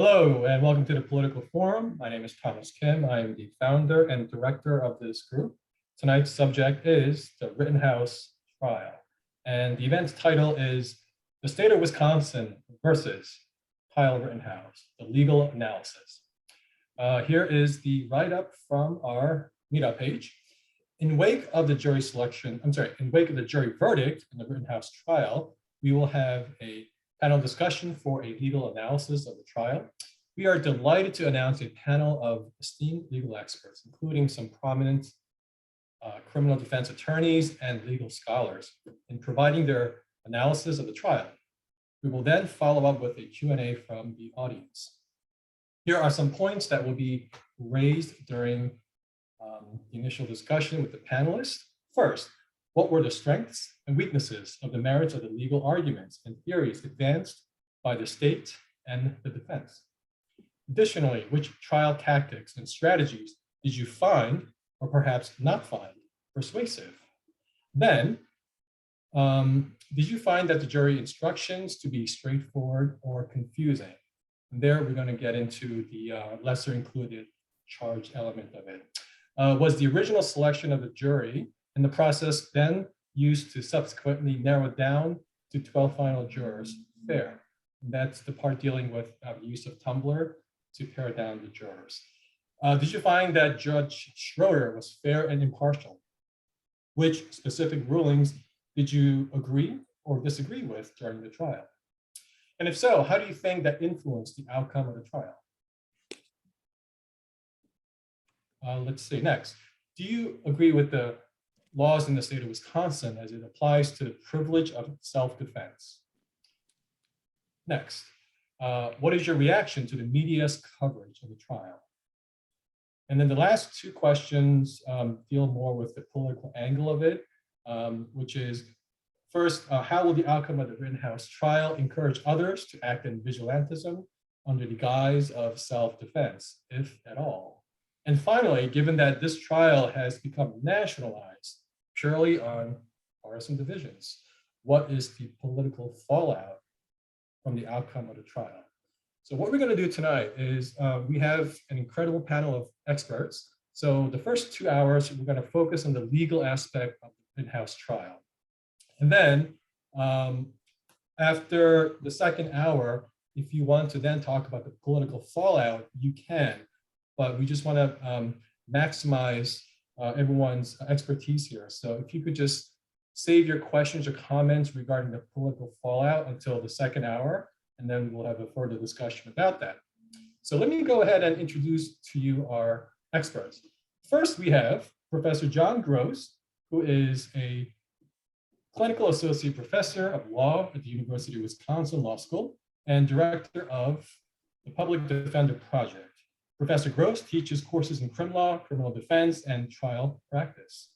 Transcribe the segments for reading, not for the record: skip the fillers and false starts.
Hello, and welcome to the Political Forum. My name is Thomas Kim. I am the founder and director of this group. Tonight's subject is the Rittenhouse trial. And the event's title is The State of Wisconsin versus Kyle Rittenhouse, the legal analysis. Here is the write-up from our meetup page. In wake of the jury verdict in the Rittenhouse trial, we will have a panel discussion for a legal analysis of the trial. We are delighted to announce a panel of esteemed legal experts, including some prominent criminal defense attorneys and legal scholars, in providing their analysis of the trial. We will then follow up with a Q&A from the audience. Here are some points that will be raised during the initial discussion with the panelists. First, what were the strengths and weaknesses of the merits of the legal arguments and theories advanced by the state and the defense? Additionally, which trial tactics and strategies did you find, or perhaps not find, persuasive? Then, did you find that the jury instructions to be straightforward or confusing? And there we're going to get into the lesser included charge element of it. Was the original selection of the jury and the process then used to subsequently narrow down to 12 final jurors fair? And that's the part dealing with use of Tumblr to pare down the jurors. Did you find that Judge Schroeder was fair and impartial? Which specific rulings did you agree or disagree with during the trial? And if so, how do you think that influenced the outcome of the trial? Let's see, next. Do you agree with the laws in the state of Wisconsin as it applies to the privilege of self-defense? Next, what is your reaction to the media's coverage of the trial? And then the last two questions deal more with the political angle of it, which is, first, how will the outcome of the Rittenhouse trial encourage others to act in vigilantism under the guise of self-defense, if at all? And finally, given that this trial has become nationalized purely on partisan divisions, what is the political fallout from the outcome of the trial? So what we're going to do tonight is we have an incredible panel of experts. So the first 2 hours, we're going to focus on the legal aspect of the Rittenhouse trial. And then after the second hour, if you want to then talk about the political fallout, you can. But we just want to maximize everyone's expertise here. So if you could just save your questions or comments regarding the political fallout until the second hour, and then we'll have a further discussion about that. So let me go ahead and introduce to you our experts. First, we have Professor John Gross, who is a clinical associate professor of law at the University of Wisconsin Law School and director of the Public Defender Project. Professor Gross teaches courses in criminal law, criminal defense, and trial practice.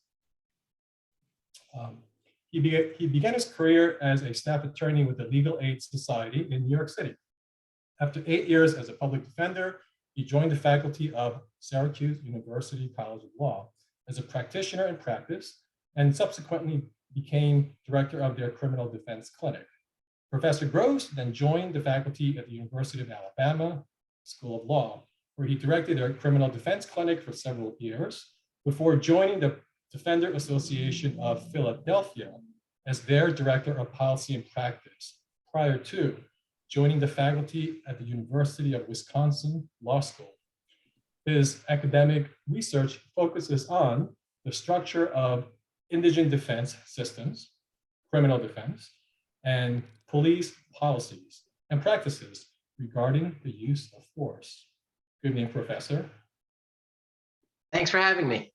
He began his career as a staff attorney with the Legal Aid Society in New York City. After 8 years as a public defender, he joined the faculty of Syracuse University College of Law as a practitioner in practice, and subsequently became director of their criminal defense clinic. Professor Gross then joined the faculty at the University of Alabama School of Law, where he directed their criminal defense clinic for several years before joining the Defender Association of Philadelphia as their director of policy and practice, prior to joining the faculty at the University of Wisconsin Law School. His academic research focuses on the structure of indigent defense systems, criminal defense, and police policies and practices regarding the use of force. Good evening, Professor. Thanks for having me.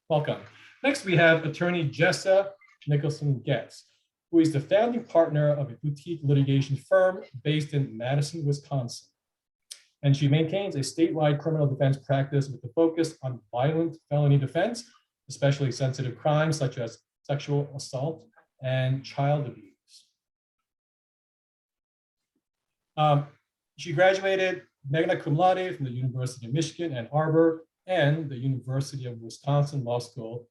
Welcome. Next, we have attorney Jessa Nicholson Goetz, who is the founding partner of a boutique litigation firm based in Madison, Wisconsin. And she maintains a statewide criminal defense practice with a focus on violent felony defense, especially sensitive crimes such as sexual assault and child abuse. She graduated magna cum laude from the University of Michigan, Ann Arbor, and the University of Wisconsin Law School,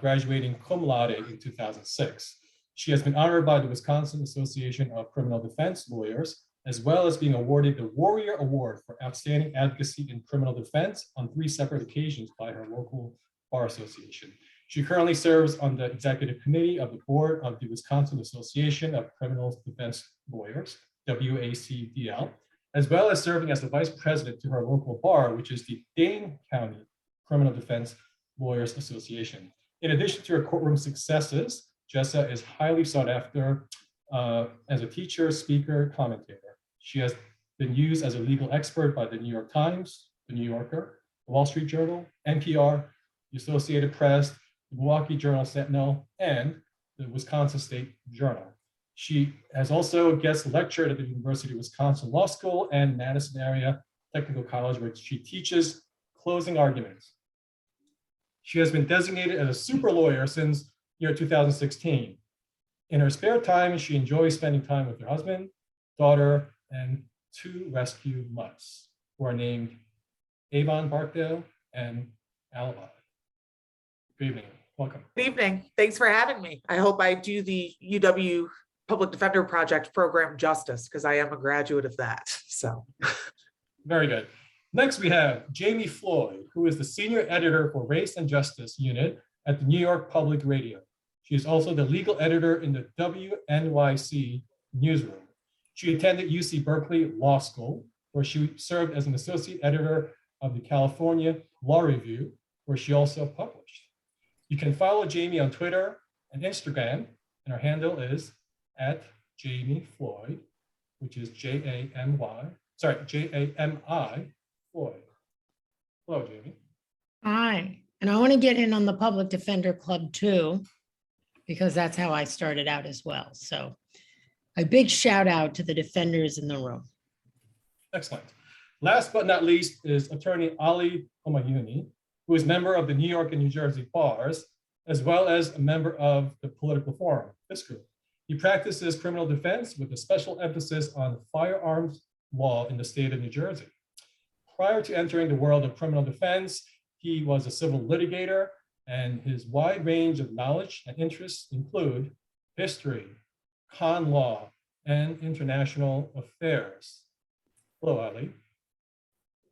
graduating cum laude in 2006. She has been honored by the Wisconsin Association of Criminal Defense Lawyers as well as being awarded the Warrior Award for Outstanding Advocacy in Criminal Defense on 3 separate occasions by her local bar association. She currently serves on the executive committee of the board of the Wisconsin Association of Criminal Defense Lawyers, WACDL, as well as serving as the vice president to her local bar, which is the Dane County Criminal Defense Lawyers Association. In addition to her courtroom successes, Jessa is highly sought after as a teacher, speaker, commentator. She has been used as a legal expert by the New York Times, the New Yorker, the Wall Street Journal, NPR, the Associated Press, the Milwaukee Journal Sentinel, and the Wisconsin State Journal. She has also guest lectured at the University of Wisconsin Law School and Madison Area Technical College, where she teaches closing arguments. She has been designated as a super lawyer since year 2016. In her spare time, she enjoys spending time with her husband, daughter, and 2 rescue mutts who are named Avon Barkdale and Alibi. Good evening. Welcome. Good evening. Thanks for having me. I hope I do the UW Public Defender Project program justice, because I am a graduate of that. So very good. Next, we have Jami Floyd, who is the senior editor for Race and Justice Unit at the New York Public Radio. She is also the legal editor in the WNYC newsroom. She attended UC Berkeley Law School, where she served as an associate editor of the California Law Review, where she also published. You can follow Jami on Twitter and Instagram, and her handle is @Jami Floyd, which is Jami Floyd. Hello, Jami. Hi, and I want to get in on the Public Defender Club too, because that's how I started out as well. So a big shout out to the defenders in the room. Excellent. Last but not least is attorney Ali Homayouni, who is member of the New York and New Jersey bars, as well as a member of the Political Forum, this group. He practices criminal defense with a special emphasis on firearms law in the state of New Jersey. Prior to entering the world of criminal defense, he was a civil litigator, and his wide range of knowledge and interests include history, con law, and international affairs. Hello, Ali.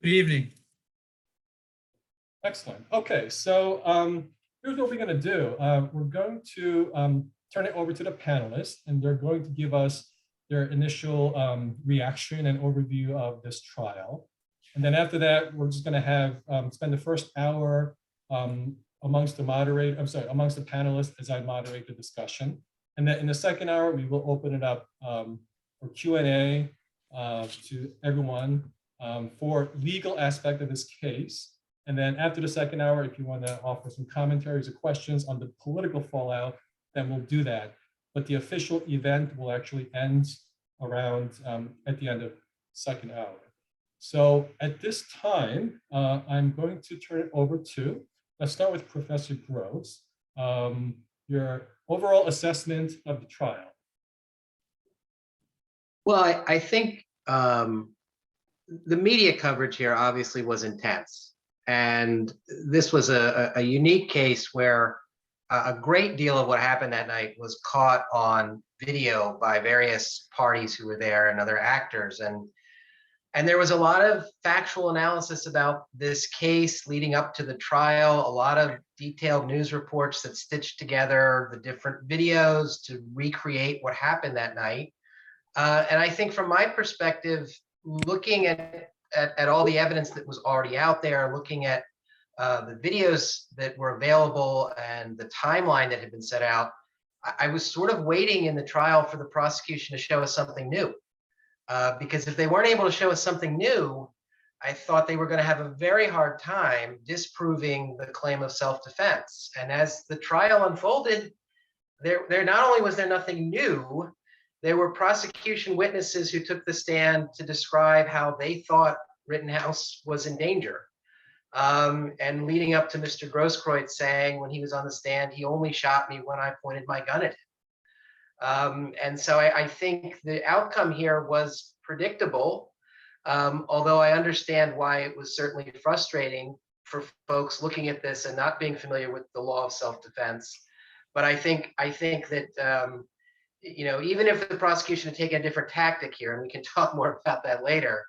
Good evening. Excellent. Okay, so here's what we're going to do. We're going to turn it over to the panelists, and they're going to give us their initial reaction and overview of this trial. And then after that, we're just going to have spend the first hour amongst the panelists as I moderate the discussion. And then in the second hour, we will open it up for Q&A to everyone for legal aspect of this case. And then after the second hour, if you want to offer some commentaries or questions on the political fallout, then we'll do that. But the official event will actually end around at the end of second hour. So at this time, I'm going to turn it over to, let's start with Professor Goetz, your overall assessment of the trial. Well, I think the media coverage here obviously was intense. And this was a unique case where a great deal of what happened that night was caught on video by various parties who were there and other actors. And there was a lot of factual analysis about this case leading up to the trial, a lot of detailed news reports that stitched together the different videos to recreate what happened that night. And I think from my perspective, looking at all the evidence that was already out there, looking at the videos that were available and the timeline that had been set out, I was sort of waiting in the trial for the prosecution to show us something new. Because if they weren't able to show us something new, I thought they were going to have a very hard time disproving the claim of self-defense. And as the trial unfolded, there not only was there nothing new, there were prosecution witnesses who took the stand to describe how they thought Rittenhouse was in danger. And leading up to Mr. Grosskreutz saying when he was on the stand, he only shot me when I pointed my gun at him. And so I think the outcome here was predictable, although I understand why it was certainly frustrating for folks looking at this and not being familiar with the law of self-defense. But I think that even if the prosecution had taken a different tactic here, and we can talk more about that later,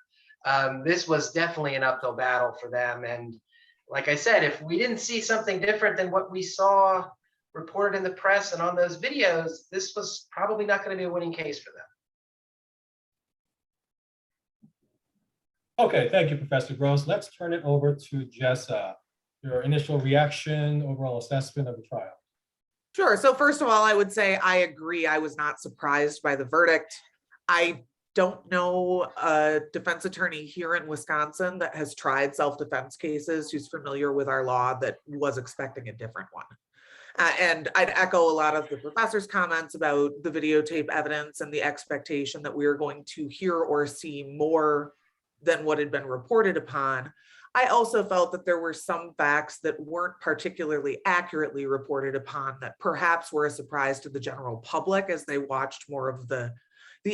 this was definitely an uphill battle for them. And like I said, if we didn't see something different than what we saw reported in the press and on those videos, this was probably not going to be a winning case for them. Okay, thank you, Professor Gross. Let's turn it over to Jessa. Your initial reaction, overall assessment of the trial. Sure. So first of all, I would say I agree. I was not surprised by the verdict. I don't know a defense attorney here in Wisconsin that has tried self-defense cases who's familiar with our law that was expecting a different one. And I'd echo a lot of the professor's comments about the videotape evidence and the expectation that we are going to hear or see more than what had been reported upon. I also felt that there were some facts that weren't particularly accurately reported upon that perhaps were a surprise to the general public as they watched more of the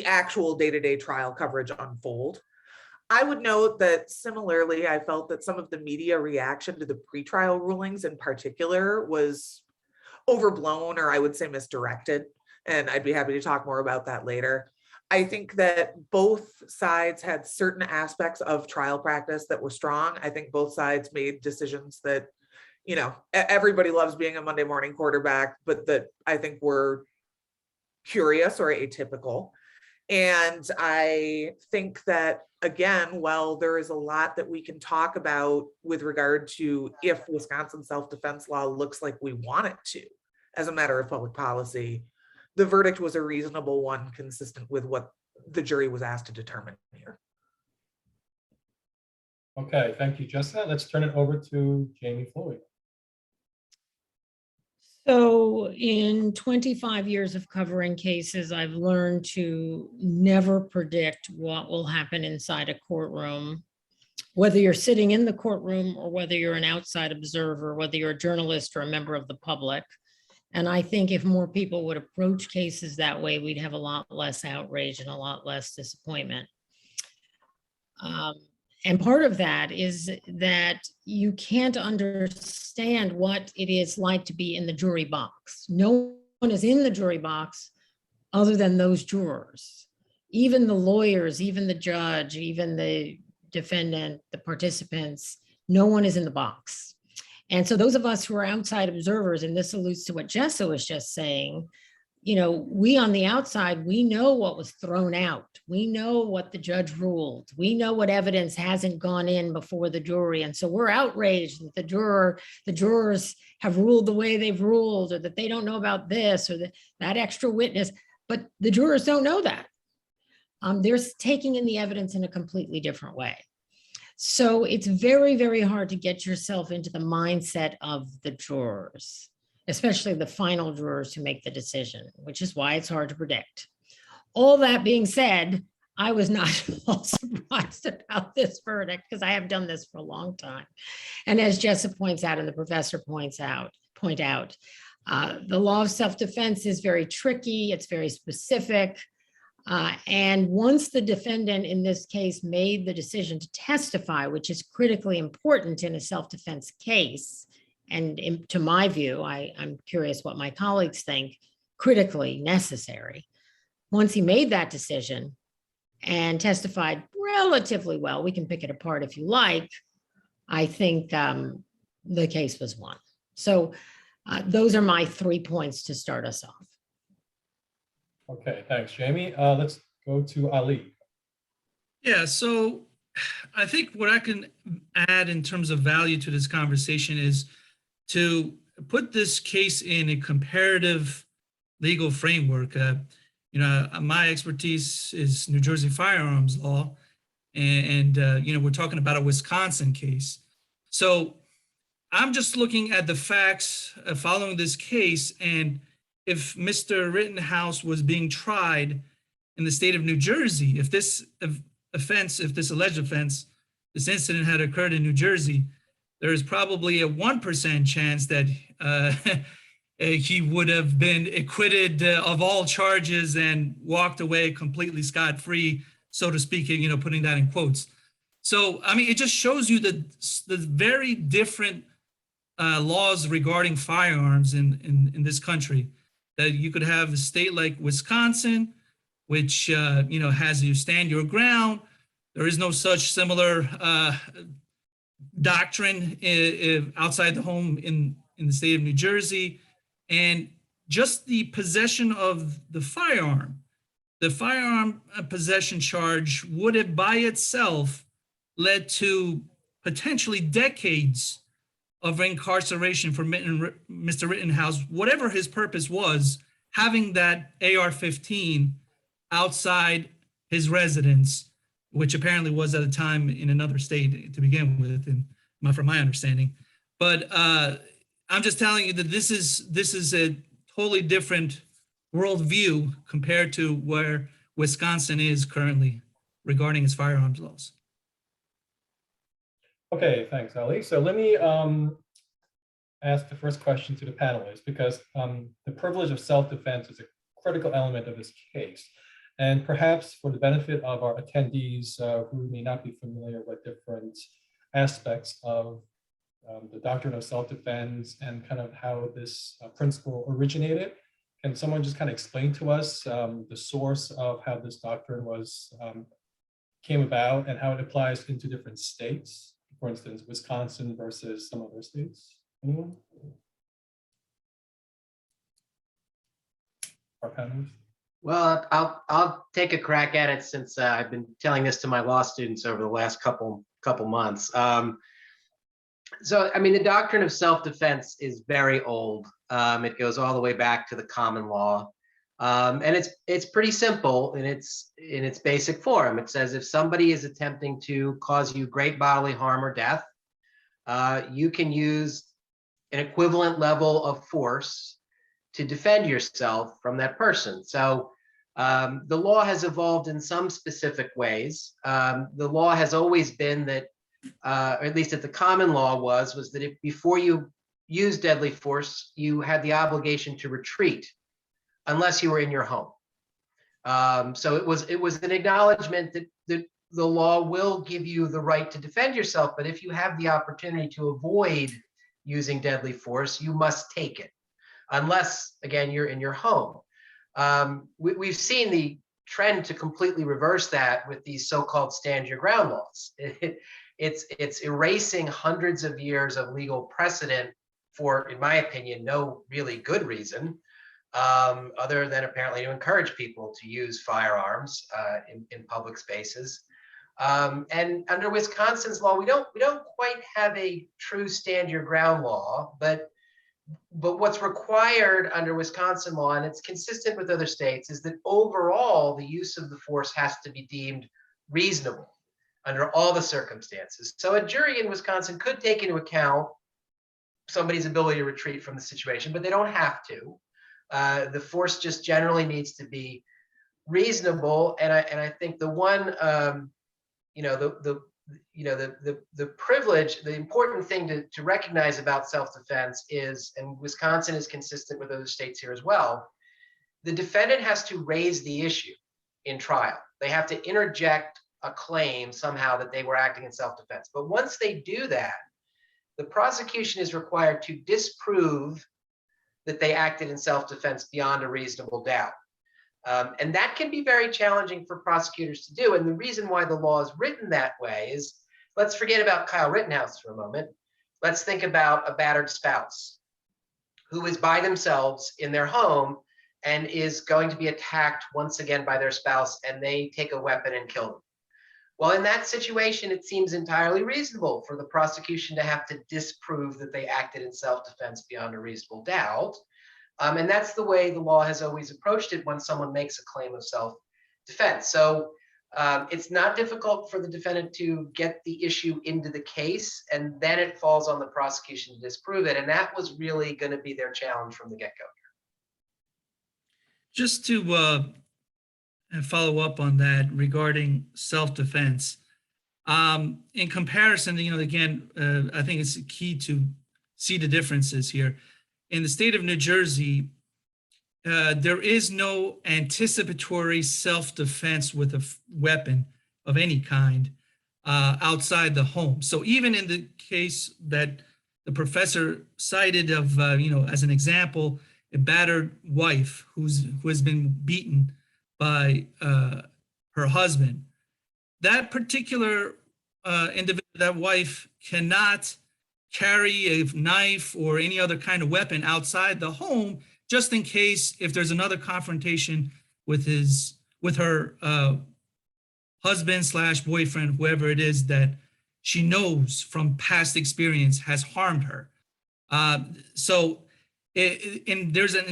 actual day-to-day trial coverage unfold. I would note that similarly, I felt that some of the media reaction to the pretrial rulings in particular was overblown, or I would say misdirected. And I'd be happy to talk more about that later. I think that both sides had certain aspects of trial practice that were strong. I think both sides made decisions that, everybody loves being a Monday morning quarterback, but that I think were curious or atypical. And I think that, again, while there is a lot that we can talk about with regard to if Wisconsin self-defense law looks like we want it to, as a matter of public policy, the verdict was a reasonable one, consistent with what the jury was asked to determine here. Okay, thank you, Jessa. Let's turn it over to Jami Floyd. So in 25 years of covering cases, I've learned to never predict what will happen inside a courtroom, whether you're sitting in the courtroom or whether you're an outside observer, whether you're a journalist or a member of the public. And I think if more people would approach cases that way, we'd have a lot less outrage and a lot less disappointment. And part of that is that you can't understand what it is like to be in the jury box. No one is in the jury box other than those jurors. Even the lawyers, even the judge, even the defendant, the participants, no one is in the box. And so those of us who are outside observers, and this alludes to what Jessa was just saying, we on the outside, we know what was thrown out. We know what the judge ruled. We know what evidence hasn't gone in before the jury. And so we're outraged that the jurors have ruled the way they've ruled, or that they don't know about this or that extra witness. But the jurors don't know that. They're taking in the evidence in a completely different way. So it's very, very hard to get yourself into the mindset of the jurors, especially the final jurors who make the decision, which is why it's hard to predict. All that being said, I was not at all surprised about this verdict because I have done this for a long time. And as Jessa points out and the professor point out, the law of self-defense is very tricky. It's very specific. And once the defendant in this case made the decision to testify, which is critically important in a self-defense case, and to my view, I'm curious what my colleagues think, critically necessary. Once he made that decision and testified relatively well, we can pick it apart if you like, I think the case was won. So those are my 3 points to start us off. Okay, thanks, Jami. Let's go to Ali. Yeah, so I think what I can add in terms of value to this conversation is to put this case in a comparative legal framework. My expertise is New Jersey firearms law, and we're talking about a Wisconsin case. So I'm just looking at the facts following this case, and if Mr. Rittenhouse was being tried in the state of New Jersey, if this alleged offense, this incident had occurred in New Jersey, there is probably a 1% chance that he would have been acquitted of all charges and walked away completely scot-free, so to speak, putting that in quotes. So, I mean, it just shows you the very different laws regarding firearms in this country that you could have a state like Wisconsin, which, has you stand your ground. There is no such similar doctrine outside the home in the state of New Jersey. And just the possession of the firearm possession charge would have by itself led to potentially decades of incarceration for Mr. Rittenhouse, whatever his purpose was, having that AR-15 outside his residence, which apparently was at a time in another state to begin with, and from my understanding. But I'm just telling you that this is a totally different worldview compared to where Wisconsin is currently regarding its firearms laws. Okay, thanks, Ali. So let me ask the first question to the panelists, because the privilege of self-defense is a critical element of this case. And perhaps for the benefit of our attendees who may not be familiar with different aspects of the doctrine of self-defense and kind of how this principle originated, can someone just kind of explain to us the source of how this doctrine came about and how it applies into different states? For instance, Wisconsin versus some other states. Anyone? Our panelists? Well, I'll take a crack at it, since I've been telling this to my law students over the last couple months. So, I mean, the doctrine of self-defense is very old. It goes all the way back to the common law, and it's pretty simple in its basic form. It says if somebody is attempting to cause you great bodily harm or death, you can use an equivalent level of force to defend yourself from that person. So the law has evolved in some specific ways. The law has always been that, or at least at the common law was that if before you use deadly force, you had the obligation to retreat unless you were in your home. So it was an acknowledgement that the law will give you the right to defend yourself, but if you have the opportunity to avoid using deadly force, you must take it, unless, again, you're in your home. We've seen the trend to completely reverse that with these so-called stand your ground laws. It's erasing hundreds of years of legal precedent for, in my opinion, no really good reason, other than apparently to encourage people to use firearms in public spaces. And under Wisconsin's law, we don't quite have a true stand your ground law, but what's required under Wisconsin law, and it's consistent with other states, is that overall the use of the force has to be deemed reasonable under all the circumstances. So a jury in Wisconsin could take into account somebody's ability to retreat from the situation, but they don't have to. The force just generally needs to be reasonable, and I think the one the privilege, the important thing to recognize about self-defense is, and Wisconsin is consistent with other states here as well, the defendant has to raise the issue in trial. They have to interject a claim somehow that they were acting in self-defense. But once they do that, the prosecution is required to disprove that they acted in self-defense beyond a reasonable doubt. And that can be very challenging for prosecutors to do. And the reason why the law is written that way is, let's forget about Kyle Rittenhouse for a moment. Let's think about a battered spouse who is by themselves in their home and is going to be attacked once again by their spouse, and they take a weapon and kill them. Well, in that situation, it seems entirely reasonable for the prosecution to have to disprove that they acted in self-defense beyond a reasonable doubt. And that's the way the law has always approached it when someone makes a claim of self-defense. So it's not difficult for the defendant to get the issue into the case, and then it falls on the prosecution to disprove it. And that was really going to be their challenge from the get-go. Just to follow up on that regarding self-defense, in comparison, again, I think it's key to see the differences here. In the state of New Jersey, there is no anticipatory self-defense with a weapon of any kind outside the home. So even in the case that the professor cited of, as an example, a battered wife who has been beaten by her husband. That particular individual, that wife, cannot carry a knife or any other kind of weapon outside the home, just in case if there's another confrontation with her husband / boyfriend, whoever it is that she knows from past experience has harmed her. In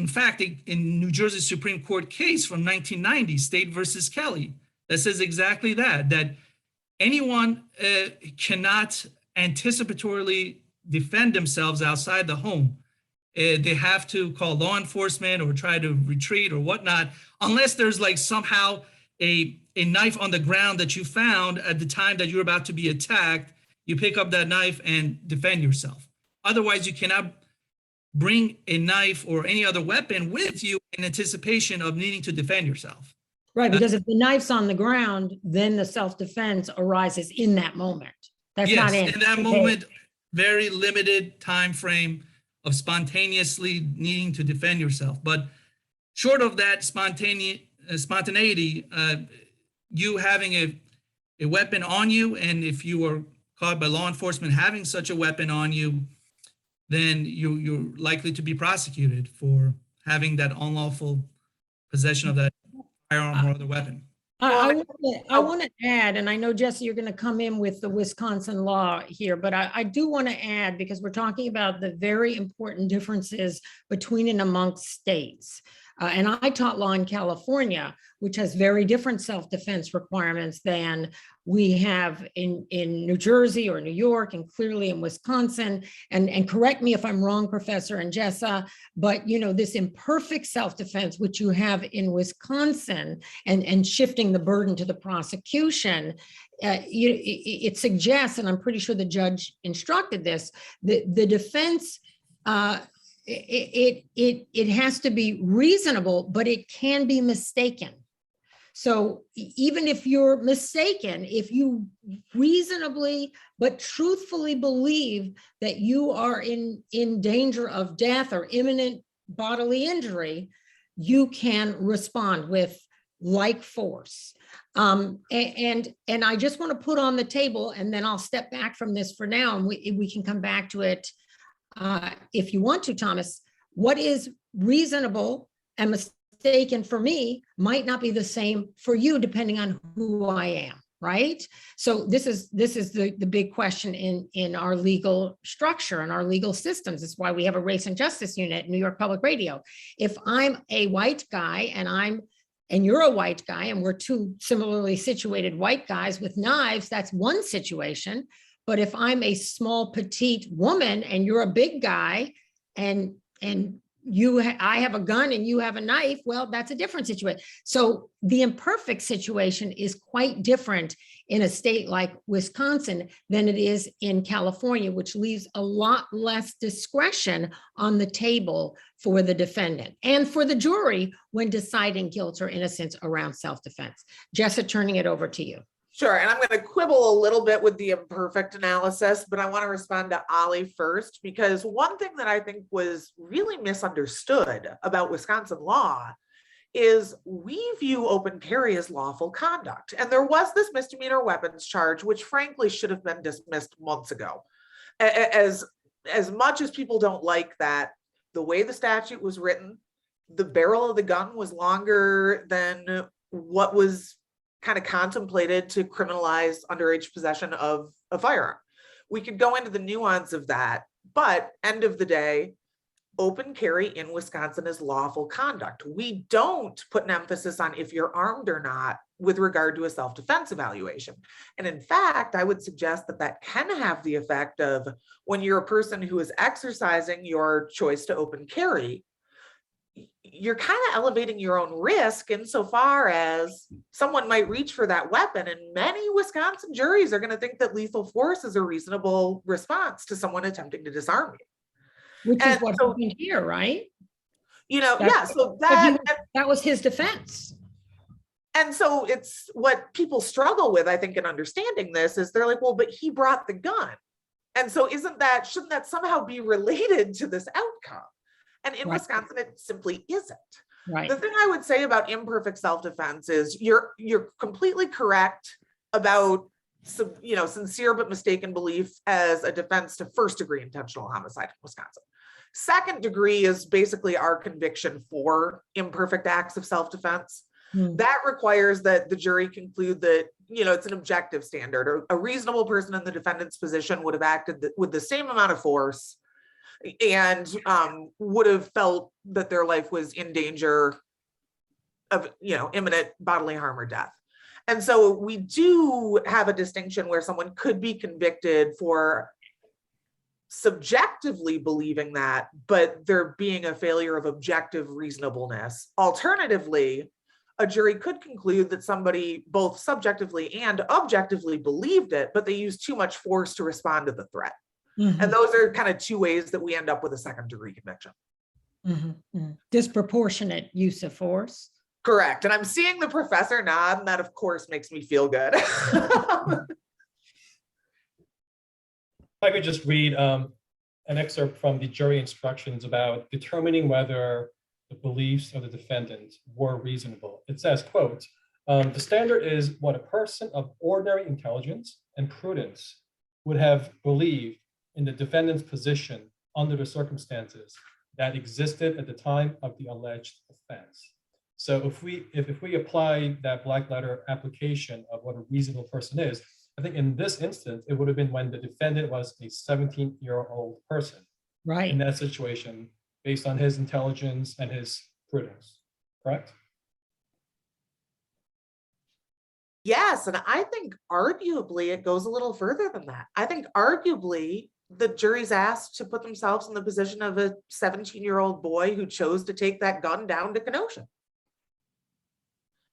fact, in New Jersey Supreme Court case from 1990, State versus Kelly, that says exactly that anyone cannot anticipatorily defend themselves outside the home. They have to call law enforcement or try to retreat or whatnot, unless there's like somehow a knife on the ground that you found at the time that you're about to be attacked. You pick up that knife and defend yourself. Otherwise, you cannot bring a knife or any other weapon with you in anticipation of needing to defend yourself. Right, because if the knife's on the ground, then the self-defense arises in that moment. That's Yes, not in that moment, very limited time frame of spontaneously needing to defend yourself. But short of that spontaneity, you having a weapon on you, and if you are caught by law enforcement having such a weapon on you, then you're likely to be prosecuted for having that unlawful possession of that firearm or other weapon. I want to add, and I know, Jesse, you're going to come in with the Wisconsin law here, but I do want to add, because we're talking about the very important differences between and amongst states. And I taught law in California, which has very different self-defense requirements than we have in New Jersey or New York, and clearly in Wisconsin. And correct me if I'm wrong, Professor and Jessa, but this imperfect self-defense, which you have in Wisconsin, and shifting the burden to the prosecution, it suggests, and I'm pretty sure the judge instructed this, the defense, it has to be reasonable, but it can be mistaken. So even if you're mistaken, if you reasonably but truthfully believe that you are in danger of death or imminent bodily injury, you can respond with like force. And I just want to put on the table, and then I'll step back from this for now, and we can come back to it if you want to, Thomas. What is reasonable and mistaken for me might not be the same for you, depending on who I am, right? So this is the big question in our legal structure and our legal systems. It's why we have a race and justice unit at New York Public Radio. If I'm a white guy and you're a white guy, and we're two similarly situated white guys with knives, that's one situation. But if I'm a small, petite woman and you're a big guy, and I have a gun and you have a knife, well, that's a different situation. So the imperfect situation is quite different in a state like Wisconsin than it is in California, which leaves a lot less discretion on the table for the defendant and for the jury when deciding guilt or innocence around self-defense. Jessa, turning it over to you. Sure, and I'm going to quibble a little bit with the imperfect analysis, but I want to respond to Ali first, because one thing that I think was really misunderstood about Wisconsin law is we view open carry as lawful conduct. And there was this misdemeanor weapons charge, which frankly should have been dismissed months ago. As much as people don't like that, the way the statute was written, the barrel of the gun was longer than what was kind of contemplated to criminalize underage possession of a firearm. We could go into the nuance of that, but end of the day, open carry in Wisconsin is lawful conduct. We don't put an emphasis on if you're armed or not with regard to a self-defense evaluation. And in fact, I would suggest that can have the effect of, when you're a person who is exercising your choice to open carry, you're kind of elevating your own risk insofar as someone might reach for that weapon, and many Wisconsin juries are going to think that lethal force is a reasonable response to someone attempting to disarm you. Which is what happened here, right? So that was his defense. And so it's what people struggle with, I think, in understanding this is they're like, well, but he brought the gun. And so shouldn't that somehow be related to this outcome? And in Right. Wisconsin, it simply isn't. Right. The thing I would say about imperfect self-defense is you're completely correct about some, sincere but mistaken belief as a defense to first-degree intentional homicide in Wisconsin. Second degree is basically our conviction for imperfect acts of self-defense. That requires that the jury conclude that, it's an objective standard, or a reasonable person in the defendant's position would have acted with the same amount of force and would have felt that their life was in danger of, imminent bodily harm or death. And so we do have a distinction where someone could be convicted for subjectively believing that, but there being a failure of objective reasonableness. Alternatively, a jury could conclude that somebody both subjectively and objectively believed it, but they used too much force to respond to the threat. And those are kind of two ways that we end up with a second degree conviction. Disproportionate use of force. Correct. And I'm seeing the professor nod, and that of course makes me feel good. If I could just read an excerpt from the jury instructions about determining whether the beliefs of the defendant were reasonable. It says, quote, the standard is what a person of ordinary intelligence and prudence would have believed in the defendant's position under the circumstances that existed at the time of the alleged offense. So if we apply that black letter application of what a reasonable person is, I think in this instance, it would have been when the defendant was a 17-year-old person. Right. In that situation, based on his intelligence and his prudence, correct? Yes, and I think arguably it goes a little further than that. I think arguably the jury's asked to put themselves in the position of a 17-year-old boy who chose to take that gun down to Kenosha,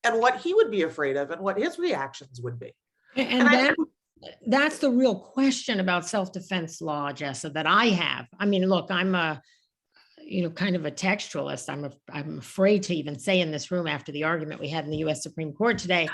and what he would be afraid of and what his reactions would be. And that's the real question about self-defense law, Jessa, that I have. I mean, look, I'm a, kind of a textualist. I'm afraid to even say in this room after the argument we had in the US Supreme Court today.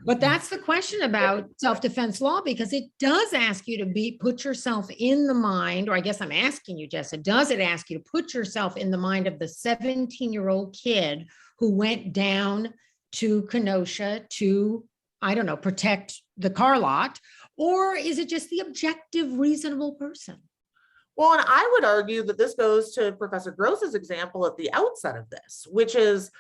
But that's the question about self-defense law, because it does ask you to put yourself in the mind, or I guess I'm asking you, Jessa, does it ask you to put yourself in the mind of the 17-year-old kid who went down to Kenosha to, I don't know, protect the car lot, or is it just the objective, reasonable person? Well, and I would argue that this goes to Professor Gross's example at the outset of this, which is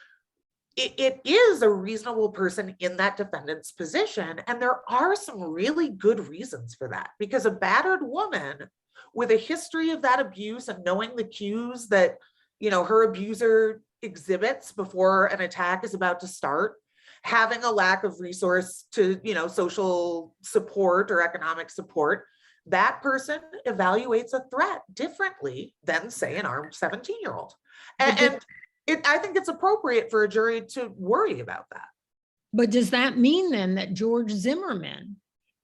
it is a reasonable person in that defendant's position. And there are some really good reasons for that, because a battered woman with a history of that abuse and knowing the cues that, her abuser exhibits before an attack is about to start, having a lack of resource to, social support or economic support, that person evaluates a threat differently than, say, an armed 17-year-old. I think it's appropriate for a jury to worry about that. But does that mean then that George Zimmerman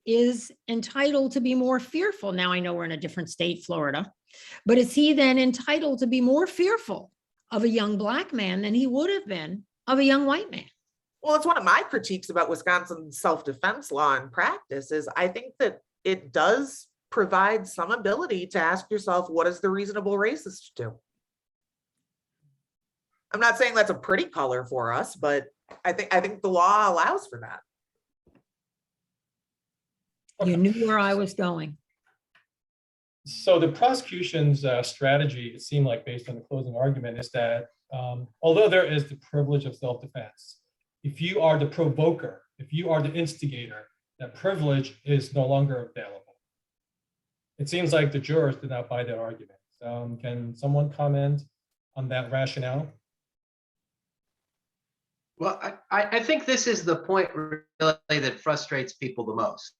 is entitled to be more fearful? Now, I know we're in a different state, Florida, but is he then entitled to be more fearful of a young Black man than he would have been of a young white man? Well, it's one of my critiques about Wisconsin's self-defense law and practice is I think that it does provide some ability to ask yourself, what does the reasonable racist do? I'm not saying that's a pretty color for us, but I think the law allows for that. You knew where I was going. So the prosecution's strategy, it seemed like, based on the closing argument, is that although there is the privilege of self-defense, if you are the provoker, if you are the instigator, that privilege is no longer available. It seems like the jurors did not buy that argument. Can someone comment on that rationale? Well, I think this is the point really that frustrates people the most.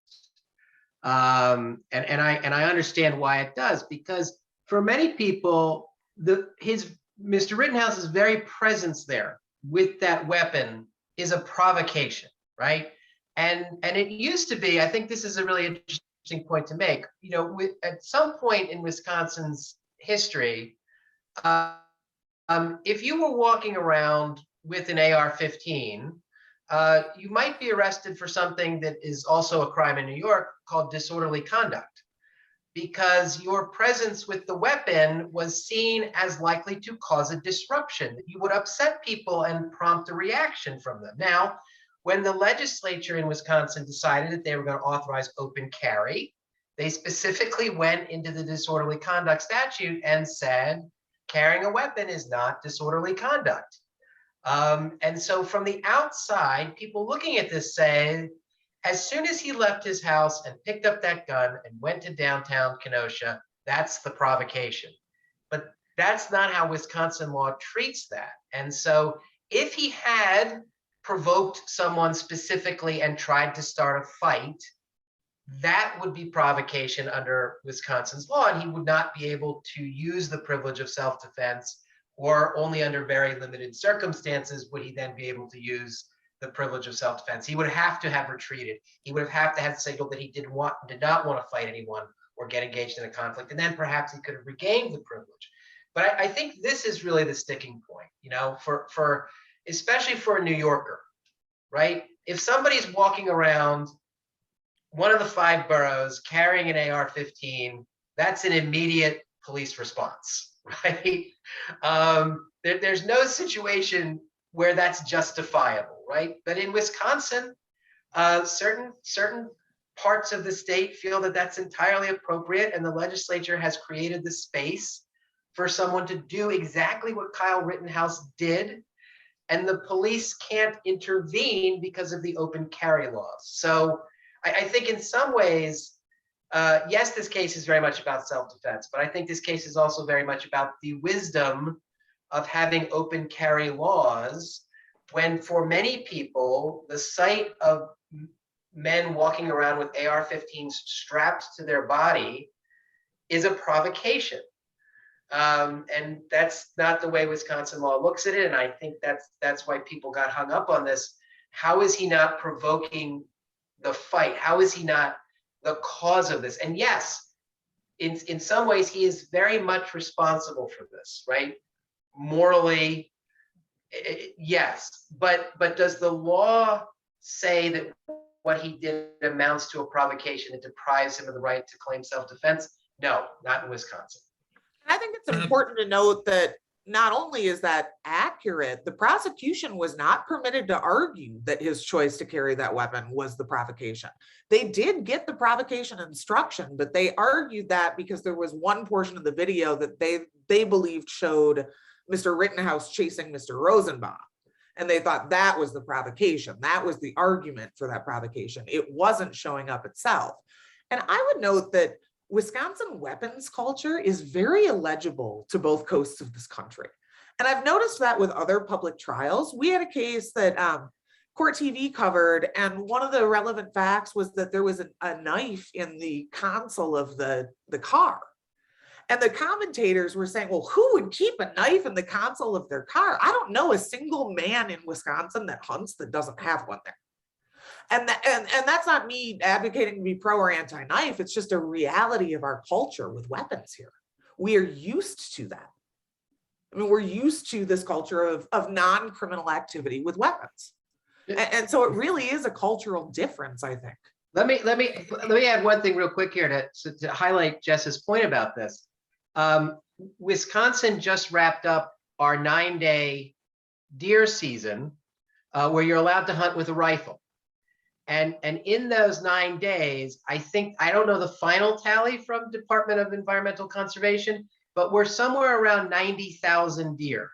And I understand why it does, because for many people, Mr. Rittenhouse's very presence there with that weapon is a provocation, right? And it used to be, I think this is a really interesting point to make, at some point in Wisconsin's history, if you were walking around with an AR-15, you might be arrested for something that is also a crime in New York called disorderly conduct. because your presence with the weapon was seen as likely to cause a disruption, that you would upset people and prompt a reaction from them. Now, when the legislature in Wisconsin decided that they were going to authorize open carry, they specifically went into the disorderly conduct statute and said, carrying a weapon is not disorderly conduct. And so from the outside, people looking at this say, as soon as he left his house and picked up that gun and went to downtown Kenosha, that's the provocation. But that's not how Wisconsin law treats that. And so if he had provoked someone specifically and tried to start a fight, that would be provocation under Wisconsin's law, and he would not be able to use the privilege of self-defense, or only under very limited circumstances would he then be able to use the privilege of self-defense. He would have to have retreated. He would have to have signaled that he did not want to fight anyone or get engaged in a conflict, and then perhaps he could have regained the privilege. But I think this is really the sticking point, you know, for especially for a New Yorker, right? If somebody's walking around one of the 5 boroughs carrying an AR-15, that's an immediate police response, right? There's no situation where that's justifiable, right? But in Wisconsin, certain parts of the state feel that that's entirely appropriate, and the legislature has created the space for someone to do exactly what Kyle Rittenhouse did, and the police can't intervene because of the open carry laws. So I think in some ways, yes, this case is very much about self-defense, but I think this case is also very much about the wisdom of having open carry laws, when for many people, the sight of men walking around with AR-15s strapped to their body is a provocation. And that's not the way Wisconsin law looks at it. And I think that's why people got hung up on this. How is he not provoking the fight? How is he not the cause of this? And yes, in some ways, he is very much responsible for this, right? Morally, yes. But does the law say that what he did amounts to a provocation that deprives him of the right to claim self-defense? No, not in Wisconsin. I think it's important to note that not only is that accurate, the prosecution was not permitted to argue that his choice to carry that weapon was the provocation. They did get the provocation instruction, but they argued that because there was one portion of the video that they believed showed Mr. Rittenhouse chasing Mr. Rosenbaum. And they thought that was the provocation. That was the argument for that provocation. It wasn't showing up itself. And I would note that Wisconsin weapons culture is very illegible to both coasts of this country. And I've noticed that with other public trials. We had a case that Court TV covered, and one of the relevant facts was that there was a knife in the console of the car. And the commentators were saying, well, who would keep a knife in the console of their car? I don't know a single man in Wisconsin that hunts that doesn't have one there. And that's not me advocating to be pro or anti-knife. It's just a reality of our culture with weapons here. We are used to that. I mean, we're used to this culture of non-criminal activity with weapons. And so it really is a cultural difference, I think. Let me add one thing real quick here to highlight Jessa's point about this. Wisconsin just wrapped up our 9-day deer season where you're allowed to hunt with a rifle. And in those 9 days, I don't know the final tally from Department of Environmental Conservation, but we're somewhere around 90,000 deer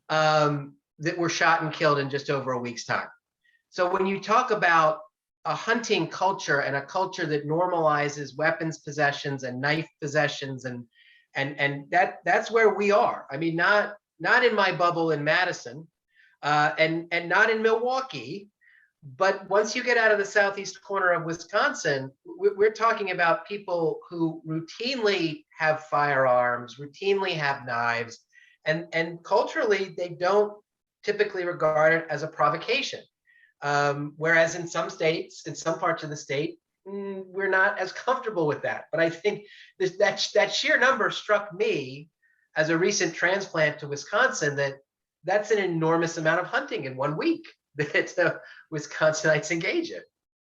that were shot and killed in just over a week's time. So when you talk about a hunting culture and a culture that normalizes weapons possessions and knife possessions, and that's where we are. I mean, not in my bubble in Madison, and not in Milwaukee. But once you get out of the southeast corner of Wisconsin, we're talking about people who routinely have firearms, routinely have knives, and culturally, they don't typically regard it as a provocation. Whereas in some states, in some parts of the state, we're not as comfortable with that. But I think that sheer number struck me as a recent transplant to Wisconsin, that's an enormous amount of hunting in 1 week that Wisconsinites engage in.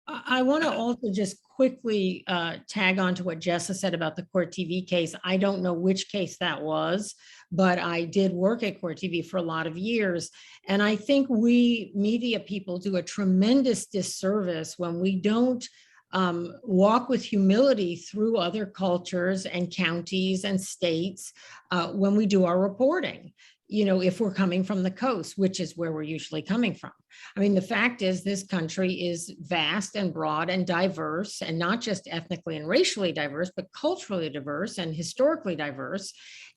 I want to also just quickly tag on to what Jessa said about the Court TV case. I don't know which case that was, but I did work at Court TV for a lot of years. And I think we media people do a tremendous disservice when we don't walk with humility through other cultures and counties and states when we do our reporting. You know, if we're coming from the coast, which is where we're usually coming from. I mean, the fact is this country is vast and broad and diverse, and not just ethnically and racially diverse, but culturally diverse and historically diverse.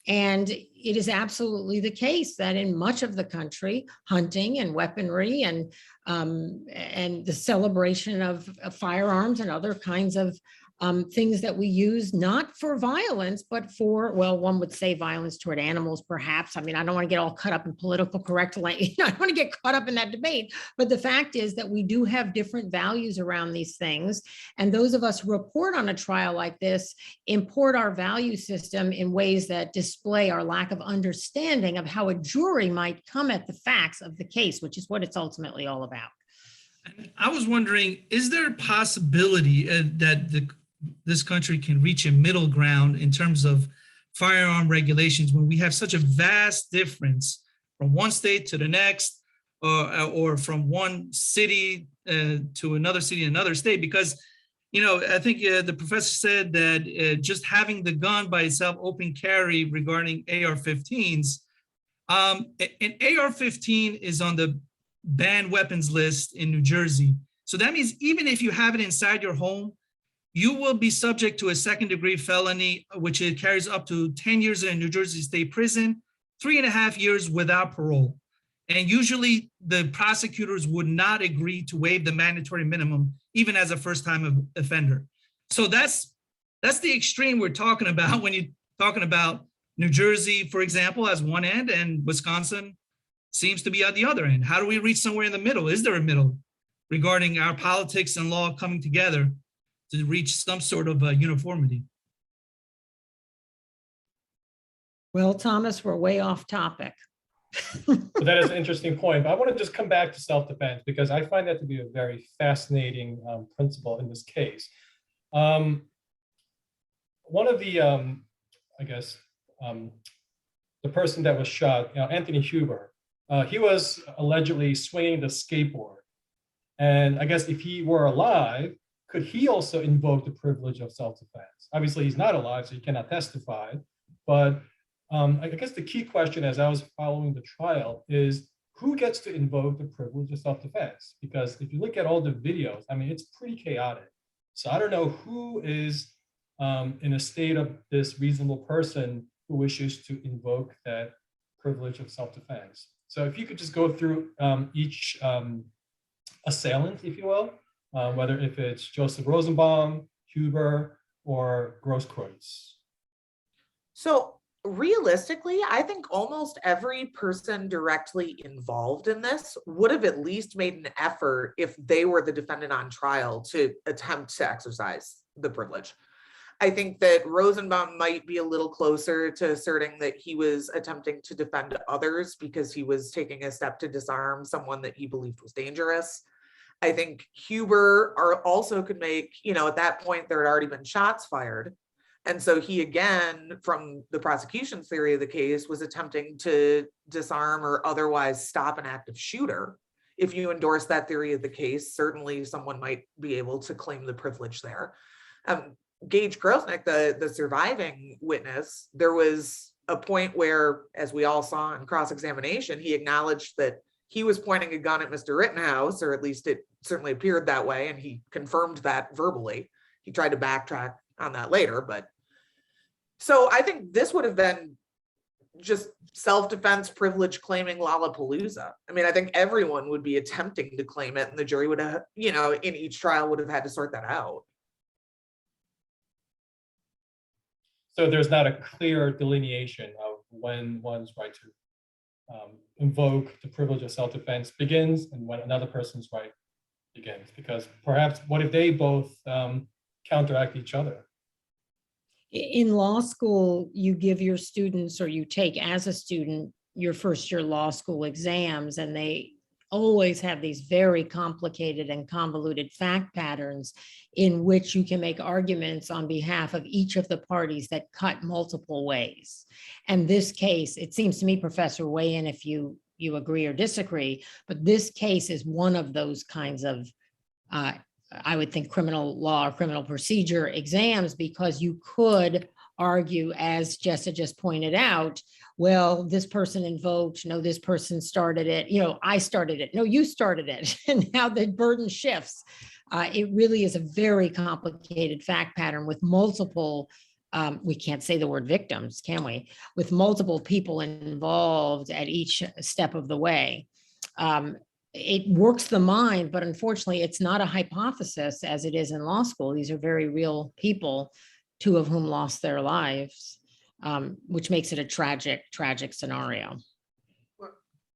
And it is absolutely the case that in much of the country, hunting and weaponry and the celebration of firearms and other kinds of things that we use not for violence, but for, well, one would say violence toward animals, perhaps. I mean, I don't want to get all cut up in political correct, I don't want to get caught up in that debate. But the fact is that we do have different values around these things. And those of us who report on a trial like this import our value system in ways that display our lack of understanding of how a jury might come at the facts of the case, which is what it's ultimately all about. I was wondering, is there a possibility that this country can reach a middle ground in terms of firearm regulations when we have such a vast difference from one state to the next, or from one city to another city, another state? Because, you know, I think the professor said that just having the gun by itself, open carry regarding AR-15s, an AR-15 is on the banned weapons list in New Jersey. So that means even if you have it inside your home, you will be subject to a second-degree felony, which it carries up to 10 years in a New Jersey state prison, 3.5 years without parole. And usually the prosecutors would not agree to waive the mandatory minimum, even as a first-time offender. So that's the extreme we're talking about when you're talking about New Jersey, for example, as one end, and Wisconsin seems to be at the other end. How do we reach somewhere in the middle? Is there a middle regarding our politics and law coming together to reach some sort of uniformity? Well, Thomas, we're way off topic. So that is an interesting point, but I want to just come back to self-defense because I find that to be a very fascinating principle in this case. One of the, I guess, the person that was shot, Anthony Huber, he was allegedly swinging the skateboard. And I guess if he were alive, could he also invoke the privilege of self-defense? Obviously, he's not alive, so he cannot testify. But I guess the key question as I was following the trial is who gets to invoke the privilege of self-defense? Because if you look at all the videos, I mean, it's pretty chaotic. So I don't know who is in a state of this reasonable person who wishes to invoke that privilege of self-defense. So if you could just go through each assailant, if you will, whether if it's Joseph Rosenbaum, Huber, or Grosskreutz. So realistically, I think almost every person directly involved in this would have at least made an effort if they were the defendant on trial to attempt to exercise the privilege. I think that Rosenbaum might be a little closer to asserting that he was attempting to defend others because he was taking a step to disarm someone that he believed was dangerous. I think Huber also could make, at that point, there had already been shots fired. And so he, again, from the prosecution's theory of the case, was attempting to disarm or otherwise stop an active shooter. If you endorse that theory of the case, certainly someone might be able to claim the privilege there. Gage Grosnick, the surviving witness, there was a point where, as we all saw in cross-examination, he acknowledged that he was pointing a gun at Mr. Rittenhouse, or at least it certainly appeared that way, and he confirmed that verbally. He tried to backtrack on that later, but so I think this would have been just self-defense privilege claiming Lollapalooza. I mean, I think everyone would be attempting to claim it, and the jury would have, in each trial would have had to sort that out. So there's not a clear delineation of when one's right to invoke the privilege of self-defense begins and when another person's right begins, because perhaps what if they both counteract each other? In law school, you give your students, or you take as a student, your first year law school exams, and they always have these very complicated and convoluted fact patterns in which you can make arguments on behalf of each of the parties that cut multiple ways. And this case, it seems to me, Professor, weigh in if you agree or disagree, but this case is one of those kinds of, I would think, criminal law or criminal procedure exams, because you could argue, as Jessa just pointed out, well, this person invoked, no, this person started it, I started it, no, you started it, and now the burden shifts. It really is a very complicated fact pattern with multiple, we can't say the word victims, can we? With multiple people involved at each step of the way. It works the mind, but unfortunately, it's not a hypothesis as it is in law school. These are very real people, two of whom lost their lives, which makes it a tragic scenario.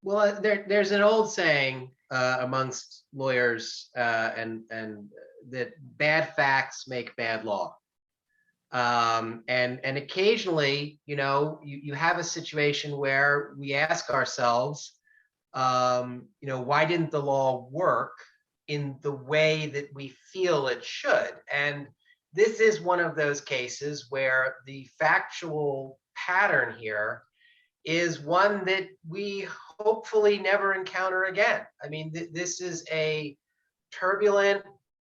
Well, there's an old saying amongst lawyers, and that bad facts make bad law. And occasionally, you have a situation where we ask ourselves, why didn't the law work in the way that we feel it should? And this is one of those cases where the factual pattern here is one that we hopefully never encounter again. I mean, this is a turbulent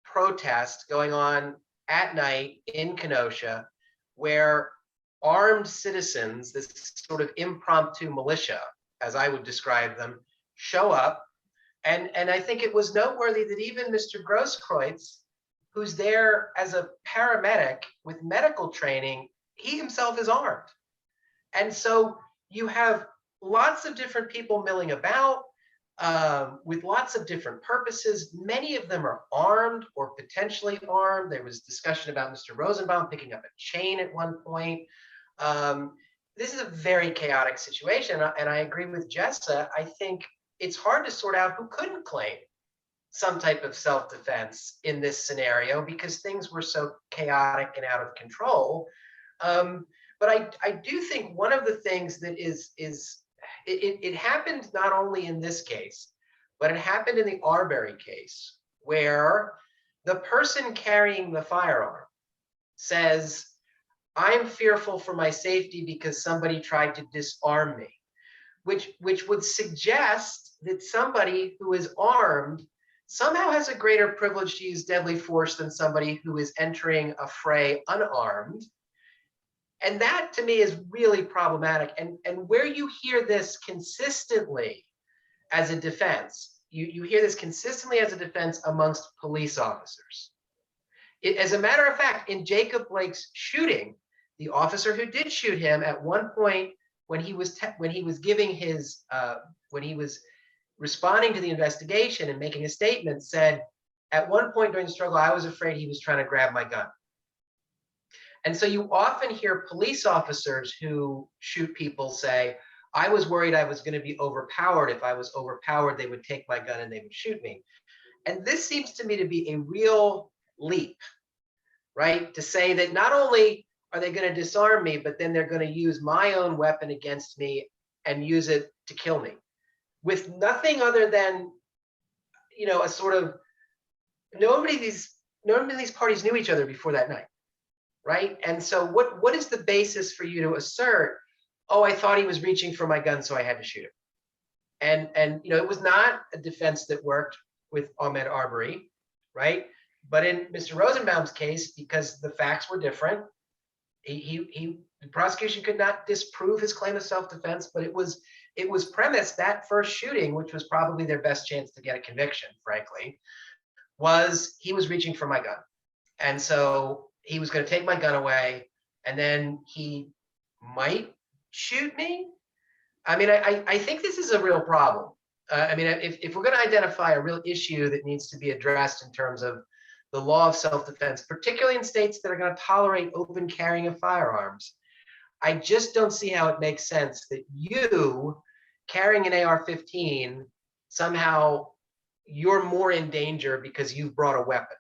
protest going on at night in Kenosha, where armed citizens, this sort of impromptu militia, as I would describe them, show up. And I think it was noteworthy that even Mr. Grosskreutz, who's there as a paramedic with medical training, he himself is armed. And so you have lots of different people milling about with lots of different purposes. Many of them are armed or potentially armed. There was discussion about Mr. Rosenbaum picking up a chain at one point. This is a very chaotic situation. And I agree with Jessa. I think it's hard to sort out who couldn't claim some type of self-defense in this scenario because things were so chaotic and out of control. But I do think one of the things that it happened not only in this case, but it happened in the Arbery case, where the person carrying the firearm says, I'm fearful for my safety because somebody tried to disarm me, which would suggest that somebody who is armed somehow has a greater privilege to use deadly force than somebody who is entering a fray unarmed. And that to me is really problematic. And where you hear this consistently as a defense, you hear this consistently as a defense amongst police officers. As a matter of fact, in Jacob Blake's shooting, the officer who did shoot him at one point when he was responding to the investigation and making a statement, said, at one point during the struggle, I was afraid he was trying to grab my gun. And so you often hear police officers who shoot people say, I was worried I was going to be overpowered. If I was overpowered, they would take my gun and they would shoot me. And this seems to me to be a real leap, right? To say that not only are they going to disarm me, but then they're going to use my own weapon against me and use it to kill me, with nothing other than, a sort of, nobody of these parties knew each other before that night, right? And so what is the basis for you to assert, oh, I thought he was reaching for my gun, so I had to shoot him? And it was not a defense that worked with Ahmaud Arbery, right? But in Mr. Rosenbaum's case, because the facts were different, the prosecution could not disprove his claim of self-defense, but it was premised, that first shooting, which was probably their best chance to get a conviction, frankly, was he was reaching for my gun. And so he was going to take my gun away, and then he might shoot me. I mean, I think this is a real problem. If we're going to identify a real issue that needs to be addressed in terms of the law of self-defense, particularly in states that are going to tolerate open carrying of firearms, I just don't see how it makes sense that you carrying an AR-15, somehow you're more in danger because you've brought a weapon.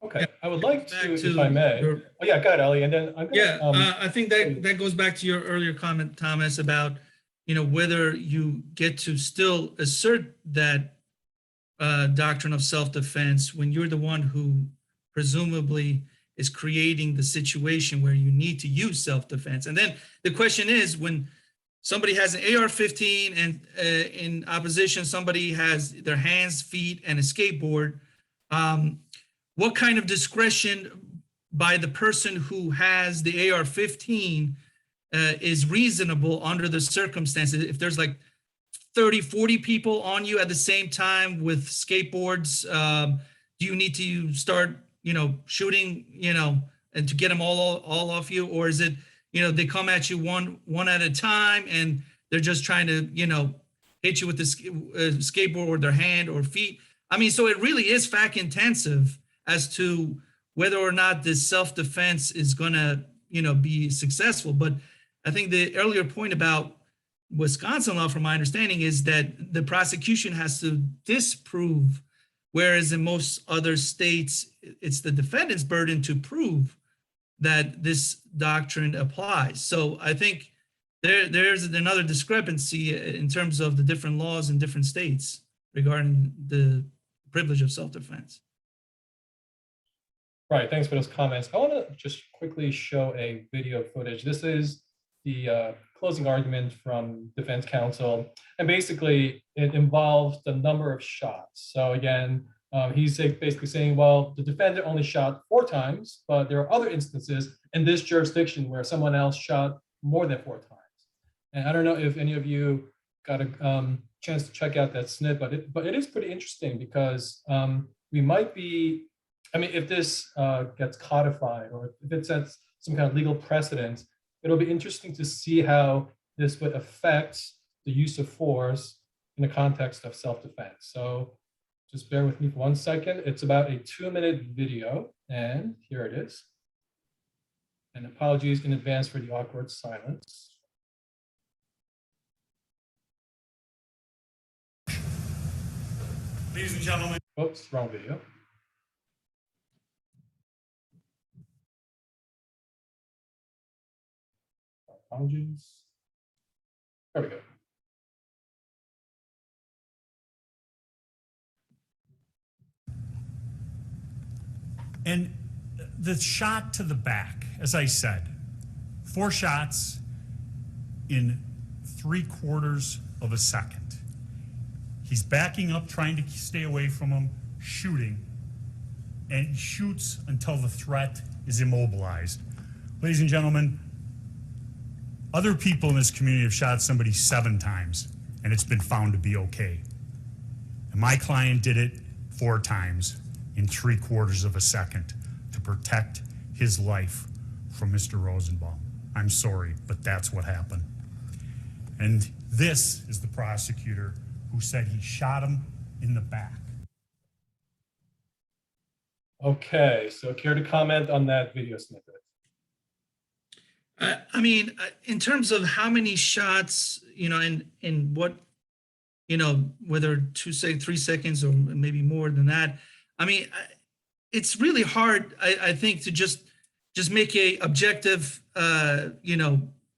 Okay, I would like to, Back if I may. your- Oh yeah, go ahead, Ellie, and then I'm gonna. Yeah, I think that goes back to your earlier comment, Thomas, about whether you get to still assert that doctrine of self-defense when you're the one who presumably is creating the situation where you need to use self-defense. And then the question is, when somebody has an AR-15 and in opposition, somebody has their hands, feet, and a skateboard, what kind of discretion by the person who has the AR-15 is reasonable under the circumstances? If there's like 30, 40 people on you at the same time with skateboards, do you need to start, shooting, and to get them all off you? Or is it, they come at you one at a time and they're just trying to, hit you with the skateboard or their hand or feet? I mean, so it really is fact intensive as to whether or not this self-defense is going to, be successful. But I think the earlier point about Wisconsin law, from my understanding, is that the prosecution has to disprove, whereas in most other states, it's the defendant's burden to prove that this doctrine applies. So I think there's another discrepancy in terms of the different laws in different states regarding the privilege of self-defense. Right, thanks for those comments. I want to just quickly show a video footage. This is the closing argument from defense counsel, and basically it involves the number of shots. So again, he's basically saying, well, the defendant only shot 4 times, but there are other instances in this jurisdiction where someone else shot more than 4 times. And I don't know if any of you got a chance to check out that snip, but it is pretty interesting because we might be, I mean, if this gets codified or if it sets some kind of legal precedent, it'll be interesting to see how this would affect the use of force in the context of self-defense. So just bear with me for 1 second. It's about a 2-minute video, and here it is. And apologies in advance for the awkward silence. Ladies and gentlemen. Oops, wrong video. Apologies. There we go. And the shot to the back, as I said, 4 shots in 3/4 of a second. He's backing up, trying to stay away from him, shooting, and he shoots until the threat is immobilized. Ladies and gentlemen, other people in this community have shot somebody 7 times, and it's been found to be okay. And my client did it 4 times in 3/4 of a second to protect his life from Mr. Rosenbaum. I'm sorry, but that's what happened. And this is the prosecutor who said he shot him in the back. Okay, so care to comment on that video snippet? I mean, in terms of how many shots, and what, whether 3 seconds or maybe more than that. I mean, it's really hard, I think, to just make a objective,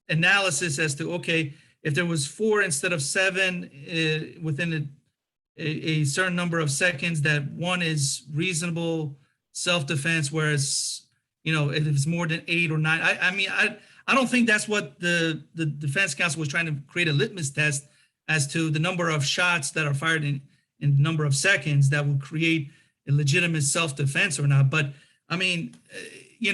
analysis as to, okay, if there was 4 instead of 7 within a certain number of seconds, that one is reasonable self-defense, whereas, if it's more than 8 or 9, I don't think that's what the defense counsel was trying to create a litmus test as to the number of shots that are fired in the number of seconds that would create a legitimate self-defense or not. But I mean,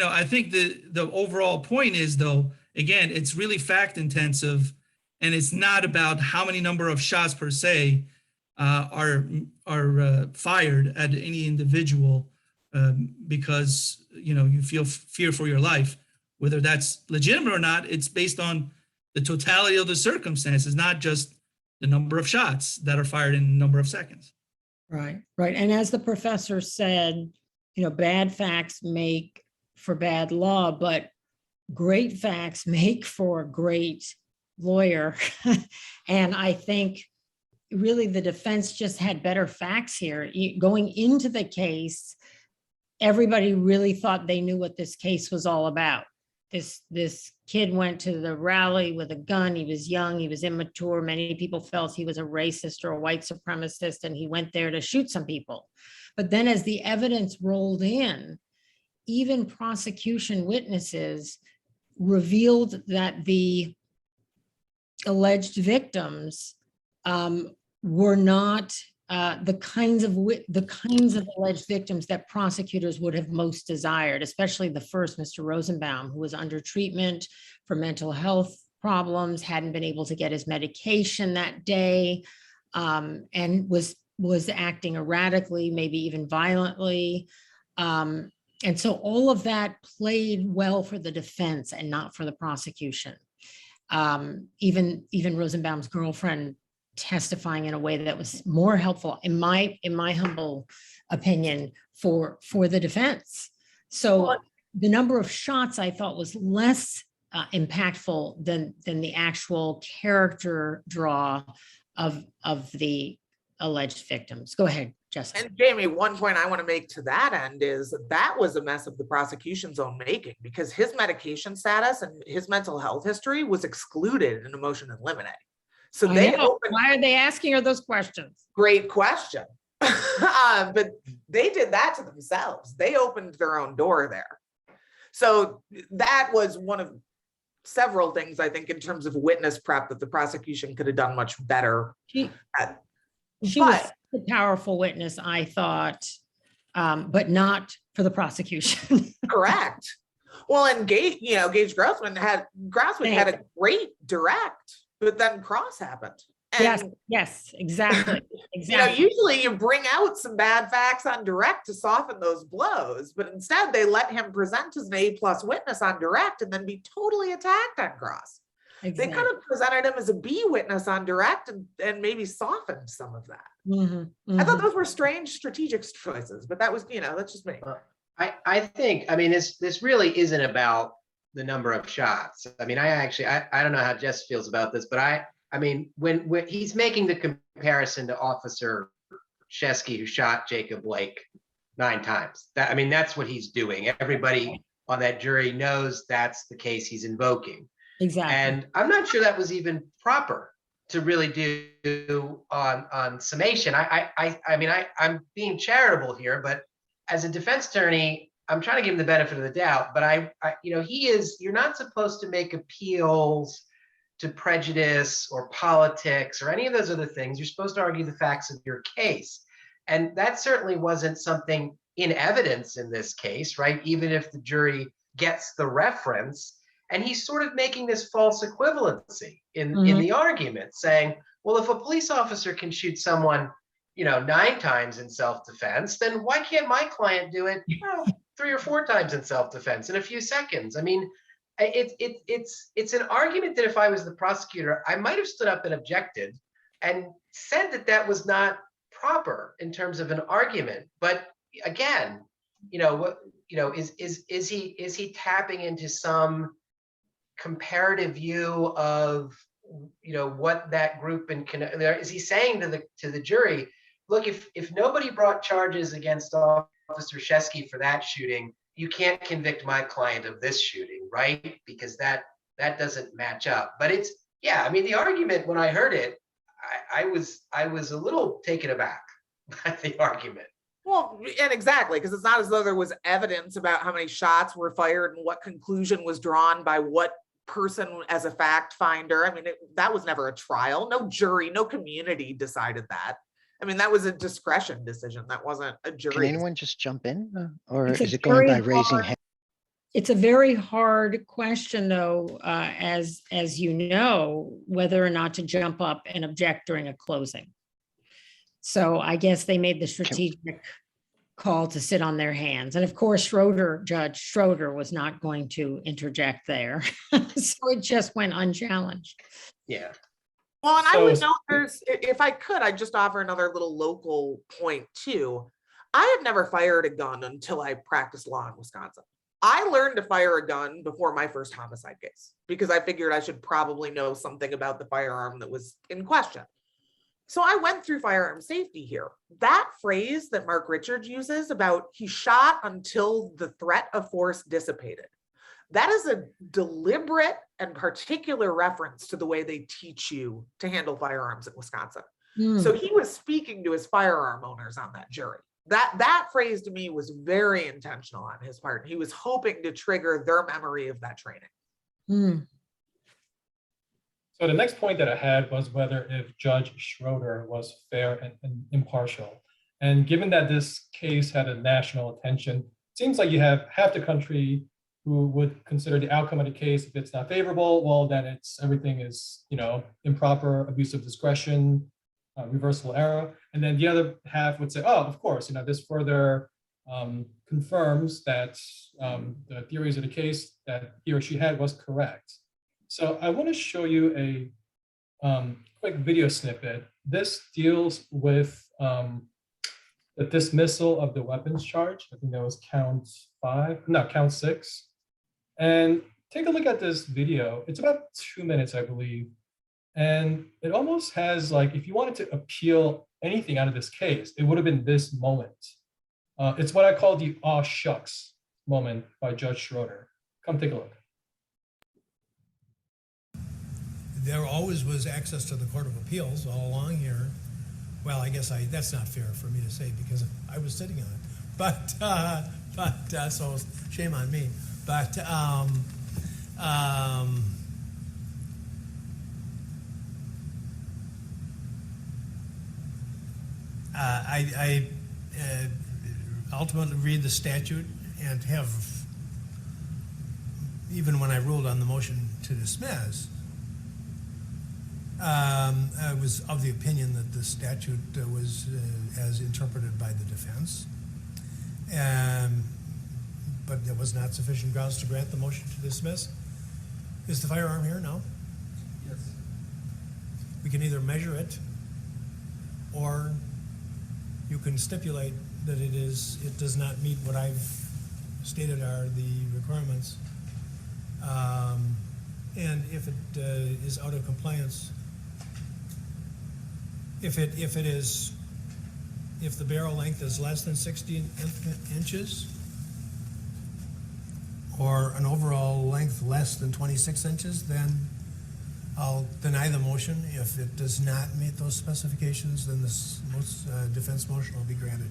I think the overall point is, though, again, it's really fact intensive, and it's not about how many number of shots per se are fired at any individual because you feel fear for your life. Whether that's legitimate or not, it's based on the totality of the circumstances, not just the number of shots that are fired in a number of seconds. Right, right. And as the professor said, bad facts make for bad law, but great facts make for a great lawyer. And I think really the defense just had better facts here. Going into the case, everybody really thought they knew what this case was all about. this kid went to the rally with a gun. He was young, he was immature. Many people felt he was a racist or a white supremacist, and he went there to shoot some people. But then as the evidence rolled in, even prosecution witnesses revealed that the alleged victims were not the kinds of alleged victims that prosecutors would have most desired, especially the first, Mr. Rosenbaum, who was under treatment for mental health problems, hadn't been able to get his medication that day, and was acting erratically, maybe even violently. And so all of that played well for the defense and not for the prosecution. Even Rosenbaum's girlfriend testifying in a way that was more helpful, in my humble opinion, for the defense. So the number of shots I thought was less impactful than the actual character draw of the alleged victims. Go ahead, Jessa. And Jami, one point I want to make to that end is that was a mess of the prosecution's own making, because his medication status and his mental health history was excluded in a motion in limine. So they opened, why are they asking her those questions? great question. But they did that to themselves. They opened their own door there. So that was one of several things, I think, in terms of witness prep that the prosecution could have done much better. She was a powerful witness, I thought, but not for the prosecution. Correct. Well, and Gage Grossman had a great direct, but then cross happened. And, yes, exactly. Usually you bring out some bad facts on direct to soften those blows, but instead they let him present as an A+ witness on direct and then be totally attacked on cross. Exactly. They could have presented him as a B witness on direct and maybe softened some of that. I thought those were strange strategic choices, but that was, that's just me. I think, this really isn't about the number of shots. I don't know how Jess feels about this, but when he's making the comparison to Officer Shesky, who shot Jacob Blake 9 times, that's what he's doing. Everybody on that jury knows that's the case he's invoking. Exactly. And I'm not sure that was even proper to really do on summation. I'm being charitable here, but as a defense attorney, I'm trying to give him the benefit of the doubt. But you're not supposed to make appeals to prejudice or politics or any of those other things. You're supposed to argue the facts of your case. And that certainly wasn't something in evidence in this case, right? Even if the jury gets the reference. And he's sort of making this false equivalency in the argument, saying, well, if a police officer can shoot someone, 9 times in self-defense, then why can't my client do it 3 or 4 times in self-defense in a few seconds? It's an argument that if I was the prosecutor, I might have stood up and objected and said that was not proper in terms of an argument. But again, is he tapping into some comparative view of what that group is he saying to the jury, look, if nobody brought charges against Officer Shesky for that shooting, you can't convict my client of this shooting, right? Because that doesn't match up. But the argument, when I heard it, I was a little taken aback by the argument. Well, and exactly, because it's not as though there was evidence about how many shots were fired and what conclusion was drawn by what person as a fact finder. That was never a trial. No jury, no community decided that. That was a discretion decision. That wasn't a jury. Can anyone just jump in, or is it going by raising hand? It's a very hard question, though, as you know, whether or not to jump up and object during a closing. So I guess they made the strategic call to sit on their hands. And of course, Judge Schroeder was not going to interject there. So it just went unchallenged. Yeah. Well, and I would note if I could, I'd just offer another little local point too. I had never fired a gun until I practiced law in Wisconsin. I learned to fire a gun before my first homicide case because I figured I should probably know something about the firearm that was in question. So I went through firearm safety here. That phrase that Mark Richards uses about he shot until the threat of force dissipated. That is a deliberate and particular reference to the way they teach you to handle firearms in Wisconsin. So he was speaking to his firearm owners on that jury. That phrase to me was very intentional on his part. He was hoping to trigger their memory of that training. So the next point that I had was whether if Judge Schroeder was fair and impartial. And given that this case had a national attention, it seems like you have half the country who would consider the outcome of the case, if it's not favorable, well, then everything is, improper, abuse of discretion, reversible error. And then the other half would say, oh, of course, this further confirms that the theories of the case that he or she had was correct. So I want to show you a quick video snippet. This deals with the dismissal of the weapons charge. I think that was count 6. And take a look at this video. It's about 2 minutes, I believe. And it almost has if you wanted to appeal anything out of this case, it would have been this moment. It's what I call the aw shucks moment by Judge Schroeder. Come take a look. There always was access to the Court of Appeals all along here. Well, I guess that's not fair for me to say because I was sitting on it. But so shame on me. But I ultimately read the statute and have, even when I ruled on the motion to dismiss, I was of the opinion that the statute was as interpreted by the defense, but there was not sufficient grounds to grant the motion to dismiss. Is the firearm here? No. Yes. We can either measure it, or you can stipulate that it does not meet what I've stated are the requirements, and if it is out of compliance. If the barrel length is less than 60 inches, or an overall length less than 26 inches, then I'll deny the motion. If it does not meet those specifications, then this defense motion will be granted.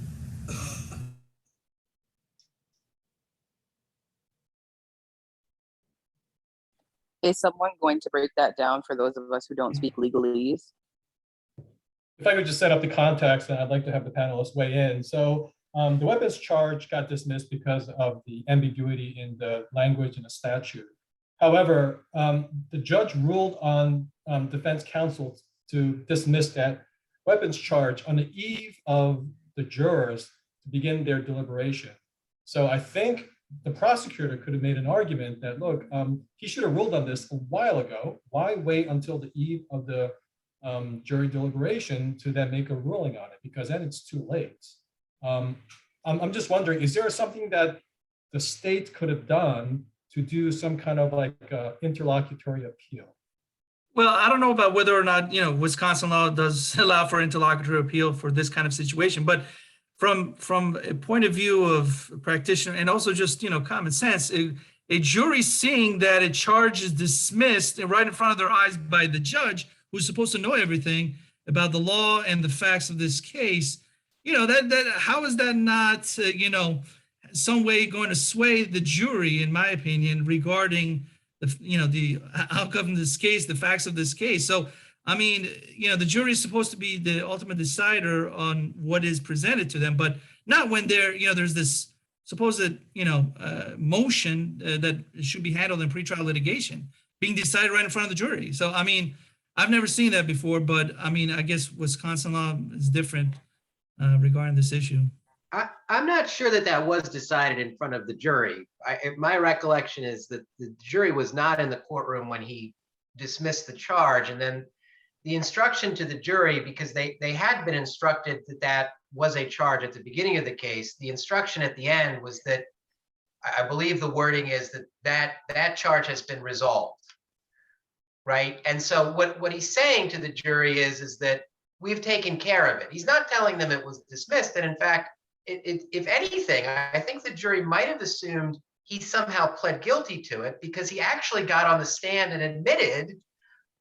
Is someone going to break that down for those of us who don't speak legalese? If I could just set up the context, and I'd like to have the panelists weigh in. So the weapons charge got dismissed because of the ambiguity in the language in the statute. However, the judge ruled on defense counsel to dismiss that weapons charge on the eve of the jurors to begin their deliberation. So I think the prosecutor could have made an argument that, look, he should have ruled on this a while ago. Why wait until the eve of the jury deliberation to then make a ruling on it? Because then it's too late. I'm just wondering, is there something that the state could have done to do some kind of interlocutory appeal? Well, I don't know about whether or not, Wisconsin law does allow for interlocutory appeal for this kind of situation, but from a point of view of a practitioner and also just, common sense, a jury seeing that a charge is dismissed right in front of their eyes by the judge, who's supposed to know everything about the law and the facts of this case, that how is that not, some way going to sway the jury, in my opinion, regarding the outcome of this case, the facts of this case. So, the jury is supposed to be the ultimate decider on what is presented to them, but not when there's this supposed, motion that should be handled in pretrial litigation being decided right in front of the jury. So, I've never seen that before, but I guess Wisconsin law is different regarding this issue. I'm not sure that was decided in front of the jury. My recollection is that the jury was not in the courtroom when he dismissed the charge, and then the instruction to the jury, because they had been instructed that was a charge at the beginning of the case. The instruction at the end was that, I believe the wording is that charge has been resolved, right? And so what he's saying to the jury is that we've taken care of it. He's not telling them it was dismissed, and in fact, if anything, I think the jury might have assumed he somehow pled guilty to it because he actually got on the stand and admitted,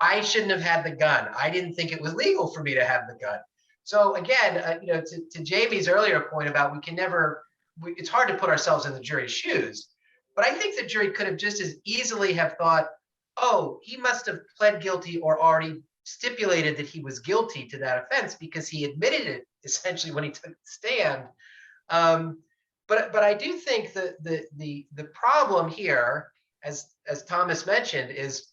I shouldn't have had the gun. I didn't think it was legal for me to have the gun. So again, you know, to Jami's earlier point about we can never, it's hard to put ourselves in the jury's shoes, but I think the jury could have just as easily have thought, oh, he must have pled guilty or already stipulated that he was guilty to that offense because he admitted it essentially when he took the stand. But I do think that the problem here, as Thomas mentioned, is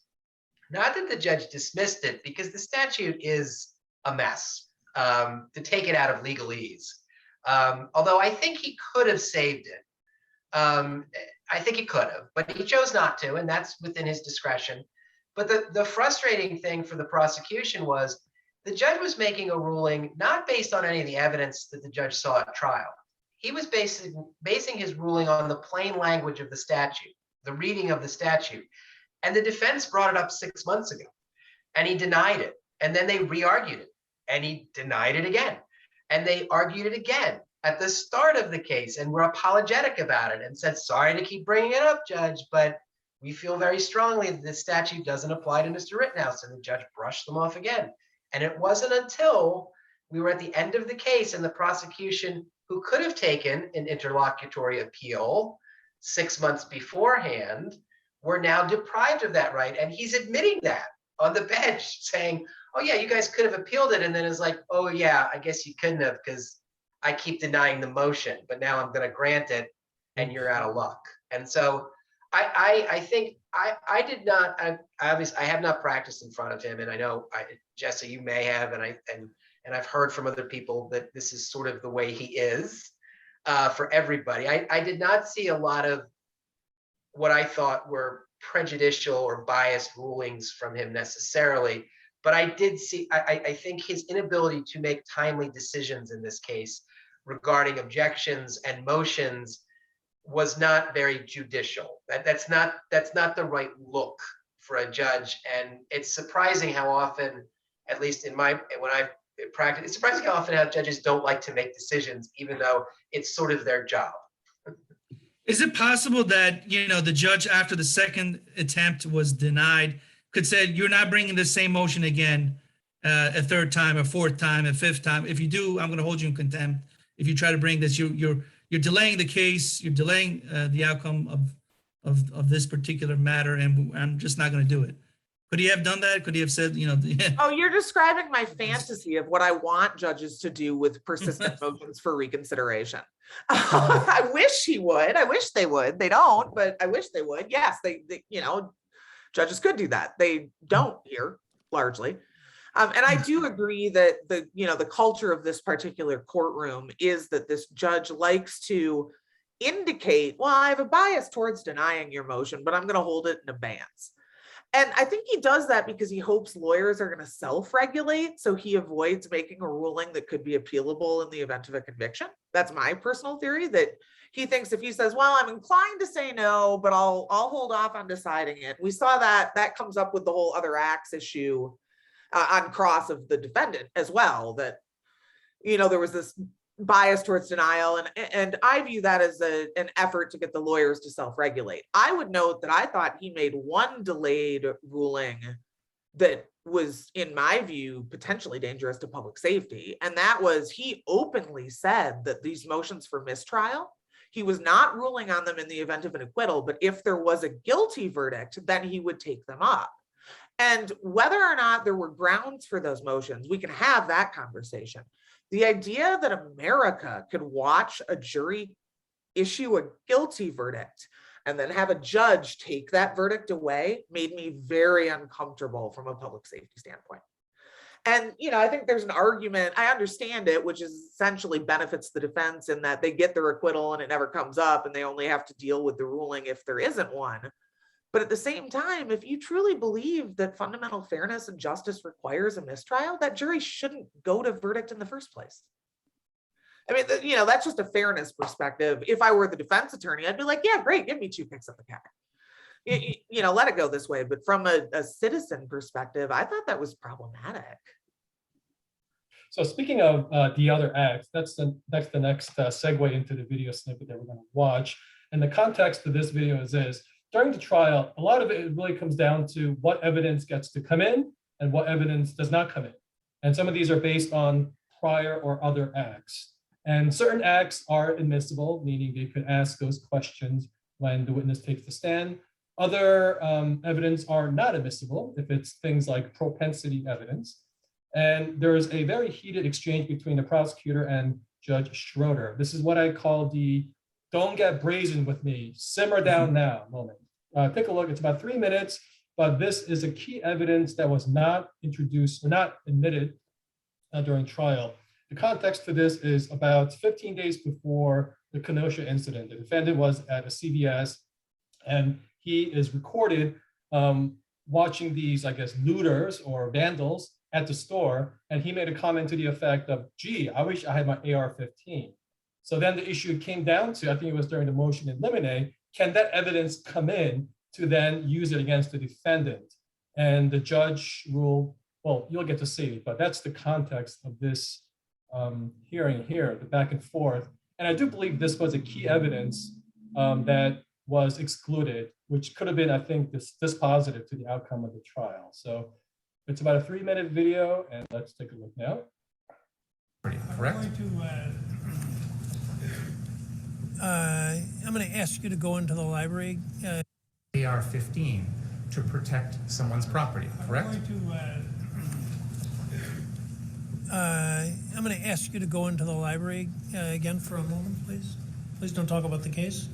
not that the judge dismissed it, because the statute is a mess, to take it out of legalese. Although I think he could have saved it. I think he could have, but he chose not to, and that's within his discretion. But the frustrating thing for the prosecution was the judge was making a ruling not based on any of the evidence that the judge saw at trial. He was basing his ruling on the plain language of the statute, the reading of the statute. And the defense brought it up 6 months ago, and he denied it. And then they re-argued it, and he denied it again. And they argued it again at the start of the case, and were apologetic about it and said, sorry to keep bringing it up, Judge, but we feel very strongly that this statute doesn't apply to Mr. Rittenhouse. And the judge brushed them off again. And it wasn't until we were at the end of the case and the prosecution, who could have taken an interlocutory appeal 6 months beforehand, were now deprived of that right. And he's admitting that on the bench, saying, oh yeah, you guys could have appealed it. And then it's like, oh yeah, I guess you couldn't have, because I keep denying the motion, but now I'm going to grant it and you're out of luck. And so I think I did not, obviously I have not practiced in front of him. And I know, Jessa, you may have, and I've heard from other people that this is sort of the way he is for everybody. I did not see a lot of what I thought were prejudicial or biased rulings from him necessarily, but I did see, I think his inability to make timely decisions in this case regarding objections and motions was not very judicial. That's not the right look for a judge. And it's surprising how often, at least when I practice, it's surprising how often how judges don't like to make decisions, even though it's sort of their job. Is it possible that, you know, the judge after the second attempt was denied could say, you're not bringing the same motion again a third time, a fourth time, a fifth time? If you do, I'm going to hold you in contempt. If you try to bring this, you're delaying the case, you're delaying the outcome of this particular matter, and I'm just not going to do it. Could he have done that? Could he have said, you know? Oh, you're describing my fantasy of what I want judges to do with persistent motions for reconsideration. I wish he would. I wish they would. They don't, but I wish they would. Yes, they you know, judges could do that. They don't here, largely. And I do agree that the culture of this particular courtroom is that this judge likes to indicate, well, I have a bias towards denying your motion, but I'm going to hold it in abeyance. And I think he does that because he hopes lawyers are going to self-regulate, so he avoids making a ruling that could be appealable in the event of a conviction. That's my personal theory, that he thinks if he says, well, I'm inclined to say no, but I'll hold off on deciding it. We saw that comes up with the whole other acts issue on cross of the defendant as well, that, you know, there was this bias towards denial, and I view that as an effort to get the lawyers to self-regulate. I would note that I thought he made one delayed ruling that was, in my view, potentially dangerous to public safety, and that was he openly said that these motions for mistrial, he was not ruling on them in the event of an acquittal, but if there was a guilty verdict, then he would take them up. And whether or not there were grounds for those motions, we can have that conversation. The idea that America could watch a jury issue a guilty verdict and then have a judge take that verdict away made me very uncomfortable from a public safety standpoint. And, you know, I think there's an argument, I understand it, which is essentially benefits the defense in that they get their acquittal and it never comes up and they only have to deal with the ruling if there isn't one. But at the same time, if you truly believe that fundamental fairness and justice requires a mistrial, that jury shouldn't go to verdict in the first place. I mean, you know, that's just a fairness perspective. If I were the defense attorney, I'd be like, yeah, great, give me 2 kicks at the cat. You know, let it go this way. But from a citizen perspective, I thought that was problematic. So speaking of the other acts, that's the next segue into the video snippet that we're going to watch. And the context of this video is this: during the trial, a lot of it really comes down to what evidence gets to come in and what evidence does not come in. And some of these are based on prior or other acts. And certain acts are admissible, meaning they could ask those questions when the witness takes the stand. Other evidence are not admissible if it's things like propensity evidence. And there's a very heated exchange between the prosecutor and Judge Schroeder. This is what I call the "don't get brazen with me, simmer down now" moment. Take a look, it's about 3 minutes, but this is a key evidence that was not introduced or not admitted during trial. The context for this is about 15 days before the Kenosha incident. The defendant was at a CVS and he is recorded watching these, I guess, looters or vandals at the store. And he made a comment to the effect of, "Gee, I wish I had my AR-15. So then the issue came down to, I think it was during the motion in limine, can that evidence come in to then use it against the defendant? And the judge ruled, well, you'll get to see, but that's the context of this hearing here, the back and forth. And I do believe this was a key evidence that was excluded, which could have been, I think, dispositive to the outcome of the trial. So it's about a 3-minute video, and let's take a look now. Correct? I'm going to ask you to go into the library. AR-15 to protect someone's property, correct? I'm going to ask you to go into the library again for a moment, please. Please don't talk about the case.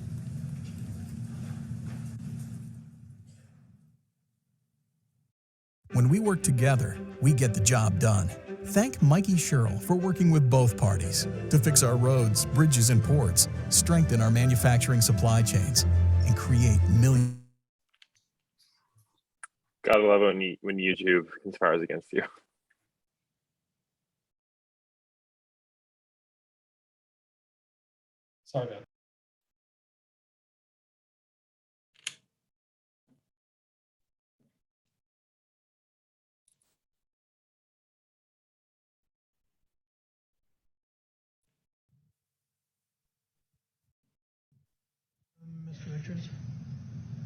When we work together, we get the job done. Thank Mikey Sherrill for working with both parties to fix our roads, bridges, and ports, strengthen our manufacturing supply chains, and create millions. Gotta love when YouTube conspires against you. Sorry about that. Mr. Richards?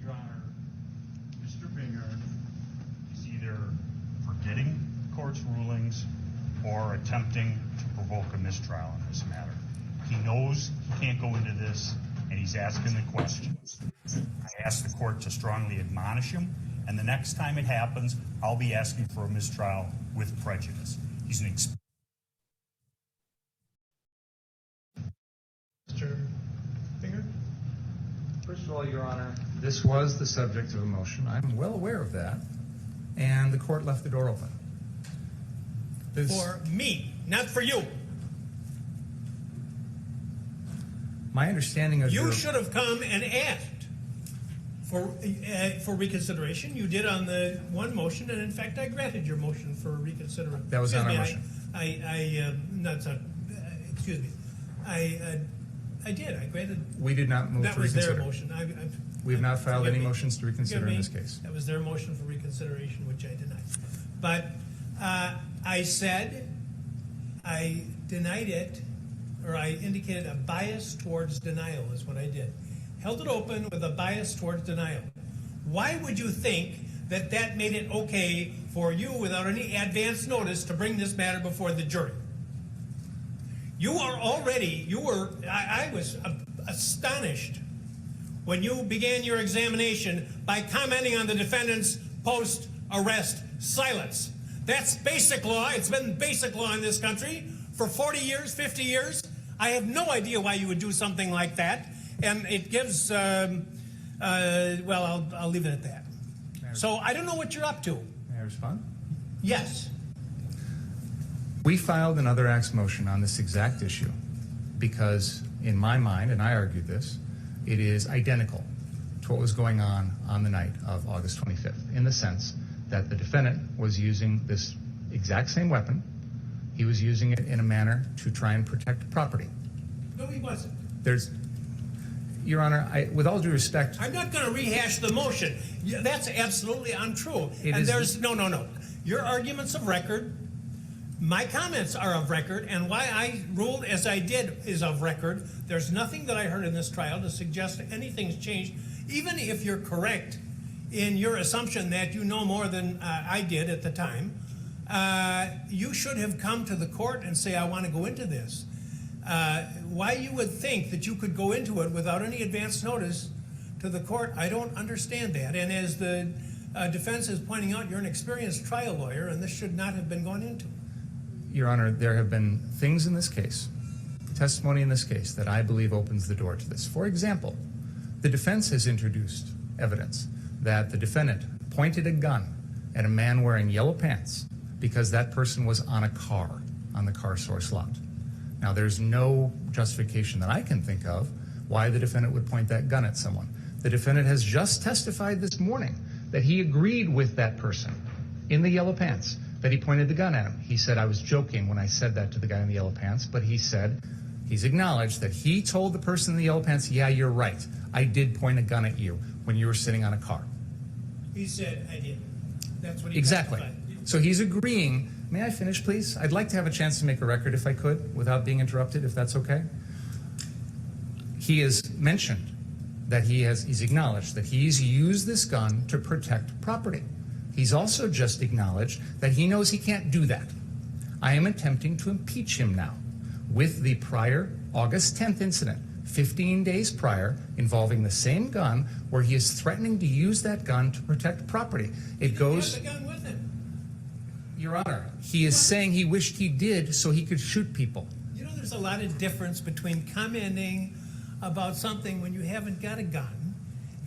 Your Honor, Mr. Bingard is either forgetting the court's rulings or attempting to provoke a mistrial in this matter. He knows he can't go into this, and he's asking the questions. I ask the court to strongly admonish him, and the next time it happens, I'll be asking for a mistrial with prejudice. He's an Mr. Finger? First of all, Your Honor, this was the subject of a motion. I'm well aware of that, and the court left the door open. For me, not for you. My understanding of You should have come and asked for reconsideration. You did on the one motion, and in fact, I granted your motion for reconsideration. That was not our motion. Excuse me. I did. I granted. We did not move that to was reconsider. Their motion. We have not filed any me. motions to reconsider in this case. That was their motion for reconsideration, which I denied. But I said I denied it, or I indicated a bias towards denial is what I did. Held it open with a bias towards denial. Why would you think that that made it okay for you, without any advance notice, to bring this matter before the jury? I was astonished when you began your examination by commenting on the defendant's post-arrest silence. That's basic law. It's been basic law in this country for 40 years, 50 years. I have no idea why you would do something like that. And it gives, well, I'll leave it at that. So I don't know what you're up to. May I respond? Yes. We filed an other acts motion on this exact issue because, in my mind, and I argued this, it is identical to what was going on the night of August 25th, in the sense that the defendant was using this exact same weapon. He was using it in a manner to try and protect property. No, he wasn't. Your Honor, with all due respect, I'm not going to rehash the motion. That's absolutely untrue. No. Your arguments of record, My comments are of record, and why I ruled as I did is of record. There's nothing that I heard in this trial to suggest that anything's changed, even if you're correct in your assumption that you know more than I did at the time. You should have come to the court and say, I want to go into this. Why you would think that you could go into it without any advance notice to the court, I don't understand that. And as the defense is pointing out, you're an experienced trial lawyer, and this should not have been gone into. Your Honor, there have been things in this case, testimony in this case, that I believe opens the door to this. For example, the defense has introduced evidence that the defendant pointed a gun at a man wearing yellow pants because that person was on a car on the car source lot. Now, there's no justification that I can think of why the defendant would point that gun at someone. The defendant has just testified this morning that he agreed with that person in the yellow pants, that he pointed the gun at him. He said, I was joking when I said that to the guy in the yellow pants, but he said, he's acknowledged that he told the person in the yellow pants, yeah, you're right. I did point a gun at you when you were sitting on a car. He said, I did. That's what he Exactly. testified. So he's agreeing. May I finish, please? I'd like to have a chance to make a record if I could, without being interrupted, if that's okay. He has mentioned that he's acknowledged that he's used this gun to protect property. He's also just acknowledged that he knows he can't do that. I am attempting to impeach him now with the prior August 10th incident, 15 days prior, involving the same gun, where he is threatening to use that gun to protect property. It goes... He had the gun with him. Your Honor, he is saying he wished he did so he could shoot people. You know, there's a lot of difference between commenting about something when you haven't got a gun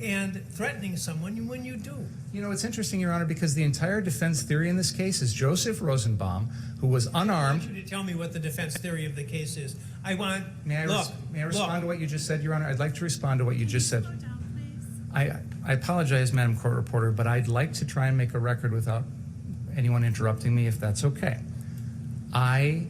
and threatening someone when you do. You know, it's interesting, Your Honor, because the entire defense theory in this case is Joseph Rosenbaum, who was unarmed. I want you to tell me what the defense theory of the case is. May I respond to what you just said, Your Honor? I'd like to respond to what you just said. I apologize, Madam Court Reporter, but I'd like to try and make a record without anyone interrupting me, if that's okay. I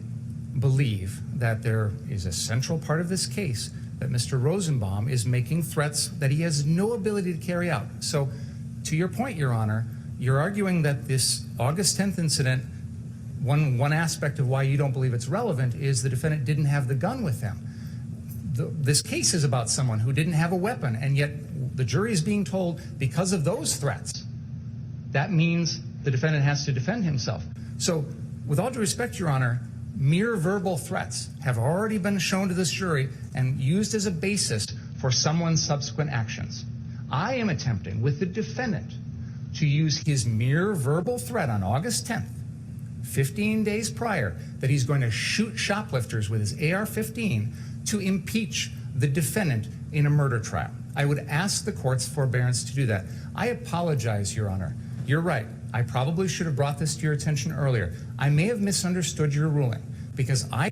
believe that there is a central part of this case that Mr. Rosenbaum is making threats that he has no ability to carry out. So, to your point, Your Honor, you're arguing that this August 10th incident, one aspect of why you don't believe it's relevant is the defendant didn't have the gun with him. This case is about someone who didn't have a weapon, and yet the jury is being told because of those threats, that means the defendant has to defend himself. So, with all due respect, Your Honor, mere verbal threats have already been shown to this jury and used as a basis for someone's subsequent actions. I am attempting with the defendant to use his mere verbal threat on August 10th, 15 days prior, that he's going to shoot shoplifters with his AR-15 to impeach the defendant in a murder trial. I would ask the court's forbearance to do that. I apologize, Your Honor. You're right. I probably should have brought this to your attention earlier. I may have misunderstood your ruling because I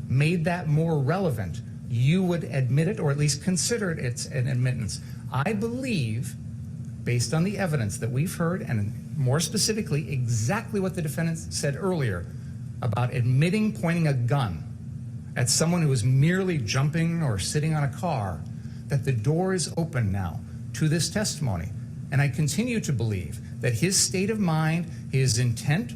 made that more relevant. You would admit it or at least consider it it's an admittance. I believe, based on the evidence that we've heard, and more specifically exactly what the defendant said earlier about admitting pointing a gun at someone who was merely jumping or sitting on a car, that the door is open now to this testimony. And I continue to believe that his state of mind, his intent,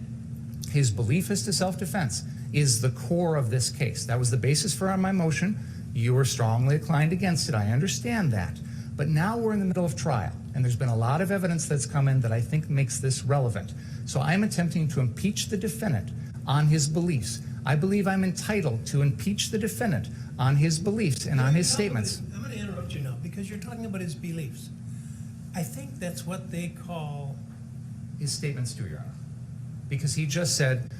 his belief as to self-defense is the core of this case. That was the basis for my motion. You were strongly inclined against it. I understand that. But now we're in the middle of trial, and there's been a lot of evidence that's come in that I think makes this relevant. So I'm attempting to impeach the defendant on his beliefs. I believe I'm entitled to impeach the defendant on his beliefs and on his statements. I'm going to interrupt you now because you're talking about his beliefs. I think that's what they call his statements too, Your Honor. Because he just said,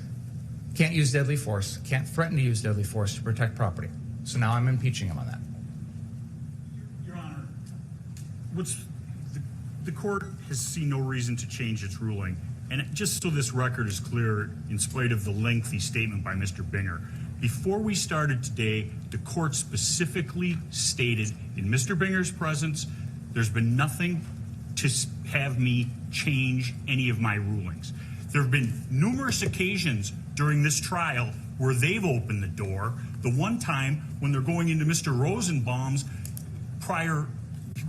can't use deadly force, can't threaten to use deadly force to protect property. So now I'm impeaching him on that. Your Honor, the court has seen no reason to change its ruling. And just so this record is clear, in spite of the lengthy statement by Mr. Binger, before we started today, the court specifically stated in Mr. Binger's presence, there's been nothing to have me change any of my rulings. There have been numerous occasions during this trial where they've opened the door. The one time when they're going into Mr. Rosenbaum's the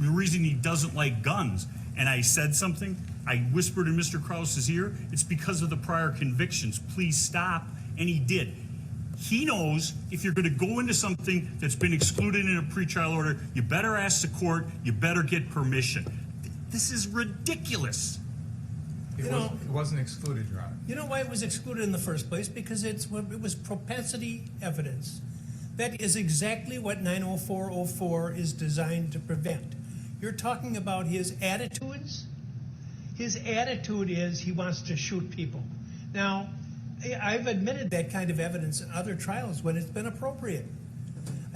reason he doesn't like guns, and I said something, I whispered in Mr. Krause's ear, it's because of the prior convictions. Please stop. And he did. He knows if you're going to go into something that's been excluded in a pretrial order, you better ask the court, you better get permission. This is ridiculous. It wasn't excluded, Your Honor. You know why it was excluded in the first place? Because it was propensity evidence. That is exactly what 90404 is designed to prevent. You're talking about his attitudes. His attitude is he wants to shoot people. Now, I've admitted that kind of evidence in other trials when it's been appropriate.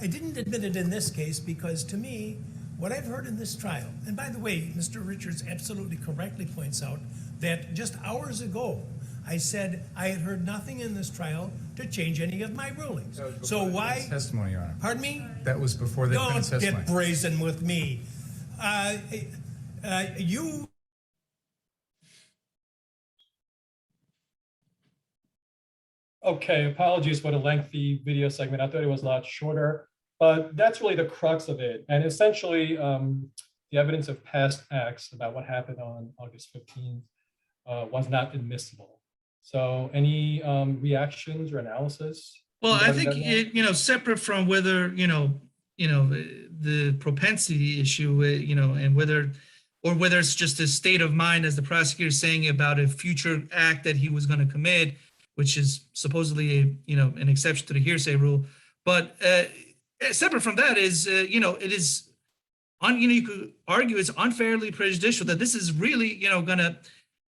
I didn't admit it in this case because, to me, what I've heard in this trial, and by the way, Mr. Richards absolutely correctly points out that just hours ago, I said I had heard nothing in this trial to change any of my rulings. So why? Testimony, Your Honor. Pardon me? That was before the defense Don't testimony. get brazen with me. You. Okay, apologies for the lengthy video segment. I thought it was a lot shorter, but that's really the crux of it. And essentially, the evidence of past acts about what happened on August 15th was not admissible. So any reactions or analysis? Well, I think regarding separate from whether the propensity issue, and whether it's just a state of mind, as the prosecutor is saying, about a future act that he was going to commit, which is supposedly an exception to the hearsay rule. But separate from that is you could argue it's unfairly prejudicial that this is really going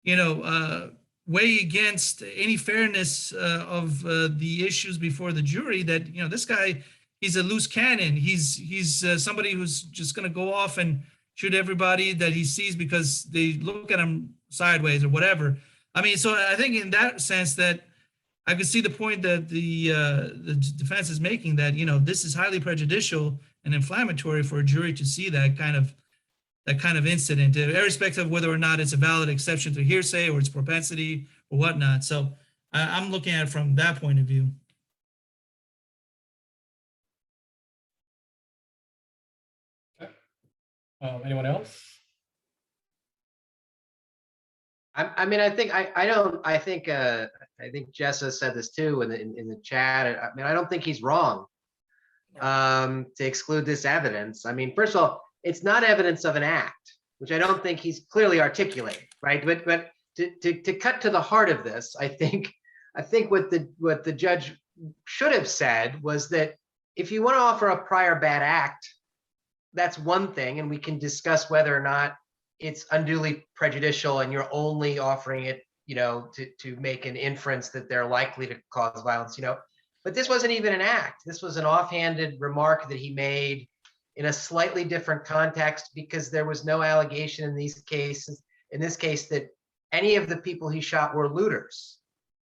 to weigh against any fairness of the issues before the jury, that this guy, he's a loose cannon. He's somebody who's just going to go off and shoot everybody that he sees because they look at him sideways or whatever. I mean, so I think in that sense that I could see the point that the defense is making, that this is highly prejudicial and inflammatory for a jury to see that kind of incident, irrespective of whether or not it's a valid exception to hearsay or it's propensity or whatnot. So I'm looking at it from that point of view. Okay. Anyone else? I think Jessa said this too in the chat. I mean, I don't think he's wrong to exclude this evidence. I mean, first of all, it's not evidence of an act, which I don't think he's clearly articulated, right? But to cut to the heart of this, I think what the judge should have said was that if you want to offer a prior bad act, that's one thing, and we can discuss whether or not it's unduly prejudicial and you're only offering it, to make an inference that they're likely to cause violence, But this wasn't even an act. This was an offhanded remark that he made in a slightly different context, because there was no allegation in this case that any of the people he shot were looters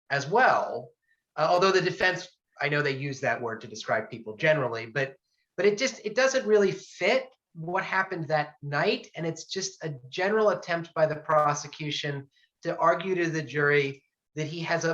as well. Although the defense, I know they use that word to describe people generally, but it doesn't really fit what happened that night. And it's just a general attempt by the prosecution to argue to the jury that he has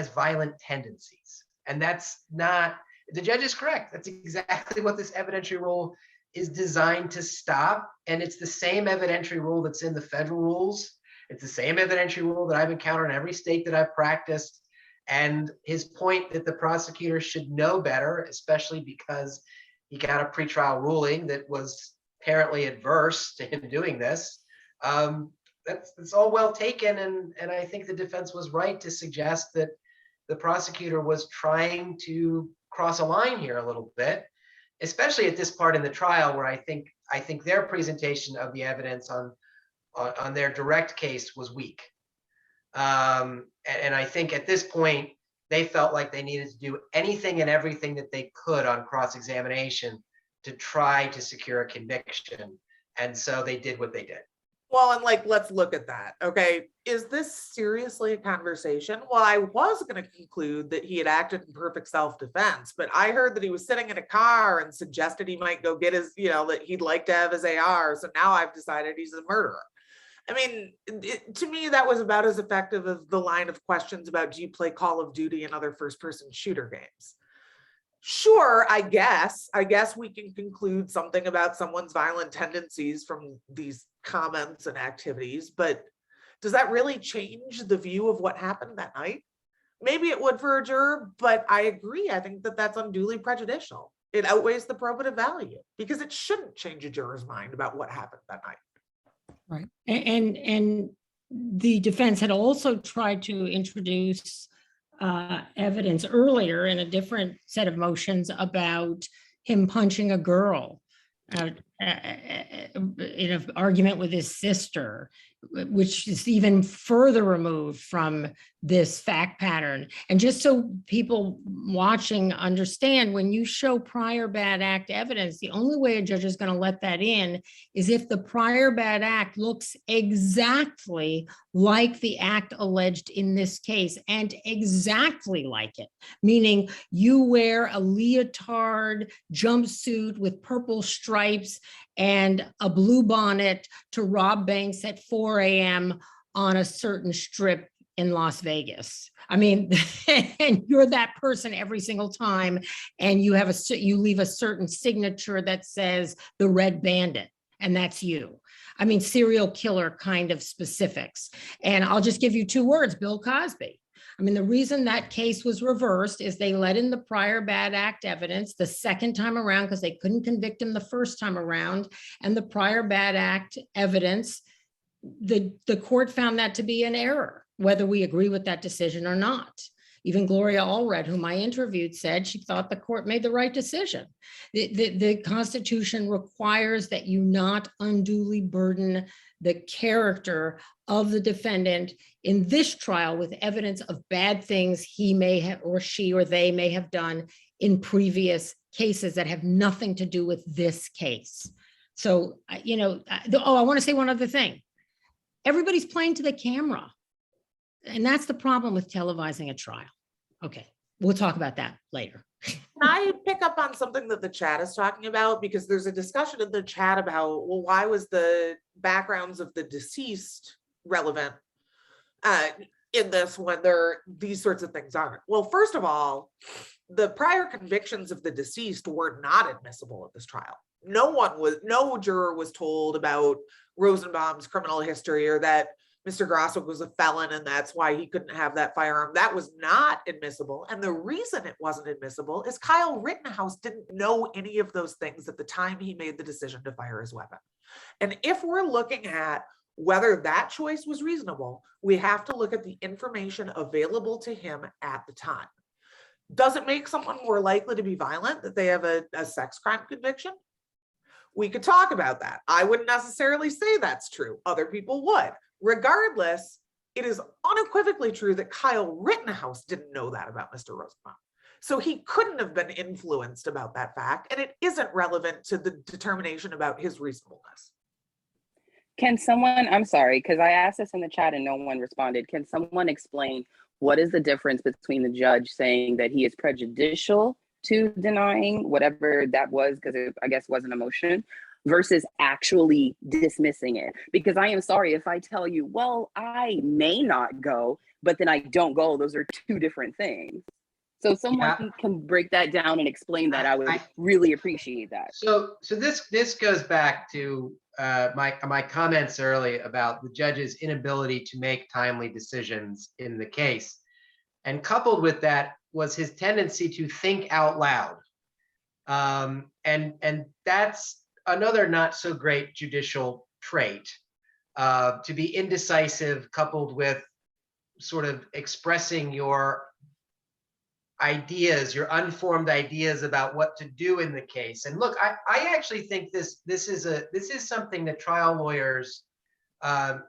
violent tendencies. And that's not, the judge is correct. That's exactly what this evidentiary rule is designed to stop. And it's the same evidentiary rule that's in the federal rules. It's the same evidentiary rule that I've encountered in every state that I've practiced. And his point that the prosecutor should know better, especially because he got a pretrial ruling that was apparently adverse to him doing this. That's all well taken. And I think the defense was right to suggest that the prosecutor was trying to cross a line here a little bit, especially at this part in the trial where I think their presentation of the evidence on their direct case was weak. And I think at this point, they felt like they needed to do anything and everything that they could on cross-examination to try to secure a conviction. And so they did what they did. Well, and let's look at that. Okay. Is this seriously a conversation? Well, I was going to conclude that he had acted in perfect self-defense, but I heard that he was sitting in a car and suggested he might go get his, that he'd like to have his AR. So now I've decided he's a murderer. I mean, to me, that was about as effective as the line of questions about, do you play Call of Duty and other first-person shooter games? Sure, I guess we can conclude something about someone's violent tendencies from these comments and activities, but Does that really change the view of what happened that night? Maybe it would for a juror, but I agree. I think that that's unduly prejudicial. It outweighs the probative value because it shouldn't change a juror's mind about what happened that night. Right. And the defense had also tried to introduce evidence earlier in a different set of motions about him punching a girl in an argument with his sister, which is even further removed from this fact pattern. And just so people watching understand, when you show prior bad act evidence, the only way a judge is going to let that in is if the prior bad act looks exactly like the act alleged in this case, and exactly like it, meaning you wear a leotard jumpsuit with purple stripes and a blue bonnet to rob banks at 4 a.m. on a certain strip in Las Vegas. I mean, and you're that person every single time, and you leave a certain signature that says the Red Bandit, and that's you. I mean, serial killer kind of specifics. And I'll just give you 2 words, Bill Cosby. I mean, the reason that case was reversed is they let in the prior bad act evidence the second time around because they couldn't convict him the first time around. And the prior bad act evidence, the court found that to be an error, whether we agree with that decision or not. Even Gloria Allred, whom I interviewed, said she thought the court made the right decision. The Constitution requires that you not unduly burden the character of the defendant in this trial with evidence of bad things he may have, or she or they may have done in previous cases that have nothing to do with this case. So, I want to say one other thing. Everybody's playing to the camera. And that's the problem with televising a trial. Okay, we'll talk about that later. Can I pick up on something that the chat is talking about? Because there's a discussion in the chat about, well, why was the backgrounds of the deceased relevant in this when these sorts of things aren't? Well, first of all, the prior convictions of the deceased were not admissible at this trial. No juror was told about Rosenbaum's criminal history or that Mr. Grosswick was a felon and that's why he couldn't have that firearm. That was not admissible. And the reason it wasn't admissible is Kyle Rittenhouse didn't know any of those things at the time he made the decision to fire his weapon. And if we're looking at whether that choice was reasonable, we have to look at the information available to him at the time. Does it make someone more likely to be violent that they have a sex crime conviction? We could talk about that. I wouldn't necessarily say that's true. Other people would. Regardless, it is unequivocally true that Kyle Rittenhouse didn't know that about Mr. Rosenbaum. So he couldn't have been influenced about that fact, and it isn't relevant to the determination about his reasonableness. Can someone, I'm sorry, because I asked this in the chat and no one responded. Can someone explain what is the difference between the judge saying that he is prejudicial to denying whatever that was, because I guess wasn't a motion, versus actually dismissing it? Because I am sorry if I tell you, well, I may not go, but then I don't go. Those are 2 different things. So someone can break that down and explain that. I would really appreciate that. So this goes back to my comments earlier about the judge's inability to make timely decisions in the case. And coupled with that was his tendency to think out loud. And that's another not so great judicial trait, to be indecisive coupled with sort of expressing your ideas, your unformed ideas about what to do in the case. And look, I actually think this is something that trial lawyers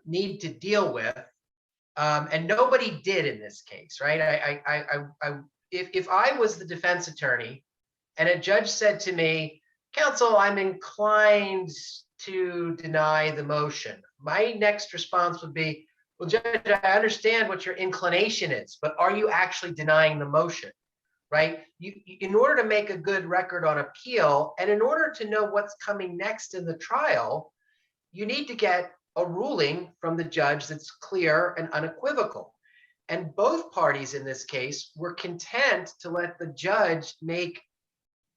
need to deal with, and nobody did in this case, right? If I was the defense attorney and a judge said to me, "Counsel, I'm inclined to deny the motion," my next response would be, "Well, Judge, I understand what your inclination is, but are you actually denying the motion?" Right? In order to make a good record on appeal, and in order to know what's coming next in the trial, you need to get a ruling from the judge that's clear and unequivocal. And both parties in this case were content to let the judge make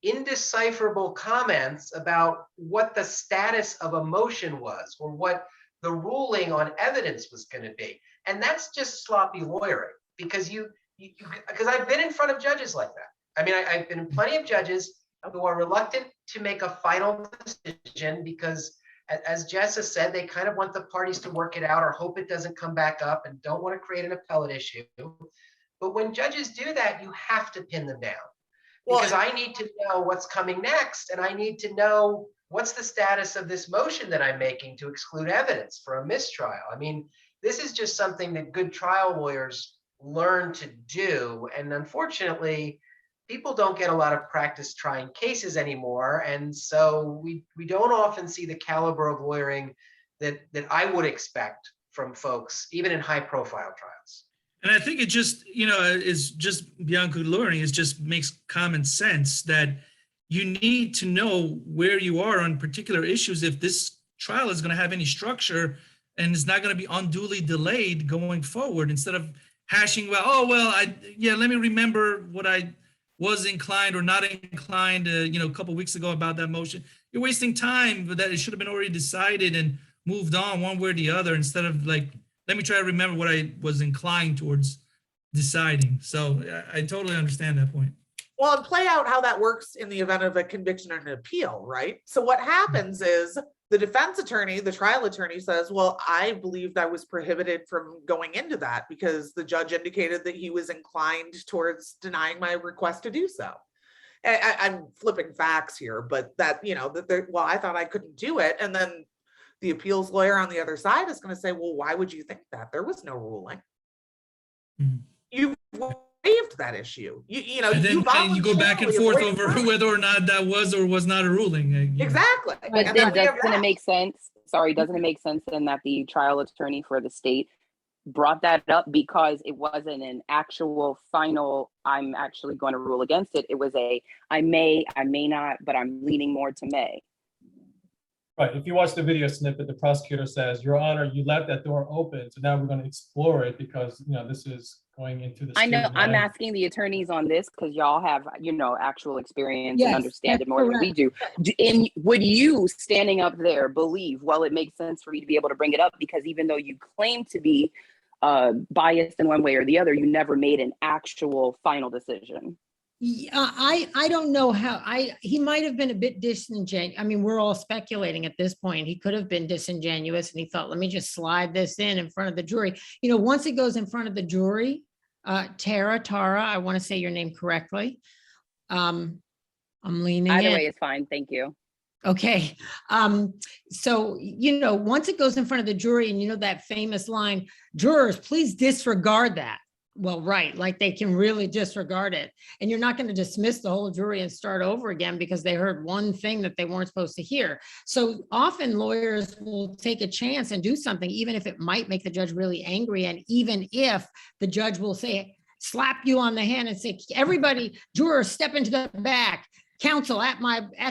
indecipherable comments about what the status of a motion was, or what the ruling on evidence was going to be. And that's just sloppy lawyering, because because I've been in front of judges like that. I mean, I've been in plenty of judges who are reluctant to make a final decision because, as Jessa said, they kind of want the parties to work it out or hope it doesn't come back up and don't want to create an appellate issue. But when judges do that, you have to pin them down, because I need to know what's coming next, and I need to know what's the status of this motion that I'm making to exclude evidence for a mistrial. I mean, this is just something that good trial lawyers learn to do. And unfortunately, people don't get a lot of practice trying cases anymore. And so we don't often see the caliber of lawyering that I would expect from folks, even in high profile trials. And I think it just, is just beyond good learning. It just makes common sense that you need to know where you are on particular issues if this trial is going to have any structure and is not going to be unduly delayed going forward, instead of hashing, let me remember what I was inclined or not inclined, a couple of weeks ago about that motion. You're wasting time, but that it should have been already decided and moved on one way or the other, instead of let me try to remember what I was inclined towards deciding. So I totally understand that point. Well, and play out how that works in the event of a conviction and an appeal, right? So what happens is the defense attorney, the trial attorney says, well, I believed I was prohibited from going into that because the judge indicated that he was inclined towards denying my request to do so. I'm flipping facts here, but that, I thought I couldn't do it. And then the appeals lawyer on the other side is going to say, well, why would you think that? There was no ruling. Mm-hmm. You waived that issue. And then you go back and forth over whether or not that was or was not a ruling. Exactly. But then doesn't it make sense? Sorry, doesn't it make sense then that the trial attorney for the state brought that up because it wasn't an actual final, I'm actually going to rule against it. It was I may not, but I'm leaning more to may. Right. If you watch the video snippet, the prosecutor says, Your Honor, you left that door open. So now we're going to explore it because, this is going into the. I know I'm asking the attorneys on this because y'all have, actual experience and understand it more than we do. And would you, standing up there, believe, well, it makes sense for me to be able to bring it up because even though you claim to be biased in one way or the other, you never made an actual final decision? I don't know how he might have been a bit disingenuous. I mean, we're all speculating at this point. He could have been disingenuous and he thought, let me just slide this in front of the jury. Once it goes in front of the jury, Tara, I want to say your name correctly. I'm leaning Either in. way is fine. Thank you. Okay. So, once it goes in front of the jury and that famous line, jurors, please disregard that. Well, right. Like they can really disregard it. And you're not going to dismiss the whole jury and start over again because they heard one thing that they weren't supposed to hear. So often lawyers will take a chance and do something, even if it might make the judge really angry. And even if the judge will say, slap you on the hand and say, everybody, jurors, step into the back. Counsel at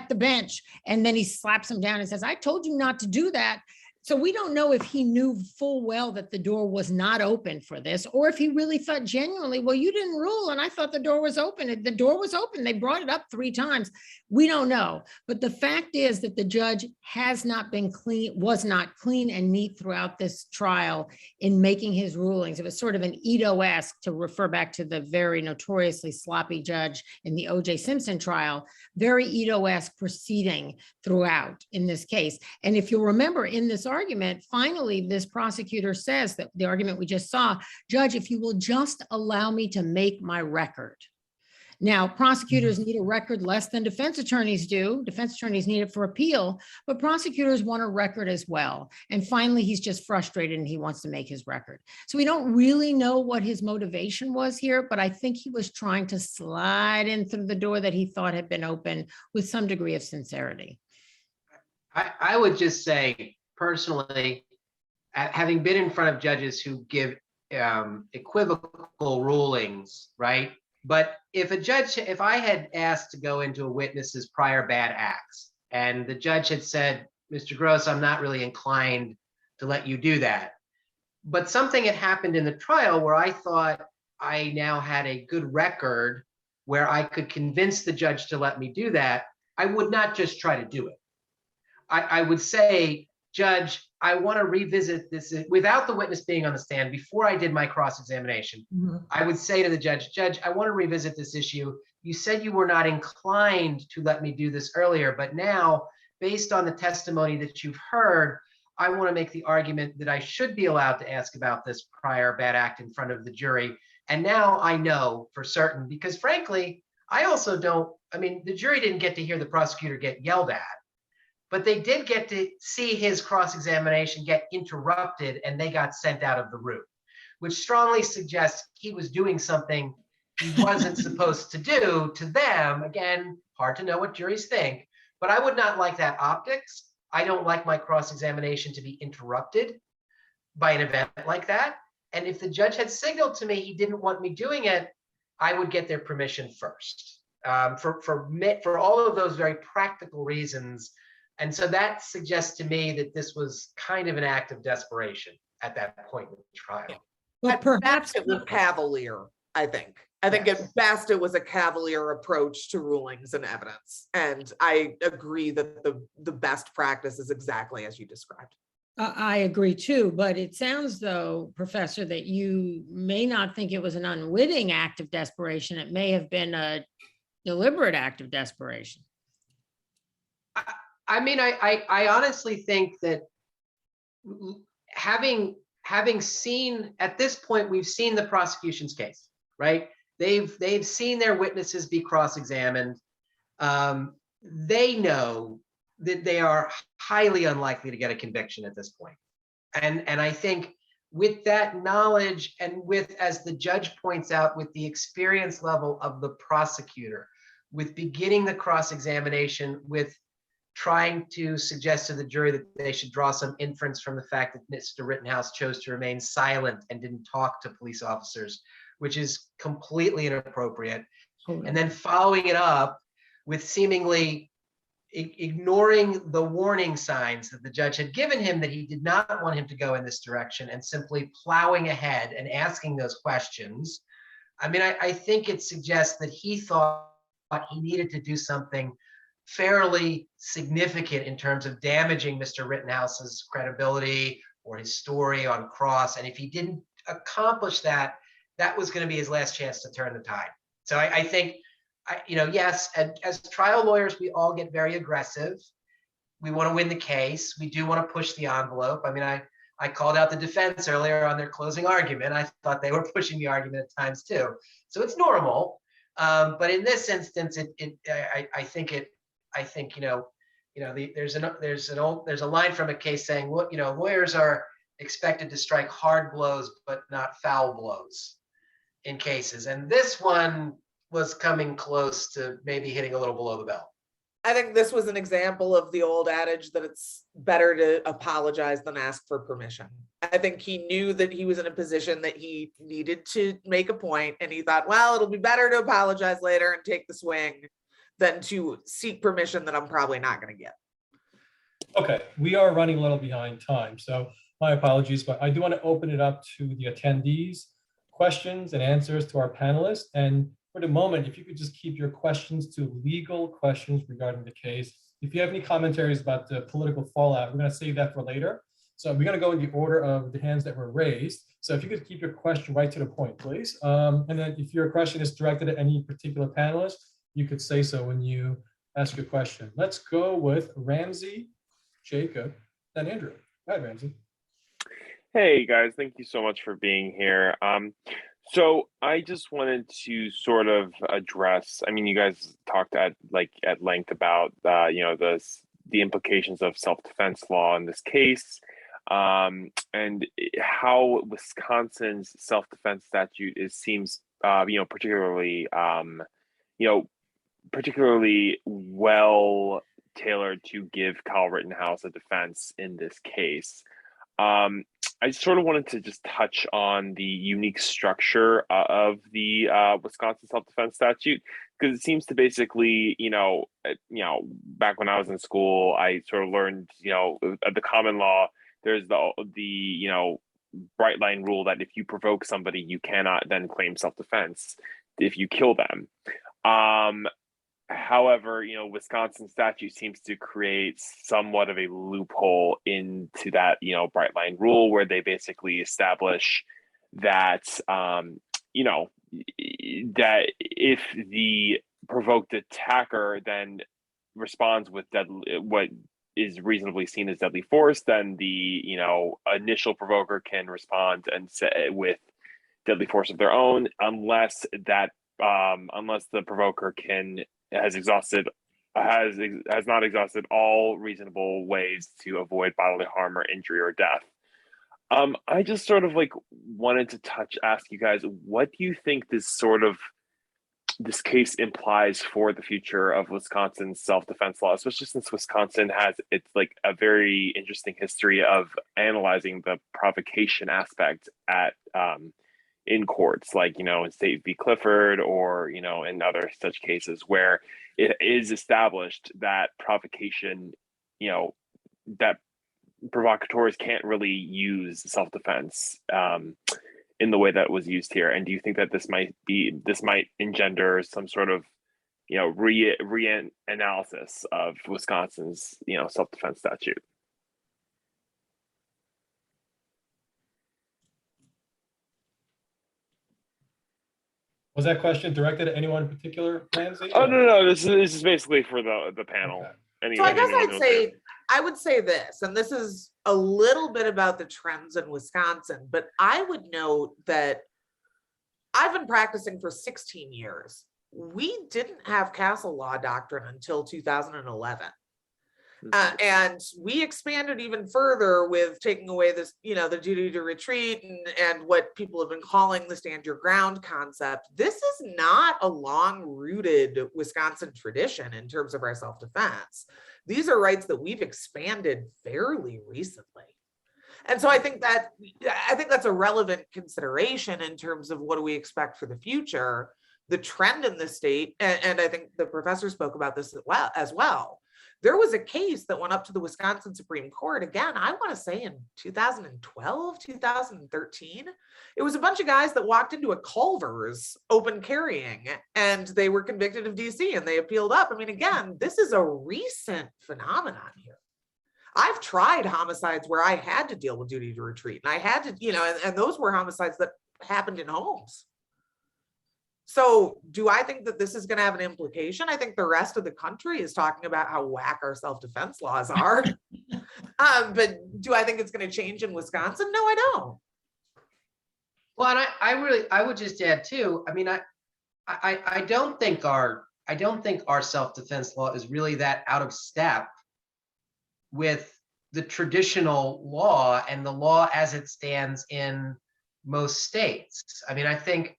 the bench. And then he slaps him down and says, I told you not to do that. So we don't know if he knew full well that the door was not open for this, or if he really thought genuinely, well, you didn't rule and I thought the door was open. The door was open. They brought it up 3 times. We don't know. But the fact is that the judge has not been clean, was not clean and neat throughout this trial in making his rulings. It was sort of an Ito-esque, to refer back to the very notoriously sloppy judge in the O.J. Simpson trial, very Ito-esque proceeding throughout in this case. And if you'll remember in this argument, finally, this prosecutor says that the argument we just saw, Judge, if you will just allow me to make my record. Now, prosecutors need a record less than defense attorneys do. Defense attorneys need it for appeal, but prosecutors want a record as well. And finally, he's just frustrated and he wants to make his record. So we don't really know what his motivation was here, but I think he was trying to slide in through the door that he thought had been open with some degree of sincerity. I would just say, personally, having been in front of judges who give equivocal rulings, right? But if I had asked to go into a witness's prior bad acts and the judge had said, Mr. Gross, I'm not really inclined to let you do that. But something had happened in the trial where I thought I now had a good record where I could convince the judge to let me do that. I would not just try to do it. I would say, Judge, I want to revisit this without the witness being on the stand. Before I did my cross-examination, I would say to the judge, Judge, I want to revisit this issue. You said you were not inclined to let me do this earlier, but now, based on the testimony that you've heard, I want to make the argument that I should be allowed to ask about this prior bad act in front of the jury. And now I know for certain, because frankly, I also don't, I mean, the jury didn't get to hear the prosecutor get yelled at, but they did get to see his cross-examination get interrupted and they got sent out of the room, which strongly suggests he was doing something he wasn't supposed to do to them. Again, hard to know what juries think, but I would not like that optics. I don't like my cross-examination to be interrupted by an event like that. And if the judge had signaled to me he didn't want me doing it, I would get their permission first for all of those very practical reasons. And so that suggests to me that this was kind of an act of desperation at that point in the trial. Well, At perhaps best it was cavalier, I think. I think Yes. at best it was a cavalier approach to rulings and evidence. And I agree that the best practice is exactly as you described. I agree too, but it sounds though, Professor, that you may not think it was an unwitting act of desperation. It may have been a deliberate act of desperation. I mean, I honestly think that having seen, at this point, we've seen the prosecution's case, right? They've seen their witnesses be cross-examined. They know that they are highly unlikely to get a conviction at this point. And I think with that knowledge and with, as the judge points out, with the experience level of the prosecutor, with beginning the cross-examination, with trying to suggest to the jury that they should draw some inference from the fact that Mr. Rittenhouse chose to remain silent and didn't talk to police officers, which is completely inappropriate. And then following it up with seemingly ignoring the warning signs that the judge had given him that he did not want him to go in this direction and simply plowing ahead and asking those questions. I mean, I think it suggests that he thought he needed to do something fairly significant in terms of damaging Mr. Rittenhouse's credibility or his story on cross. And if he didn't accomplish that, that was going to be his last chance to turn the tide. So I think, yes, as trial lawyers, we all get very aggressive. We want to win the case. We do want to push the envelope. I mean, I called out the defense earlier on their closing argument. I thought they were pushing the argument at times too. So it's normal. But in this instance, I think there's a line from a case saying, well, lawyers are expected to strike hard blows but not foul blows in cases, and this one was coming close to maybe hitting a little below the belt. I think this was an example of the old adage that it's better to apologize than ask for permission. I think he knew that he was in a position that he needed to make a point, and he thought, well, it'll be better to apologize later and take the swing than to seek permission that I'm probably not going to get. Okay, we are running a little behind time, so my apologies, but I do want to open it up to the attendees, questions and answers to our panelists. And for the moment, if you could just keep your questions to legal questions regarding the case. If you have any commentaries about the political fallout, we're going to save that for later. So we're going to go in the order of the hands that were raised. So if you could keep your question right to the point, please. And then if your question is directed at any particular panelist, you could say so when you ask your question. Let's go with Ramsey, Jacob, and Andrew. Hi, Ramsey. Hey guys, thank you so much for being here. So I just wanted to sort of address, I mean, you guys talked at length about the implications of self-defense law in this case, and how Wisconsin's self-defense statute seems particularly well tailored to give Kyle Rittenhouse a defense in this case. I sort of wanted to just touch on the unique structure of the Wisconsin self-defense statute, because it seems to basically, back when I was in school, I sort of learned, the common law, there's the bright line rule that if you provoke somebody, you cannot then claim self-defense if you kill them. However, you know, Wisconsin statute seems to create somewhat of a loophole into that, you know, bright line rule where they basically establish that, you know, that if the provoked attacker then responds with what is reasonably seen as deadly force, then the, you know, initial provoker can respond and say with deadly force of their own, unless the provoker has not exhausted all reasonable ways to avoid bodily harm or injury or death. I just sort of like wanted to ask you guys, what do you think this case implies for the future of Wisconsin's self-defense law, especially since Wisconsin has like a very interesting history of analyzing the provocation aspect in courts, like, you know, in State v. Clifford, or, you know, in other such cases where it is established that provocation, you know, that provocateurs can't really use self-defense in the way that was used here. And do you think that this might engender some sort of, you know, re-analysis of Wisconsin's, you know, self-defense statute? Was that question directed at anyone in particular, Ramsey? Oh, no, this is basically for the panel. Okay. So I guess I would say this, and this is a little bit about the trends in Wisconsin, but I would note that I've been practicing for 16 years. We didn't have castle law doctrine until 2011. And we expanded even further with taking away this, you know, the duty to retreat and what people have been calling the stand your ground concept. This is not a long-rooted Wisconsin tradition in terms of our self-defense. These are rights that we've expanded fairly recently. And so I think that's a relevant consideration in terms of what do we expect for the future. The trend in the state, and I think the professor spoke about this as well. There was a case that went up to the Wisconsin Supreme Court, again, I want to say in 2012, 2013. It was a bunch of guys that walked into a Culver's open carrying, and they were convicted of DC, and they appealed up. I mean, again, this is a recent phenomenon here. I've tried homicides where I had to deal with duty to retreat, and I had to, you know, and those were homicides that happened in homes. So do I think that this is going to have an implication? I think the rest of the country is talking about how whack our self-defense laws are. But do I think it's going to change in Wisconsin? No, I don't. Well, and I would just add too, I mean, I don't think our self-defense law is really that out of step with the traditional law and the law as it stands in most states. I mean, I think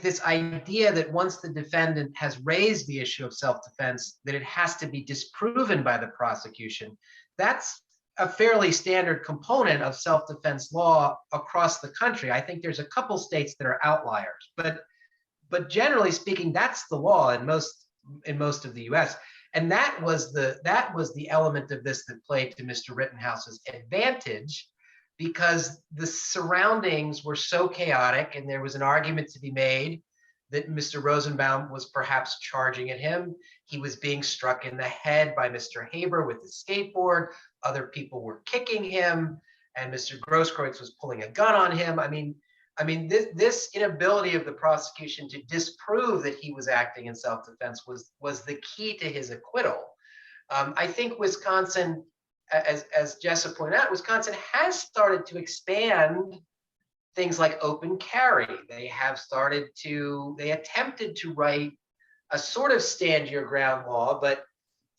this idea that once the defendant has raised the issue of self-defense, that it has to be disproven by the prosecution, that's a fairly standard component of self-defense law across the country. I think there's a couple states that are outliers, but generally speaking, that's the law in most of the US. And that was the element of this that played to Mr. Rittenhouse's advantage, because the surroundings were so chaotic, and there was an argument to be made that Mr. Rosenbaum was perhaps charging at him. He was being struck in the head by Mr. Haber with his skateboard. Other people were kicking him, and Mr. Grosskreutz was pulling a gun on him. I mean, this inability of the prosecution to disprove that he was acting in self-defense was the key to his acquittal. I think Wisconsin, as Jessa pointed out, Wisconsin has started to expand things like open carry. They attempted to write a sort of stand your ground law, but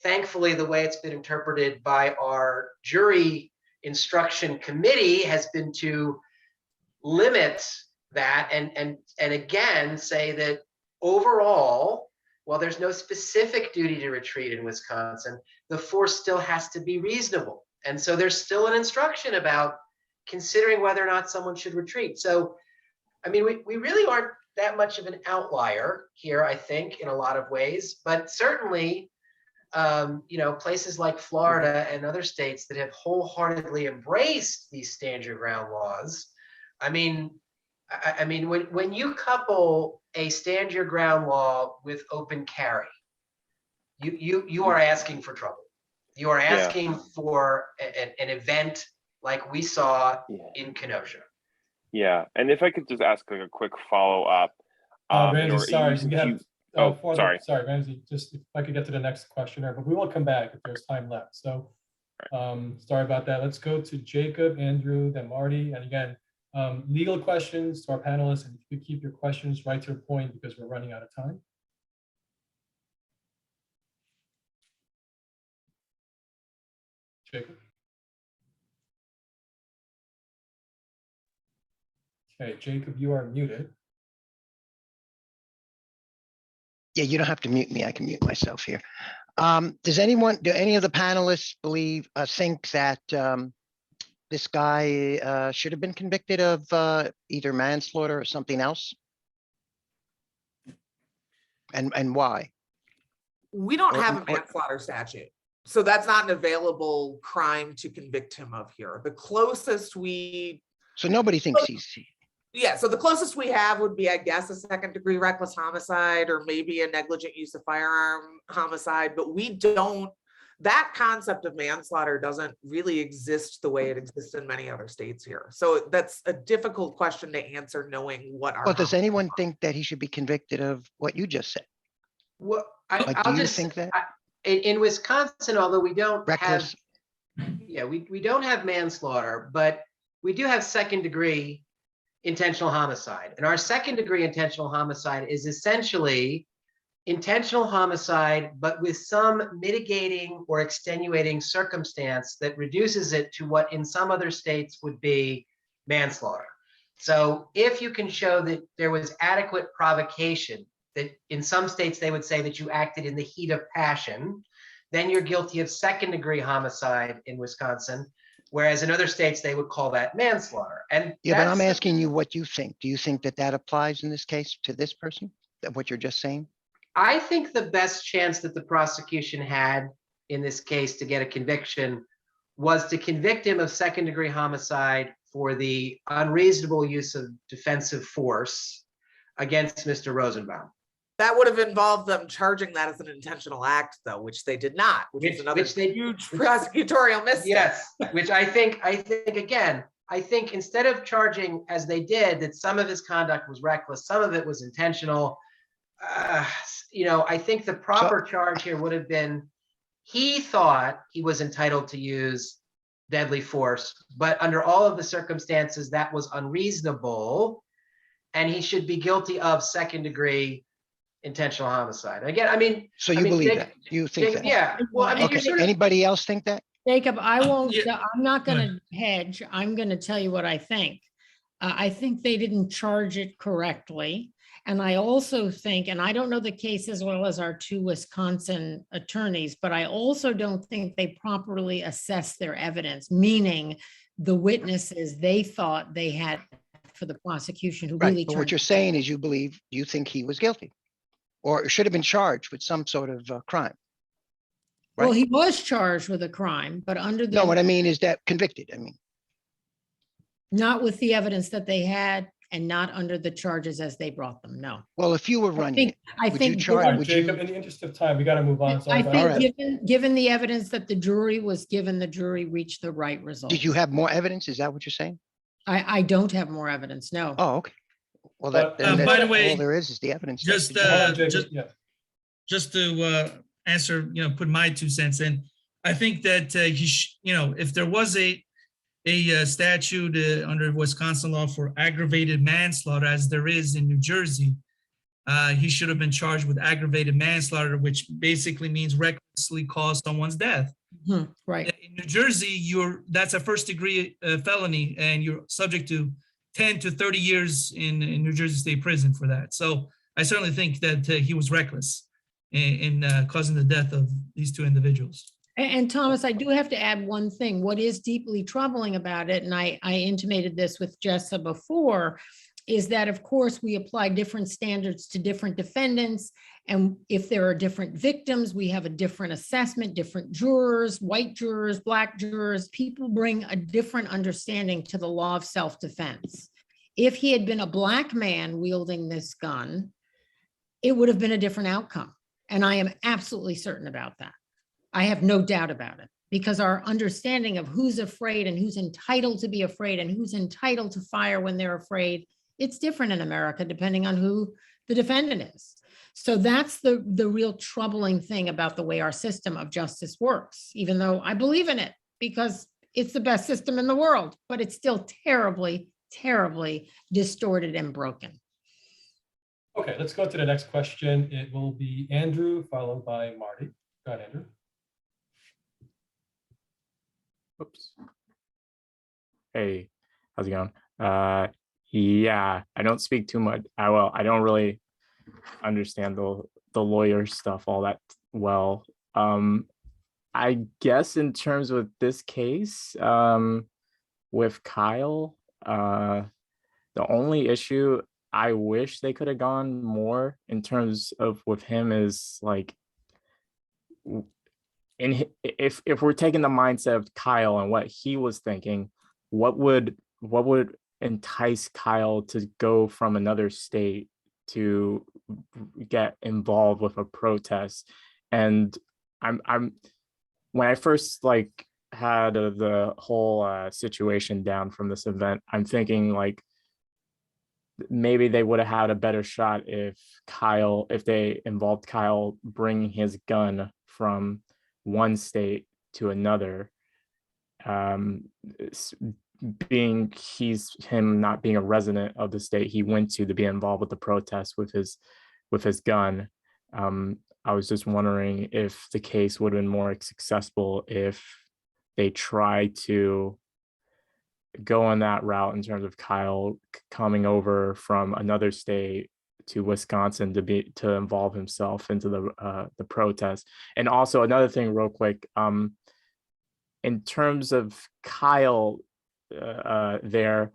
thankfully the way it's been interpreted by our jury instruction committee has been to limit that and again say that overall, while there's no specific duty to retreat in Wisconsin, the force still has to be reasonable. And so there's still an instruction about considering whether or not someone should retreat. So, I mean, we really aren't that much of an outlier here, I think, in a lot of ways, but certainly, you know, places like Florida and other states that have wholeheartedly embraced these stand your ground laws. I mean, when you couple a stand your ground law with open carry, You are asking for trouble. You are asking for an event like we saw in Kenosha. Yeah, and if I could just ask like a quick follow-up. Ramsey, sorry, we have, sorry. Sorry, Ramsey, just if I could get to the next questioner, but we will come back if there's time left. So sorry about that. Let's go to Jacob, Andrew, then Marty. And again, legal questions to our panelists, and if you could keep your questions right to your point because we're running out of time. Jacob. Okay, Jacob, you are muted. Yeah, you don't have to mute me. I can mute myself here. Do any of the panelists think that this guy should have been convicted of either manslaughter or something else? And why? We don't have a manslaughter statute. So that's not an available crime to convict him of here. The closest So nobody thinks he's. Yeah, so the closest we have would be, I guess, a second-degree reckless homicide or maybe a negligent use of firearm homicide, but that concept of manslaughter doesn't really exist the way it exists in many other states here. So that's a difficult question to answer knowing what our. Well, does anyone think that he should be convicted of what you just said? Well, Do you think that? In Wisconsin, although we don't Reckless. we don't have manslaughter, but we do have second-degree intentional homicide. And our second-degree intentional homicide is essentially intentional homicide, but with some mitigating or extenuating circumstance that reduces it to what in some other states would be manslaughter. So if you can show that there was adequate provocation, that in some states they would say that you acted in the heat of passion, then you're guilty of second-degree homicide in Wisconsin. Whereas in other states, they would call that manslaughter. And Yeah, but I'm asking you what you think. Do you think that that applies in this case to this person? That what you're just saying? I think the best chance that the prosecution had in this case to get a conviction was to convict him of second-degree homicide for the unreasonable use of defensive force against Mr. Rosenbaum. That would have involved them charging that as an intentional act, though, which they did not, which is another huge prosecutorial mistake. Yes, which I think instead of charging as they did that some of his conduct was reckless, some of it was intentional. I think the proper charge here would have been he thought he was entitled to use deadly force, but under all of the circumstances that was unreasonable, and he should be guilty of second-degree intentional homicide. Again, so you believe that? You think that? Yeah. Well, okay. Anybody else think that? Jacob, I won't. I'm not going to hedge. I'm going to tell you what I think. I think they didn't charge it correctly, and I also think, and I don't know the case as well as our two Wisconsin attorneys, but I also don't think they properly assessed their evidence, meaning the witnesses they thought they had for the prosecution who really. But what you're saying is you think he was guilty, or should have been charged with some sort of crime. Right? Well, he was charged with a crime, but under the. No, what I mean is that convicted. Not with the evidence that they had, and not under the charges as they brought them. No. Well, if you were running, Jacob, in the interest of time, we got to move on. I think given the evidence that the jury was given, the jury reached the right result. Did you have more evidence? Is that what you're saying? I don't have more evidence. No. Oh, okay. Well, by the way, all there is the evidence. Just to answer, put my 2 cents in. I think that if there was a statute under Wisconsin law for aggravated manslaughter, as there is in New Jersey, he should have been charged with aggravated manslaughter, which basically means recklessly caused someone's death. Mm-hmm. Right. In New Jersey, that's a first-degree felony, and you're subject to 10 to 30 years in New Jersey State Prison for that. So I certainly think that he was reckless in causing the death of these two individuals. And Thomas, I do have to add one thing. What is deeply troubling about it, and I intimated this with Jessa before, is that, of course, we apply different standards to different defendants. And if there are different victims, we have a different assessment, different jurors, white jurors, black jurors. People bring a different understanding to the law of self-defense. If he had been a black man wielding this gun, it would have been a different outcome. And I am absolutely certain about that. I have no doubt about it, because our understanding of who's afraid and who's entitled to be afraid and who's entitled to fire when they're afraid, it's different in America depending on who the defendant is. So that's the real troubling thing about the way our system of justice works, even though I believe in it because it's the best system in the world, but it's still terribly, terribly distorted and broken. Okay, let's go to the next question. It will be Andrew, followed by Marty. Go ahead, Andrew. Oops. Hey, how's it going? Yeah, I don't speak too much. I don't really understand the lawyer stuff all that well. I guess in terms of this case, with Kyle, the only issue I wish they could have gone more in terms of with him is like, if we're taking the mindset of Kyle and what he was thinking, what would entice Kyle to go from another state to get involved with a protest? And I'm when I first like had the whole situation down from this event, I'm thinking like maybe they would have had a better shot if they involved Kyle bringing his gun from one state to another, being him not being a resident of the state he went to be involved with the protest with his gun. I was just wondering if the case would have been more successful if they tried to go on that route in terms of Kyle coming over from another state to Wisconsin to involve himself into the protest. And also another thing real quick, in terms of Kyle there,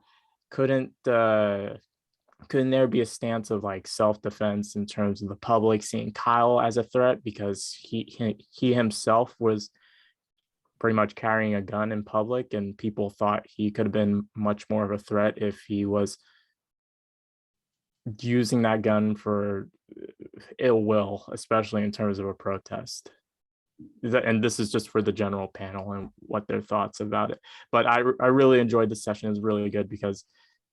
couldn't there be a stance of like self-defense in terms of the public seeing Kyle as a threat, because he himself was pretty much carrying a gun in public, and people thought he could have been much more of a threat if he was using that gun for ill will, especially in terms of a protest. And this is just for the general panel and what their thoughts about it. But I really enjoyed the session. It was really good because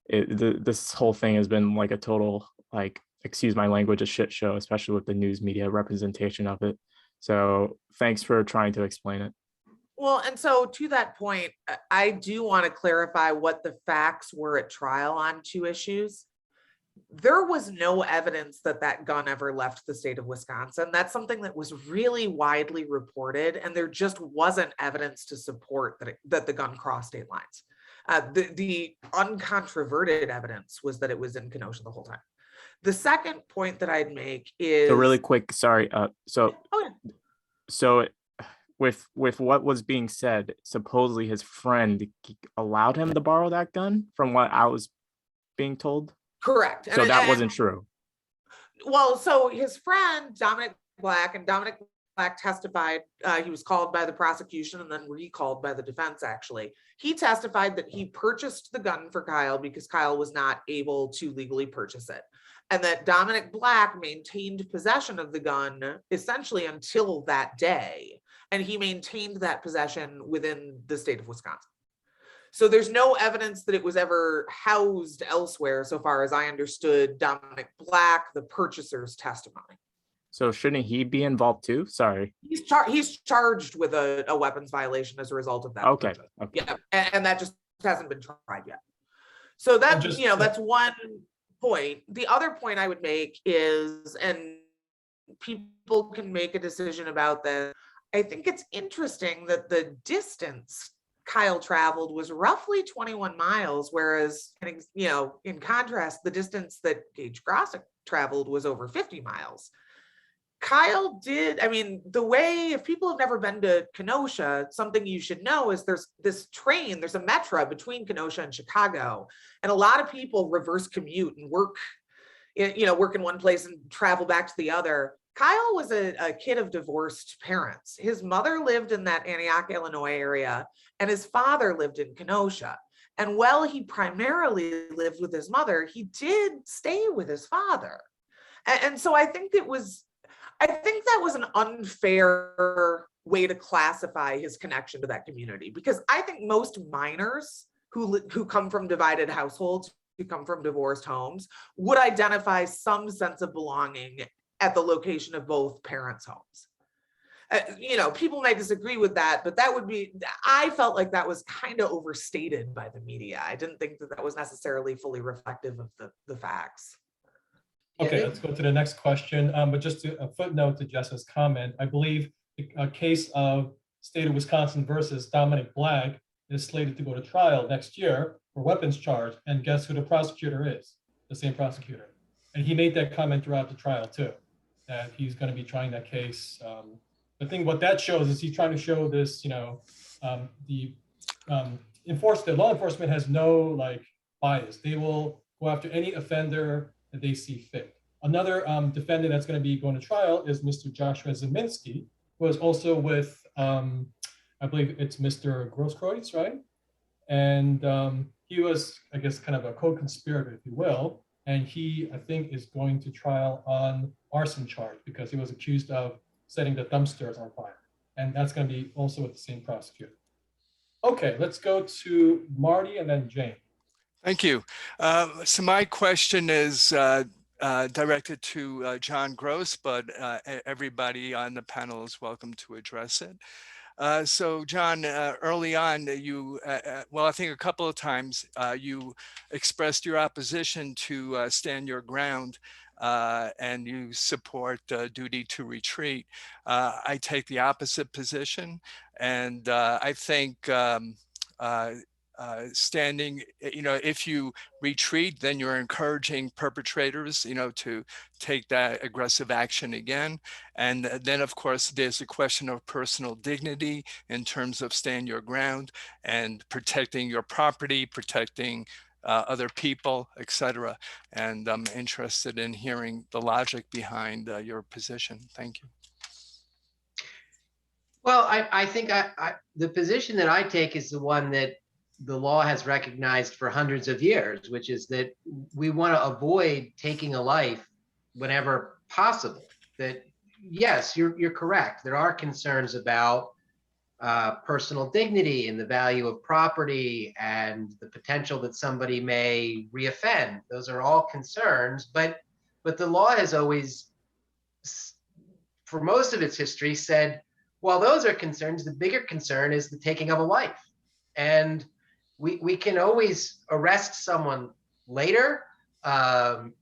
this whole thing has been like a total, like, excuse my language, a shit show, especially with the news media representation of it. So thanks for trying to explain it. Well, and so to that point, I do want to clarify what the facts were at trial on two issues. There was no evidence that that gun ever left the state of Wisconsin. That's something that was really widely reported, and there just wasn't evidence to support that the gun crossed state lines. The uncontroverted evidence was that it was in Kenosha the whole time. The second point that I'd make is— So really quick, sorry. So with what was being said, supposedly his friend allowed him to borrow that gun, from what I was being told. Correct. So that wasn't true. Well, so his friend, Dominic Black testified, he was called by the prosecution and then recalled by the defense, actually. He testified that he purchased the gun for Kyle because Kyle was not able to legally purchase it. And that Dominic Black maintained possession of the gun essentially until that day. And he maintained that possession within the state of Wisconsin. So there's no evidence that it was ever housed elsewhere, so far as I understood Dominic Black, the purchaser's testimony. So shouldn't he be involved too? Sorry. He's charged with a weapons violation as a result of that. Okay. Yeah, and that just hasn't been tried yet. So that, that's one point. The other point I would make is, and people can make a decision about this, I think it's interesting that the distance Kyle traveled was roughly 21 miles, whereas, in contrast, the distance that Gage Grosick traveled was over 50 miles. Kyle did, the way, if people have never been to Kenosha, something you should know is there's this train, there's a metro between Kenosha and Chicago, and a lot of people reverse commute and work in one place and travel back to the other. Kyle was a kid of divorced parents. His mother lived in that Antioch, Illinois area, and his father lived in Kenosha. And while he primarily lived with his mother, he did stay with his father. And so I think I think that was an unfair way to classify his connection to that community, because I think most minors who come from divided households, who come from divorced homes, would identify some sense of belonging at the location of both parents' homes. People might disagree with that, but I felt like that was kind of overstated by the media. I didn't think that was necessarily fully reflective of the facts. Okay, let's go to the next question. But just a footnote to Jessa's comment, I believe a case of state of Wisconsin versus Dominic Black is slated to go to trial next year for weapons charge. And guess who the prosecutor is? The same prosecutor. And he made that comment throughout the trial too, that he's going to be trying that case. The thing, what that shows is he's trying to show this, law enforcement has no bias. They will go after any offender that they see fit. Another defendant that's going to be going to trial is Mr. Joshua Zeminski, who is also with, I believe it's Mr. Grosskreutz, right? And he was, I guess, kind of a co-conspirator, if you will. And he, I think, is going to trial on arson charge because he was accused of setting the dumpsters on fire. And that's going to be also with the same prosecutor. Okay, let's go to Marty and then Jane. Thank you. So my question is directed to John Gross, but everybody on the panel is welcome to address it. So John, early on, I think a couple of times you expressed your opposition to stand your ground and you support duty to retreat. I take the opposite position, and I think standing, if you retreat, then you're encouraging perpetrators, to take that aggressive action again. And then, of course, there's a question of personal dignity in terms of stand your ground and protecting your property, protecting other people, etc. And I'm interested in hearing the logic behind your position. Thank you. Well, I think the position that I take is the one that the law has recognized for hundreds of years, which is that we want to avoid taking a life whenever possible. That, yes, you're correct. There are concerns about personal dignity and the value of property and the potential that somebody may reoffend. Those are all concerns, but the law has always, for most of its history, said, well, those are concerns. The bigger concern is the taking of a life. And we can always arrest someone later. You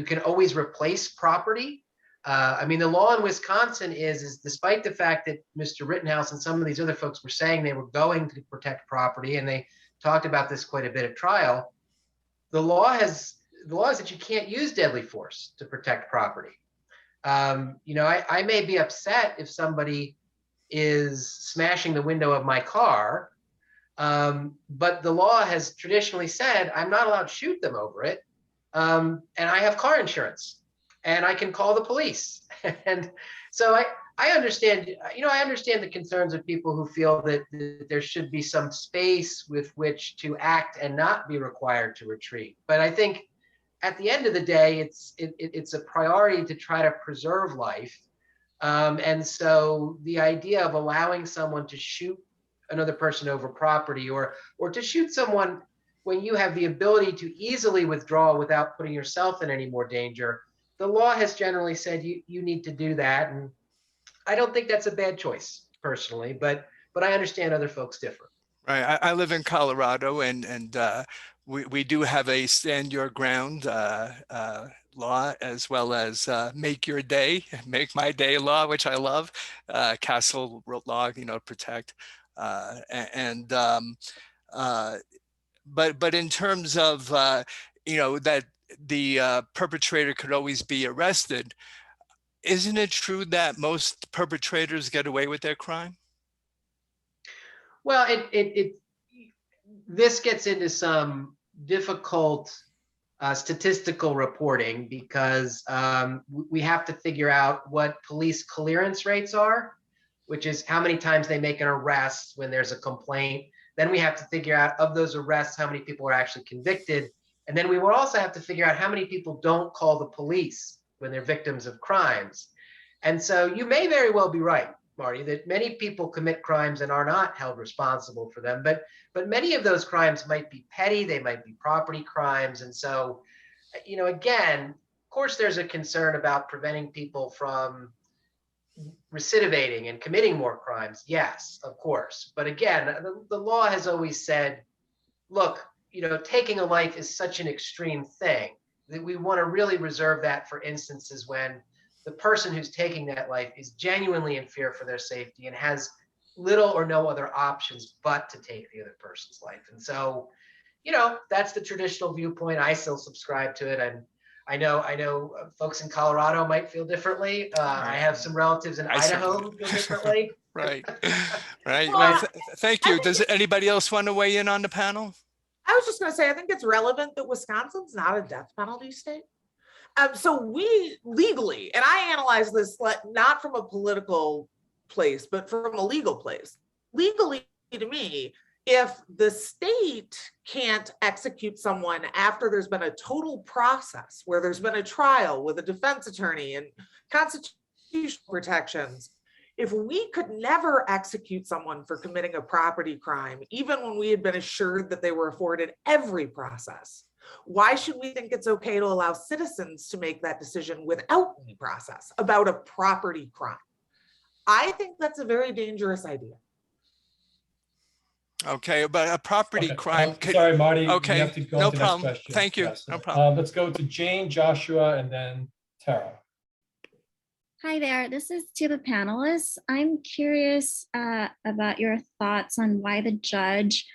can always replace property. The law in Wisconsin is despite the fact that Mr. Rittenhouse and some of these other folks were saying they were going to protect property, and they talked about this quite a bit at trial, the law is that you can't use deadly force to protect property. I may be upset if somebody is smashing the window of my car, but the law has traditionally said I'm not allowed to shoot them over it, and I have car insurance, and I can call the police. And so I understand, I understand the concerns of people who feel that there should be some space with which to act and not be required to retreat. But I think at the end of the day, it's a priority to try to preserve life. And so the idea of allowing someone to shoot another person over property or to shoot someone when you have the ability to easily withdraw without putting yourself in any more danger, the law has generally said you need to do that. And I don't think that's a bad choice personally, but I understand other folks differ. Right. I live in Colorado, and we do have a stand your ground law, as well as make your day, make my day law, which I love, castle law, protect. But in terms of, that the perpetrator could always be arrested, isn't it true that most perpetrators get away with their crime? Well, this gets into some difficult statistical reporting because we have to figure out what police clearance rates are, which is how many times they make an arrest when there's a complaint. Then we have to figure out, of those arrests, how many people are actually convicted. And then we will also have to figure out how many people don't call the police when they're victims of crimes. And so you may very well be right, Marty, that many people commit crimes and are not held responsible for them. But many of those crimes might be petty, they might be property crimes. And so, again, of course, there's a concern about preventing people from recidivating and committing more crimes. Yes, of course. But again, the law has always said, look, taking a life is such an extreme thing that we want to really reserve that for instances when the person who's taking that life is genuinely in fear for their safety and has little or no other options but to take the other person's life. And so, that's the traditional viewpoint. I still subscribe to it. And I know folks in Colorado might feel differently. I have some relatives in Idaho who feel differently. Right. Right. Well, Thank you. Does anybody else want to weigh in on the panel? I was just going to say, I think it's relevant that Wisconsin's not a death penalty state. So we legally, and I analyze this not from a political place, but from a legal place. Legally, to me, if the state can't execute someone after there's been a total process where there's been a trial with a defense attorney and constitutional protections, if we could never execute someone for committing a property crime, even when we had been assured that they were afforded every process, why should we think it's okay to allow citizens to make that decision without any process about a property crime? I think that's a very dangerous idea. Okay, but a property crime. Sorry, Marty. Okay, we have to go no on to the next problem. question. Thank you. Yes. No problem. Let's go to Jane, Joshua, and then Tara. Hi there, this is to the panelists. I'm curious about your thoughts on why the judge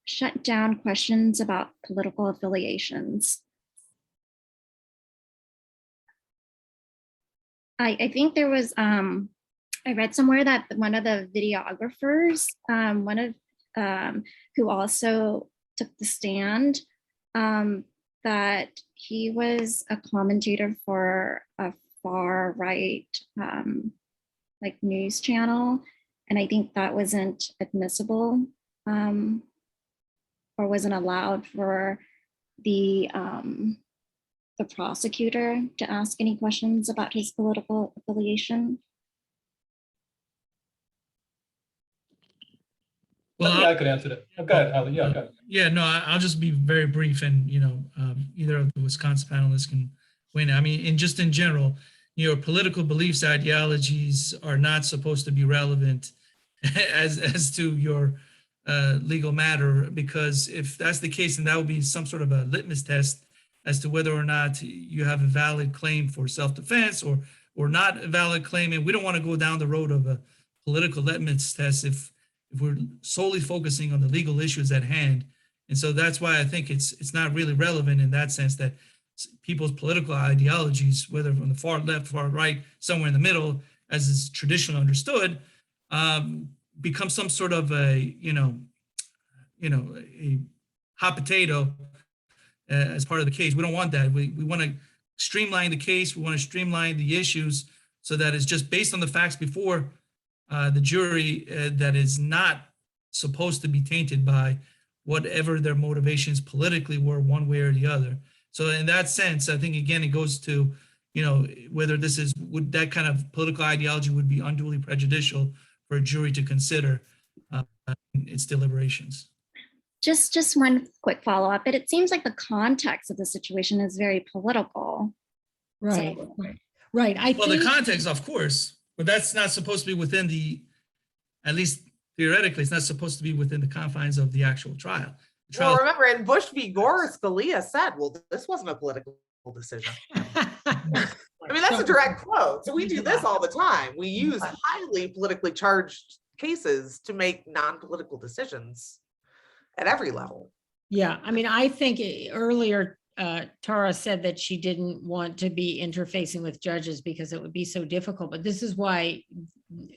shut down questions about political affiliations. I think there was, I read somewhere that one of the videographers, who also took the stand, that he was a commentator for a far right like news channel, and I think that wasn't admissible or wasn't allowed for the prosecutor to ask any questions about his political affiliation. Well, I could answer that. Oh, go ahead, Ali. Yeah, go ahead. Yeah, no, I'll just be very brief, and either of the Wisconsin panelists can weigh in. I mean, in general, your political beliefs, ideologies are not supposed to be relevant as to your legal matter, because if that's the case, then that would be some sort of a litmus test as to whether or not you have a valid claim for self-defense or not a valid claim. And we don't want to go down the road of a political litmus test if we're solely focusing on the legal issues at hand. And so that's why I think it's not really relevant in that sense, that people's political ideologies, whether from the far left, far right, somewhere in the middle, as is traditionally understood, become some sort of a hot potato as part of the case. We don't want that. We want to streamline the case. We want to streamline the issues so that it's just based on the facts before the jury, that is not supposed to be tainted by whatever their motivations politically were, one way or the other. So in that sense, I think, again, it goes to, whether would that kind of political ideology would be unduly prejudicial for a jury to consider in its deliberations. Just one quick follow-up, but it seems like the context of the situation is very political. Right, So- right. The context, of course, but that's not supposed to be within at least theoretically, it's not supposed to be within the confines of the actual trial. Well, remember, in Bush v. Gore, Scalia said, well, this wasn't a political decision. I mean, that's a direct quote. So we do this all the time. We use highly politically charged cases to make non-political decisions at every level. Yeah, I mean, I think earlier Tara said that she didn't want to be interfacing with judges because it would be so difficult, but this is why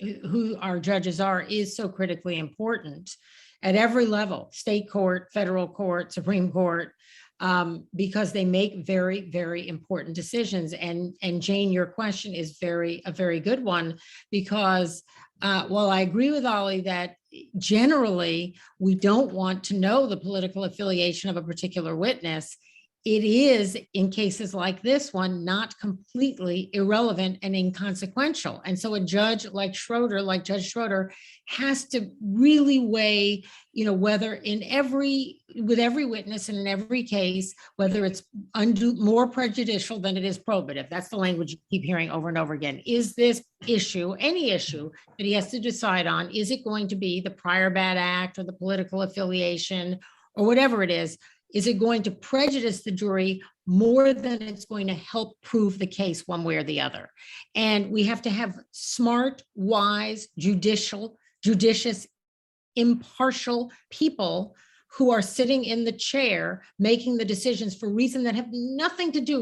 who our judges are is so critically important at every level, state court, federal court, Supreme Court, because they make very, very important decisions. And Jane, your question is a very good one, because while I agree with Ollie that generally we don't want to know the political affiliation of a particular witness, it is, in cases like this one, not completely irrelevant and inconsequential. And so a judge like Schroeder, like Judge Schroeder, has to really weigh, whether with every witness and in every case, whether it's more prejudicial than it is probative. That's the language you keep hearing over and over again. Is this issue, any issue that he has to decide on, is it going to be the prior bad act or the political affiliation or whatever it is it going to prejudice the jury more than it's going to help prove the case one way or the other? And we have to have smart, wise, judicious, impartial people who are sitting in the chair making the decisions for reasons that have nothing to do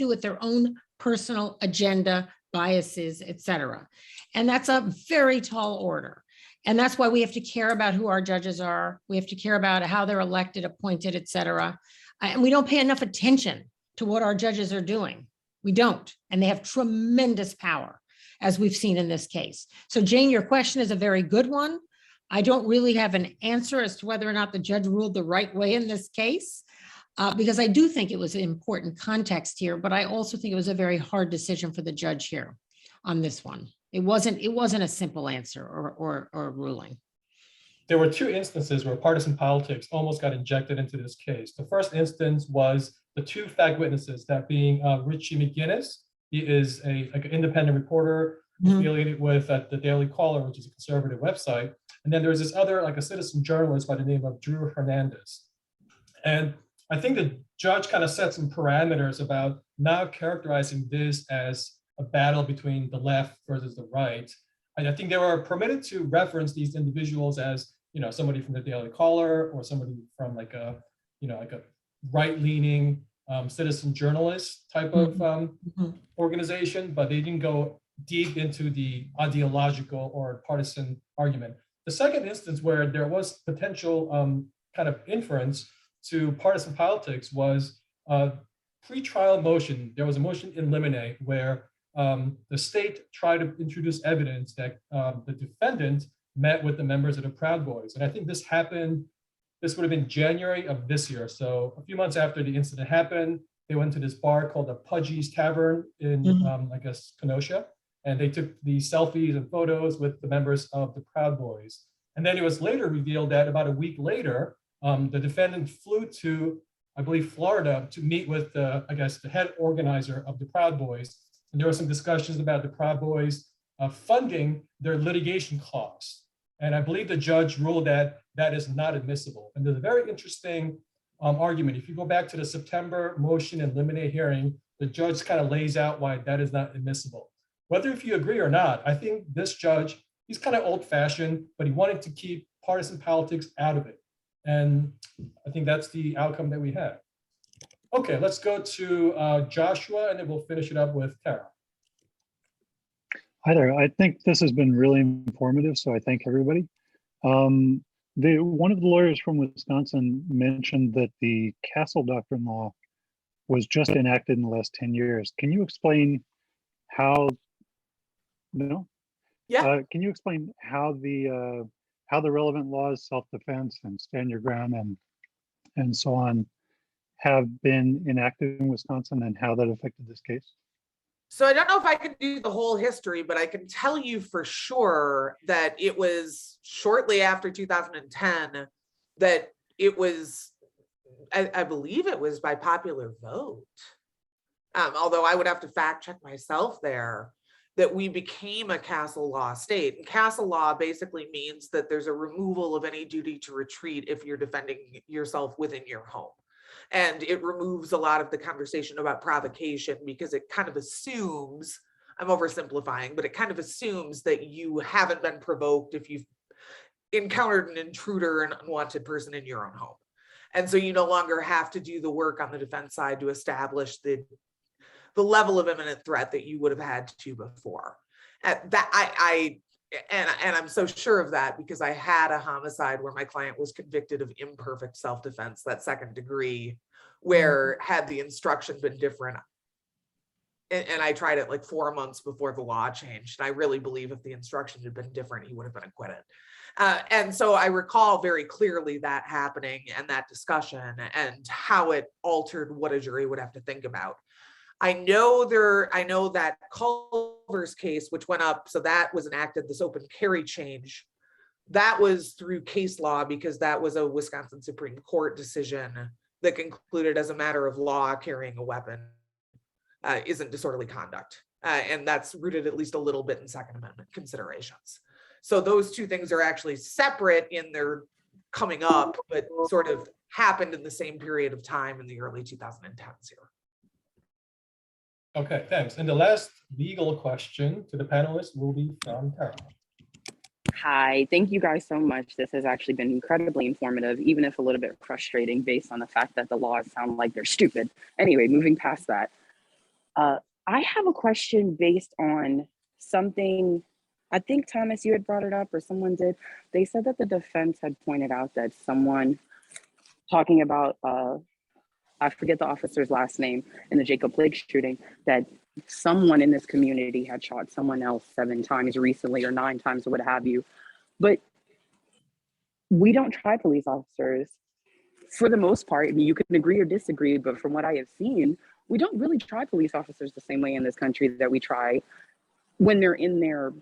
with their own personal agenda, biases, etc. And that's a very tall order. And that's why we have to care about who our judges are. We have to care about how they're elected, appointed, et cetera. And we don't pay enough attention to what our judges are doing. We don't. And they have tremendous power, as we've seen in this case. So Jane, your question is a very good one. I don't really have an answer as to whether or not the judge ruled the right way in this case, because I do think it was an important context here, but I also think it was a very hard decision for the judge here on this one. It wasn't a simple answer or ruling. There were two instances where partisan politics almost got injected into this case. The first instance was the two fact witnesses, that being Richie McGinnis. He is an independent reporter affiliated with the Daily Caller, which is a conservative website. And then there's this other, a citizen journalist by the name of Drew Hernandez. And I think the judge kind of set some parameters about not characterizing this as a battle between the left versus the right. And I think they were permitted to reference these individuals as, somebody from the Daily Caller or somebody from a right-leaning citizen journalist type of organization, but they didn't go deep into the ideological or partisan argument. The second instance where there was potential kind of inference to partisan politics was a pre-trial motion. There was a motion in limine where the state tried to introduce evidence that the defendant met with the members of the Proud Boys. And I think this would have been January of this year. So a few months after the incident happened, they went to this bar called the Pudgy's Tavern in, Kenosha. And they took these selfies and photos with the members of the Proud Boys. And then it was later revealed that about a week later, the defendant flew to, I believe, Florida to meet with the head organizer of the Proud Boys. And there were some discussions about the Proud Boys funding their litigation costs. And I believe the judge ruled that that is not admissible. And there's a very interesting argument. If you go back to the September motion and limine hearing, the judge kind of lays out why that is not admissible. Whether if you agree or not, I think this judge, he's kind of old-fashioned, but he wanted to keep partisan politics out of it. And I think that's the outcome that we had. Okay, let's go to Joshua, and then we'll finish it up with Tara. Hi there. I think this has been really informative, so I thank everybody. One of the lawyers from Wisconsin mentioned that the Castle Doctrine law was just enacted in the last 10 years. Can you explain how? No. Yeah. Can you explain how the relevant laws, self-defense and stand your ground and so on, have been enacted in Wisconsin and how that affected this case? So I don't know if I can do the whole history, but I can tell you for sure that it was shortly after 2010 that it was, I believe it was by popular vote. Although I would have to fact check myself there, that we became a castle law state. And castle law basically means that there's a removal of any duty to retreat if you're defending yourself within your home. And it removes a lot of the conversation about provocation because it kind of assumes, I'm oversimplifying, but it kind of assumes that you haven't been provoked if you've encountered an intruder, an unwanted person in your own home. And so you no longer have to do the work on the defense side to establish the level of imminent threat that you would have had to before. And I'm so sure of that because I had a homicide where my client was convicted of imperfect self-defense, that second degree, where had the instruction been different, and I tried it like 4 months before the law changed. And I really believe if the instruction had been different, he would have been acquitted. And so I recall very clearly that happening and that discussion and how it altered what a jury would have to think about. I know that Culver's case, which went up, so that was enacted, this open carry change, that was through case law because that was a Wisconsin Supreme Court decision that concluded as a matter of law, carrying a weapon isn't disorderly conduct. And that's rooted at least a little bit in Second Amendment considerations. So those two things are actually separate in their coming up, but sort of happened in the same period of time in the early 2010s here. Okay, thanks. And the last legal question to the panelists will be from Tara. Hi, thank you guys so much. This has actually been incredibly informative, even if a little bit frustrating based on the fact that the laws sound like they're stupid. Anyway, moving past that, I have a question based on something, I think Thomas, you had brought it up or someone did. They said that the defense had pointed out that someone talking about, I forget the officer's last name in the Jacob Blake shooting, that someone in this community had shot someone else 7 times recently or 9 times or what have you. But we don't try police officers for the most part. I mean, you can agree or disagree, but from what I have seen, we don't really try police officers the same way in this country that we try when they're in their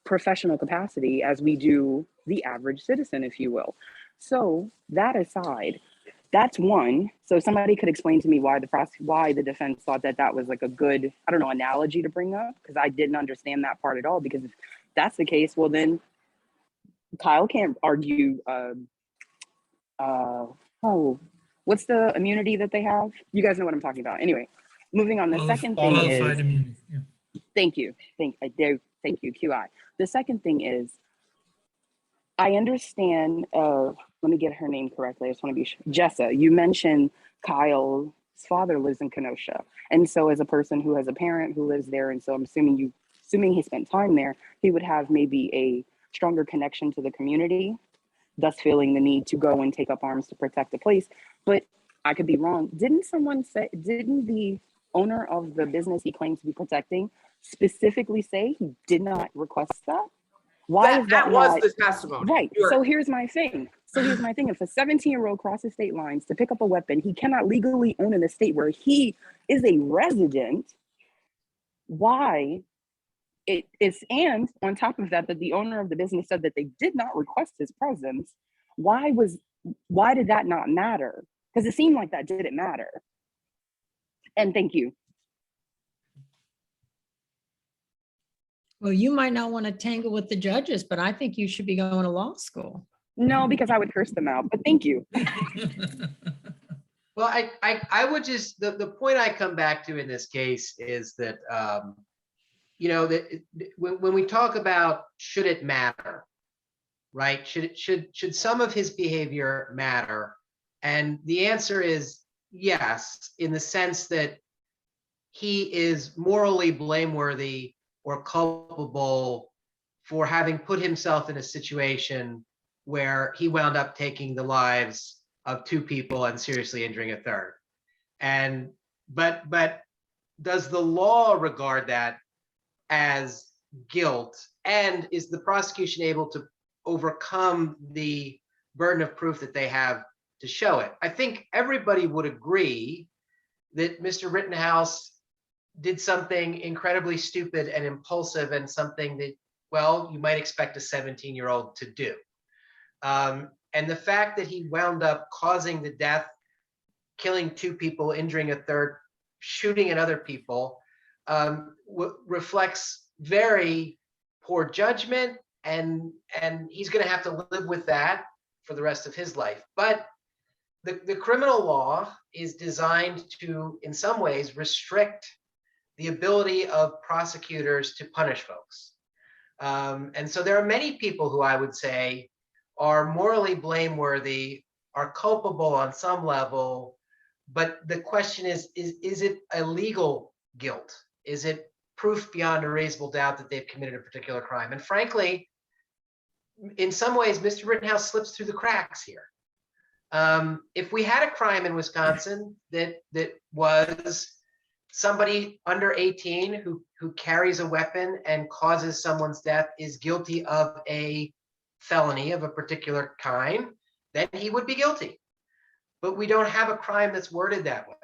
professional capacity as we do the average citizen, if you will. So that aside, that's one. So if somebody could explain to me why the defense thought that that was like a good, I don't know, analogy to bring up, because I didn't understand that part at all. Because if that's the case, well then Kyle can't argue. What's the immunity that they have? You guys know what I'm talking about. Anyway, moving on. The second thing is, immunity. Yeah. thank you, QI. The second thing is, I understand, let me get her name correctly. I just want to be sure. Jessa, you mentioned Kyle's father lives in Kenosha. And so as a person who has a parent who lives there, and so I'm assuming he spent time there, he would have maybe a stronger connection to the community, thus feeling the need to go and take up arms to protect the place. But I could be wrong. Didn't the owner of the business he claims to be protecting specifically say he did not request that? Why is that was not the testimony? right? So here's my thing. If a 17-year-old crosses state lines to pick up a weapon he cannot legally own in a state where he is a resident, why it is, and on top of that, that the owner of the business said that they did not request his presence, why did that not matter? Because it seemed like that didn't matter. And thank you. Well, you might not want to tangle with the judges, but I think you should be going to law school. No, because I would curse them out, but thank you. Well, I would just, the point I come back to in this case is that, that when we talk about should it matter, right? Should some of his behavior matter? And the answer is yes, in the sense that he is morally blameworthy or culpable for having put himself in a situation where he wound up taking the lives of 2 people and seriously injuring a third. But does the law regard that as guilt? And is the prosecution able to overcome the burden of proof that they have to show it? I think everybody would agree that Mr. Rittenhouse did something incredibly stupid and impulsive and something that, well, you might expect a 17-year-old to do. And the fact that he wound up causing the death, killing 2 people, injuring a third, shooting at other people, reflects very poor judgment, and he's going to have to live with that for the rest of his life. But the criminal law is designed to, in some ways, restrict the ability of prosecutors to punish folks. And so there are many people who I would say are morally blameworthy, are culpable on some level, but the question is it a legal guilt? Is it proof beyond a reasonable doubt that they've committed a particular crime? And frankly, in some ways, Mr. Rittenhouse slips through the cracks here. If we had a crime in Wisconsin that was somebody under 18 who carries a weapon and causes someone's death is guilty of a felony of a particular kind, then he would be guilty. But we don't have a crime that's worded that way.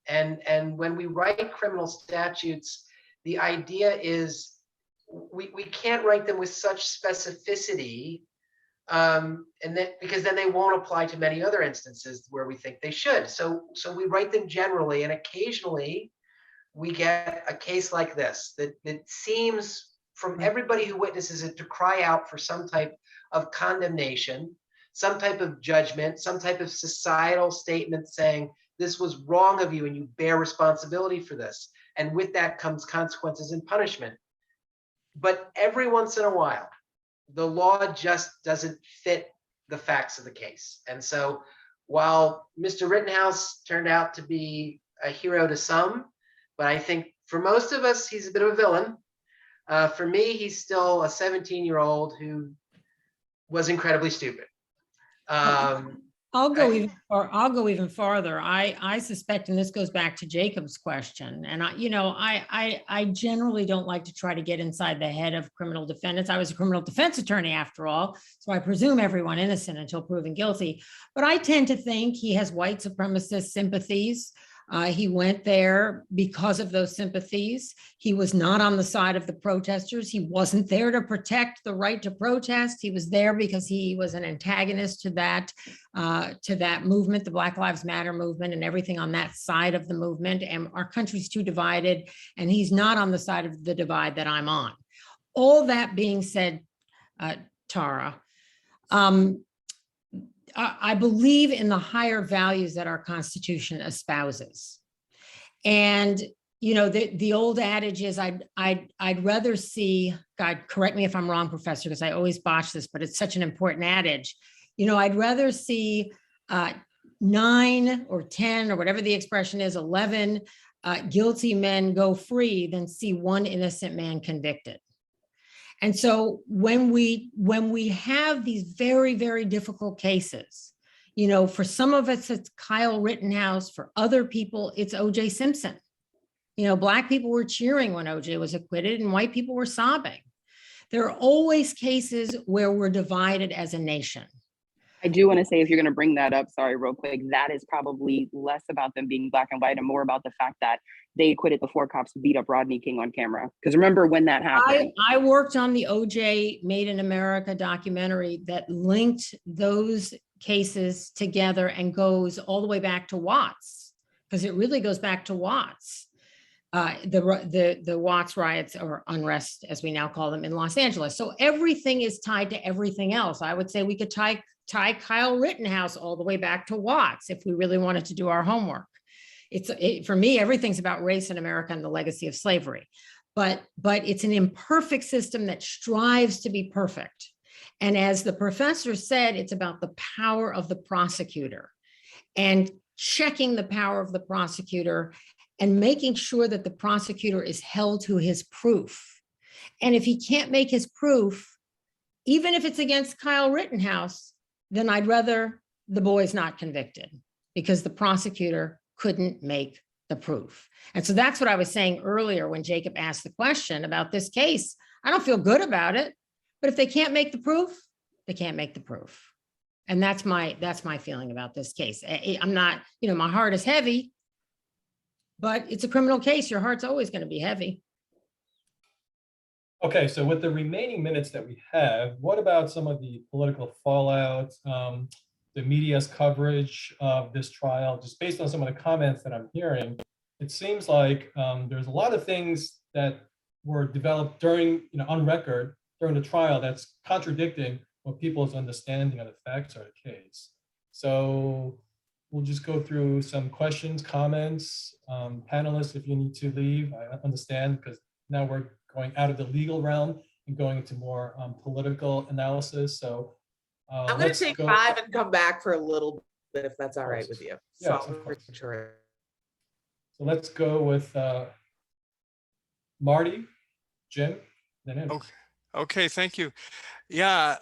And when we write criminal statutes, the idea is we can't write them with such specificity, and that because then they won't apply to many other instances where we think they should. So we write them generally, and occasionally we get a case like this that seems from everybody who witnesses it to cry out for some type of condemnation, some type of judgment, some type of societal statement saying this was wrong of you and you bear responsibility for this. And with that comes consequences and punishment. But every once in a while, the law just doesn't fit the facts of the case. And so while Mr. Rittenhouse turned out to be a hero to some, but I think for most of us, he's a bit of a villain. For me, he's still a 17-year-old who was incredibly stupid. I'll go even farther. I suspect, and this goes back to Jacob's question, and I generally don't like to try to get inside the head of criminal defendants. I was a criminal defense attorney after all, so I presume everyone innocent until proven guilty. But I tend to think he has white supremacist sympathies. He went there because of those sympathies. He was not on the side of the protesters. He wasn't there to protect the right to protest. He was there because he was an antagonist to that movement, the Black Lives Matter movement, and everything on that side of the movement. And our country's too divided, and he's not on the side of the divide that I'm on. All that being said, Tara, I believe in the higher values that our Constitution espouses. And, the old adage is I'd rather see, God, correct me if I'm wrong, Professor, because I always botch this, but it's such an important adage. I'd rather see 9 or 10 or whatever the expression is, 11 guilty men go free than see one innocent man convicted. And so when we have these very, very difficult cases, for some of us, it's Kyle Rittenhouse. For other people, it's O.J. Simpson. Black people were cheering when O.J. was acquitted and white people were sobbing. There are always cases where we're divided as a nation. I do want to say, if you're going to bring that up, sorry, real quick, that is probably less about them being black and white and more about the fact that they acquitted the 4 cops who beat up Rodney King on camera. Because remember when that happened? I worked on the OJ Made in America documentary that linked those cases together and goes all the way back to Watts, because it really goes back to Watts. The Watts riots, or unrest, as we now call them, in Los Angeles. So everything is tied to everything else. I would say we could tie Kyle Rittenhouse all the way back to Watts if we really wanted to do our homework. For me, everything's about race in America and the legacy of slavery, but it's an imperfect system that strives to be perfect. And as the professor said, it's about the power of the prosecutor and checking the power of the prosecutor and making sure that the prosecutor is held to his proof. And if he can't make his proof, even if it's against Kyle Rittenhouse, then I'd rather the boy's not convicted because the prosecutor couldn't make the proof. And so that's what I was saying earlier when Jacob asked the question about this case. I don't feel good about it, but if they can't make the proof, they can't make the proof. And that's my feeling about this case. I'm not, my heart is heavy, but it's a criminal case. Your heart's always going to be heavy. Okay, so with the remaining minutes that we have, what about some of the political fallout, the media's coverage of this trial? Just based on some of the comments that I'm hearing, it seems like there's a lot of things that were developed during, on record during the trial that's contradicting what people's understanding of the facts of the case. So we'll just go through some questions, comments. Panelists, if you need to leave, I understand, because now we're going out of the legal realm and going into more political analysis. So I'm going to take 5 and come back for a little bit, if that's all right with you. Yes, so, of course. sure. So let's go with Marty, Jim, then him. Okay, thank you. Yeah,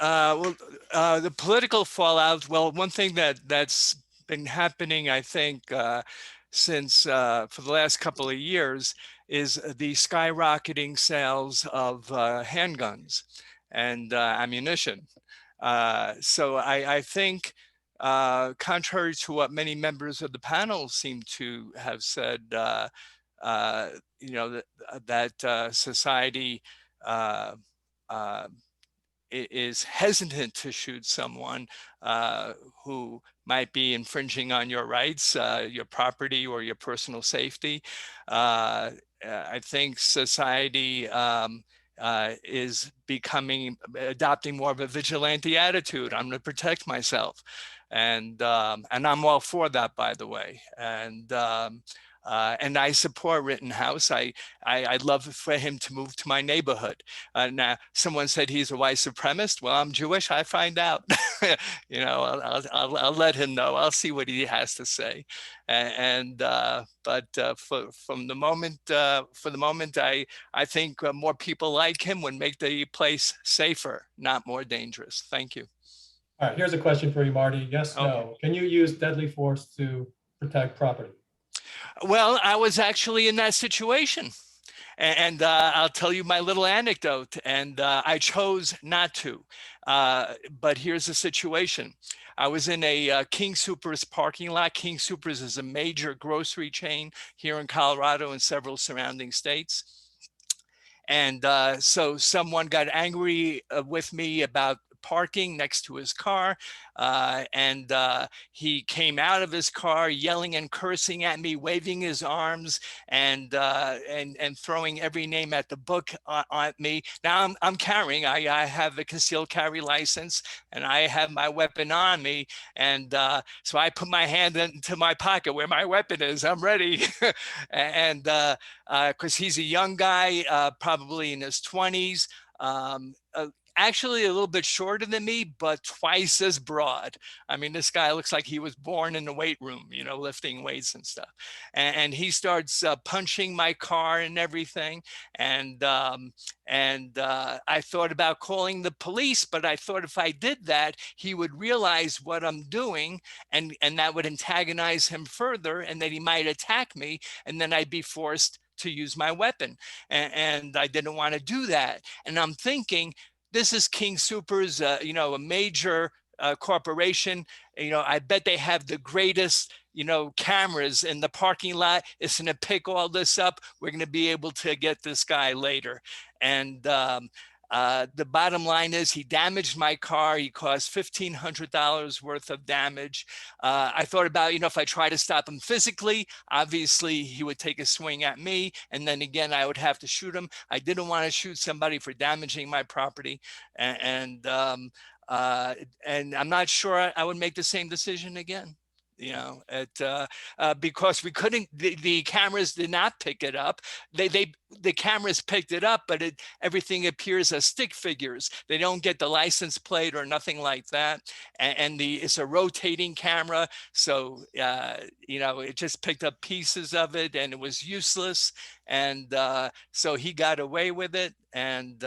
the political fallout, well, one thing that's been happening, I think, since for the last couple of years is the skyrocketing sales of handguns and ammunition. So I think, contrary to what many members of the panel seem to have said, you know, that society is hesitant to shoot someone who might be infringing on your rights, your property, or your personal safety. I think society is adopting more of a vigilante attitude. I'm going to protect myself, and I'm all for that, by the way. And I support Rittenhouse. I'd love for him to move to my neighborhood. Now, someone said he's a white supremacist. Well, I'm Jewish. I find out. You know, I'll let him know. I'll see what he has to say. But for the moment, I think more people like him would make the place safer, not more dangerous. Thank you. All right, here's a question for you, Marty. Yes, Okay. no. Can you use deadly force to protect property? Well, I was actually in that situation. And I'll tell you my little anecdote. And I chose not to. But here's the situation. I was in a King Soopers parking lot. King Soopers is a major grocery chain here in Colorado and several surrounding states. And so someone got angry with me about parking next to his car. And he came out of his car yelling and cursing at me, waving his arms and throwing every name at the book at me. Now I'm carrying, I have a concealed carry license and I have my weapon on me. And so I put my hand into my pocket where my weapon is. I'm ready. And because he's a young guy, probably in his 20s, actually a little bit shorter than me, but twice as broad. I mean, this guy looks like he was born in the weight room, you know, lifting weights and stuff. And he starts punching my car and everything. And I thought about calling the police, but I thought if I did that, he would realize what I'm doing and that would antagonize him further and that he might attack me. And then I'd be forced to use my weapon. And I didn't want to do that. And I'm thinking, this is King Soopers, you know, a major corporation. You know, I bet they have the greatest, you know, cameras in the parking lot. It's going to pick all this up. We're going to be able to get this guy later. And the bottom line is he damaged my car. He caused $1,500 worth of damage. I thought about, you know, if I try to stop him physically, obviously he would take a swing at me. And then again, I would have to shoot him. I didn't want to shoot somebody for damaging my property. And I'm not sure I would make the same decision again. You know, because we couldn't, the cameras did not pick it up. The cameras picked it up, but everything appears as stick figures. They don't get the license plate or nothing like that. And it's a rotating camera. So, you know, it just picked up pieces of it and it was useless. And so he got away with it. And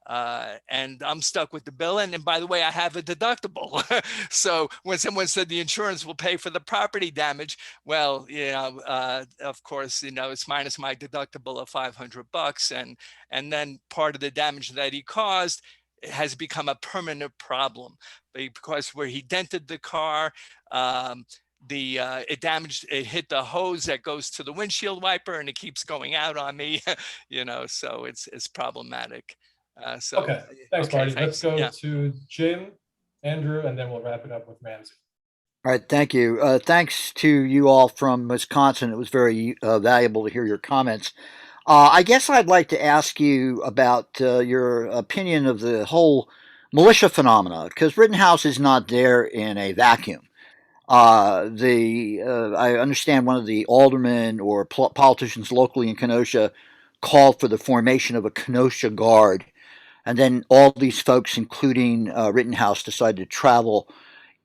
I'm stuck with the bill. And by the way, I have a deductible. So when someone said the insurance will pay for the property damage, well, you know, of course, you know, it's minus my deductible of $500. And then part of the damage that he caused has become a permanent problem because where he dented the car, it hit the hose that goes to the windshield wiper and it keeps going out on me, you know, so it's problematic. Okay, thanks, Marty. Let's go Yeah. to Jim, Andrew, and then we'll wrap it up with Ramsey. All right, thank you. Thanks to you all from Wisconsin. It was very valuable to hear your comments. I guess I'd like to ask you about your opinion of the whole militia phenomena, because Rittenhouse is not there in a vacuum. I understand one of the aldermen or politicians locally in Kenosha called for the formation of a Kenosha Guard. And then all these folks, including Rittenhouse, decided to travel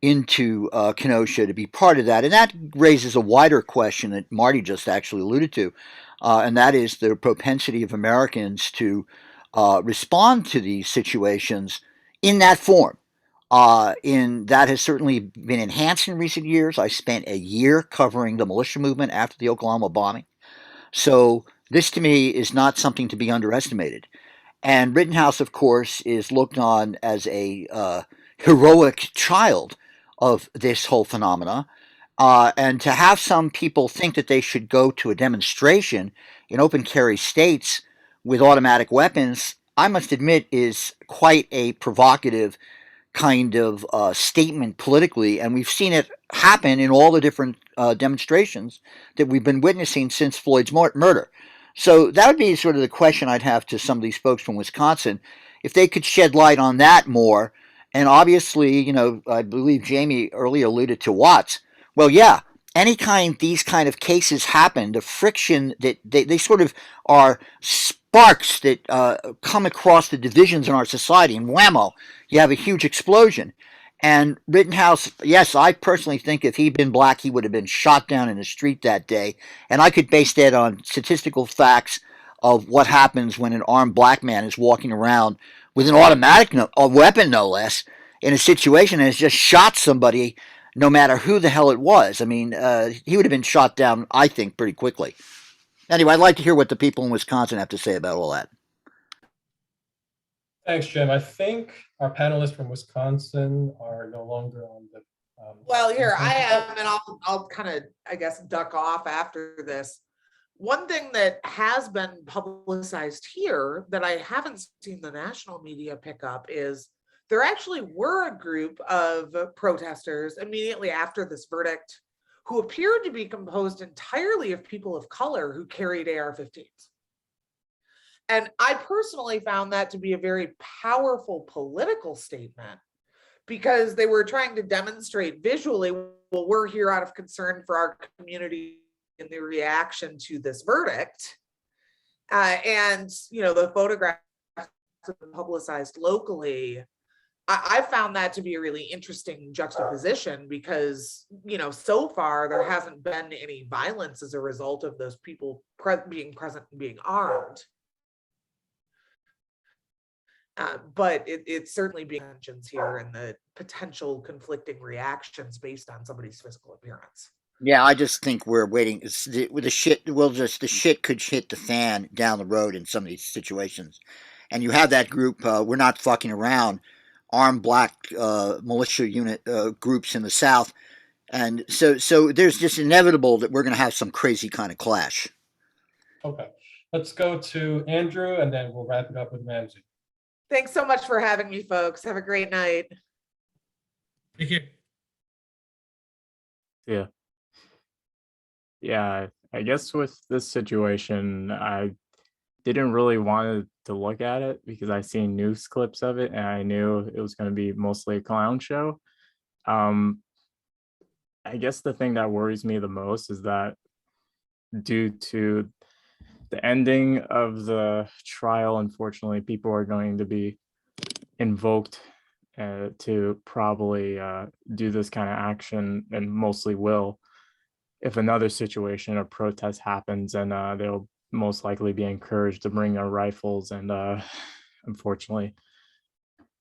into Kenosha to be part of that. And that raises a wider question that Marty just actually alluded to, and that is the propensity of Americans to respond to these situations in that form. That has certainly been enhanced in recent years. I spent a year covering the militia movement after the Oklahoma bombing. So this to me is not something to be underestimated. And Rittenhouse, of course, is looked on as a heroic child of this whole phenomena. And to have some people think that they should go to a demonstration in open carry states with automatic weapons, I must admit, is quite a provocative kind of statement politically. And we've seen it happen in all the different demonstrations that we've been witnessing since Floyd's murder. So that would be sort of the question I'd have to some of these folks from Wisconsin, if they could shed light on that more. And obviously, you know, I believe Jami earlier alluded to Watts. Well, yeah, these kind of cases happen, the friction that they sort of are sparks that come across the divisions in our society, and whammo, you have a huge explosion. And Rittenhouse, yes, I personally think if he'd been black, he would have been shot down in the street that day. And I could base that on statistical facts of what happens when an armed black man is walking around with an automatic weapon, no less, in a situation and has just shot somebody, no matter who the hell it was. I mean, he would have been shot down, I think, pretty quickly. Anyway, I'd like to hear what the people in Wisconsin have to say about all that. Thanks, Jim. I think our panelists from Wisconsin are no longer on the. Well, here I am, and I'll kind of, I guess, duck off after this. One thing that has been publicized here that I haven't seen the national media pick up is there actually were a group of protesters immediately after this verdict who appeared to be composed entirely of people of color who carried AR-15s. And I personally found that to be a very powerful political statement, because they were trying to demonstrate visually, well, we're here out of concern for our community and the reaction to this verdict. And, you know, the photographs have been publicized locally. I found that to be a really interesting juxtaposition because, you know, so far there hasn't been any violence as a result of those people being present and being armed. But it's certainly being mentioned here and the potential conflicting reactions based on somebody's physical appearance. Yeah, I just think we're waiting. The shit could hit the fan down the road in some of these situations. And you have that group, we're not fucking around, armed black militia unit groups in the South. And so there's just inevitable that we're going to have some crazy kind of clash. Okay, let's go to Andrew and then we'll wrap it up with Ramsey. Thanks so much for having me, folks. Have a great night. Take care. Yeah. Yeah, I guess with this situation, I didn't really want to look at it because I seen news clips of it and I knew it was going to be mostly a clown show. I guess the thing that worries me the most is that due to the ending of the trial, unfortunately, people are going to be invoked to probably do this kind of action, and mostly will, if another situation or protest happens, and they'll most likely be encouraged to bring their rifles. And unfortunately,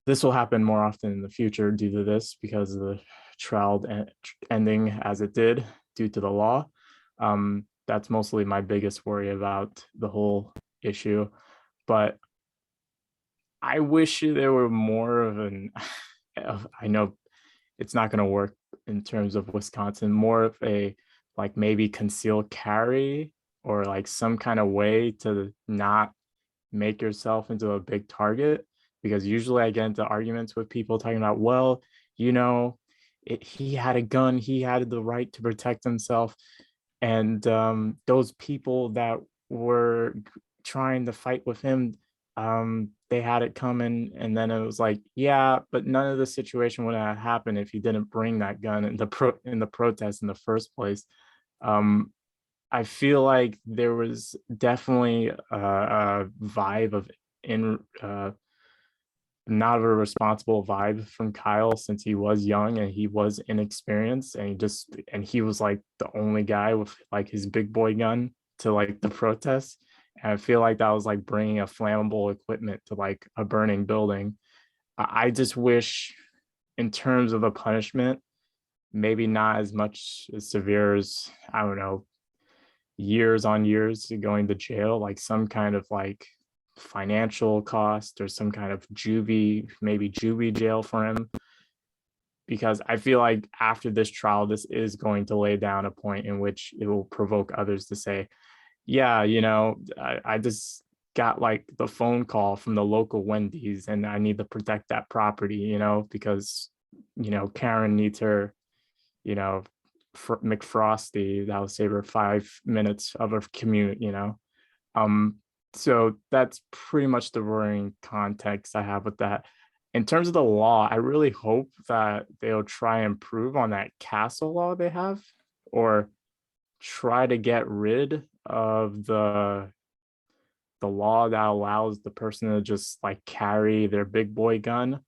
this will happen more often in the future due to this, because of the trial ending as it did due to the law. That's mostly my biggest worry about the whole issue. But I wish there were more of an, I know it's not going to work in terms of Wisconsin, more of a, like, maybe concealed carry or like some kind of way to not make yourself into a big target. Because usually I get into arguments with people talking about, well, you know, he had a gun, he had the right to protect himself. And those people that were trying to fight with him, they had it coming. And then it was like, yeah, but none of the situation would have happened if he didn't bring that gun in the protest in the first place. I feel like there was definitely a vibe of not a responsible vibe from Kyle, since he was young and he was inexperienced, and he was like the only guy with like his big boy gun to like the protest. And I feel like that was like bringing a flammable equipment to like a burning building. I just wish, in terms of the punishment, maybe not as much as severe as, I don't know, years on years going to jail, like some kind of like financial cost or some kind of maybe juvie jail for him. Because I feel like after this trial, this is going to lay down a point in which it will provoke others to say, yeah, I just got like the phone call from the local Wendy's and I need to protect that property, because, Karen needs her, McFrosty, that'll save her 5 minutes of her commute, So that's pretty much the worrying context I have with that. In terms of the law, I really hope that they'll try and improve on that castle law they have, or try to get rid of the law that allows the person to just like carry their big boy gun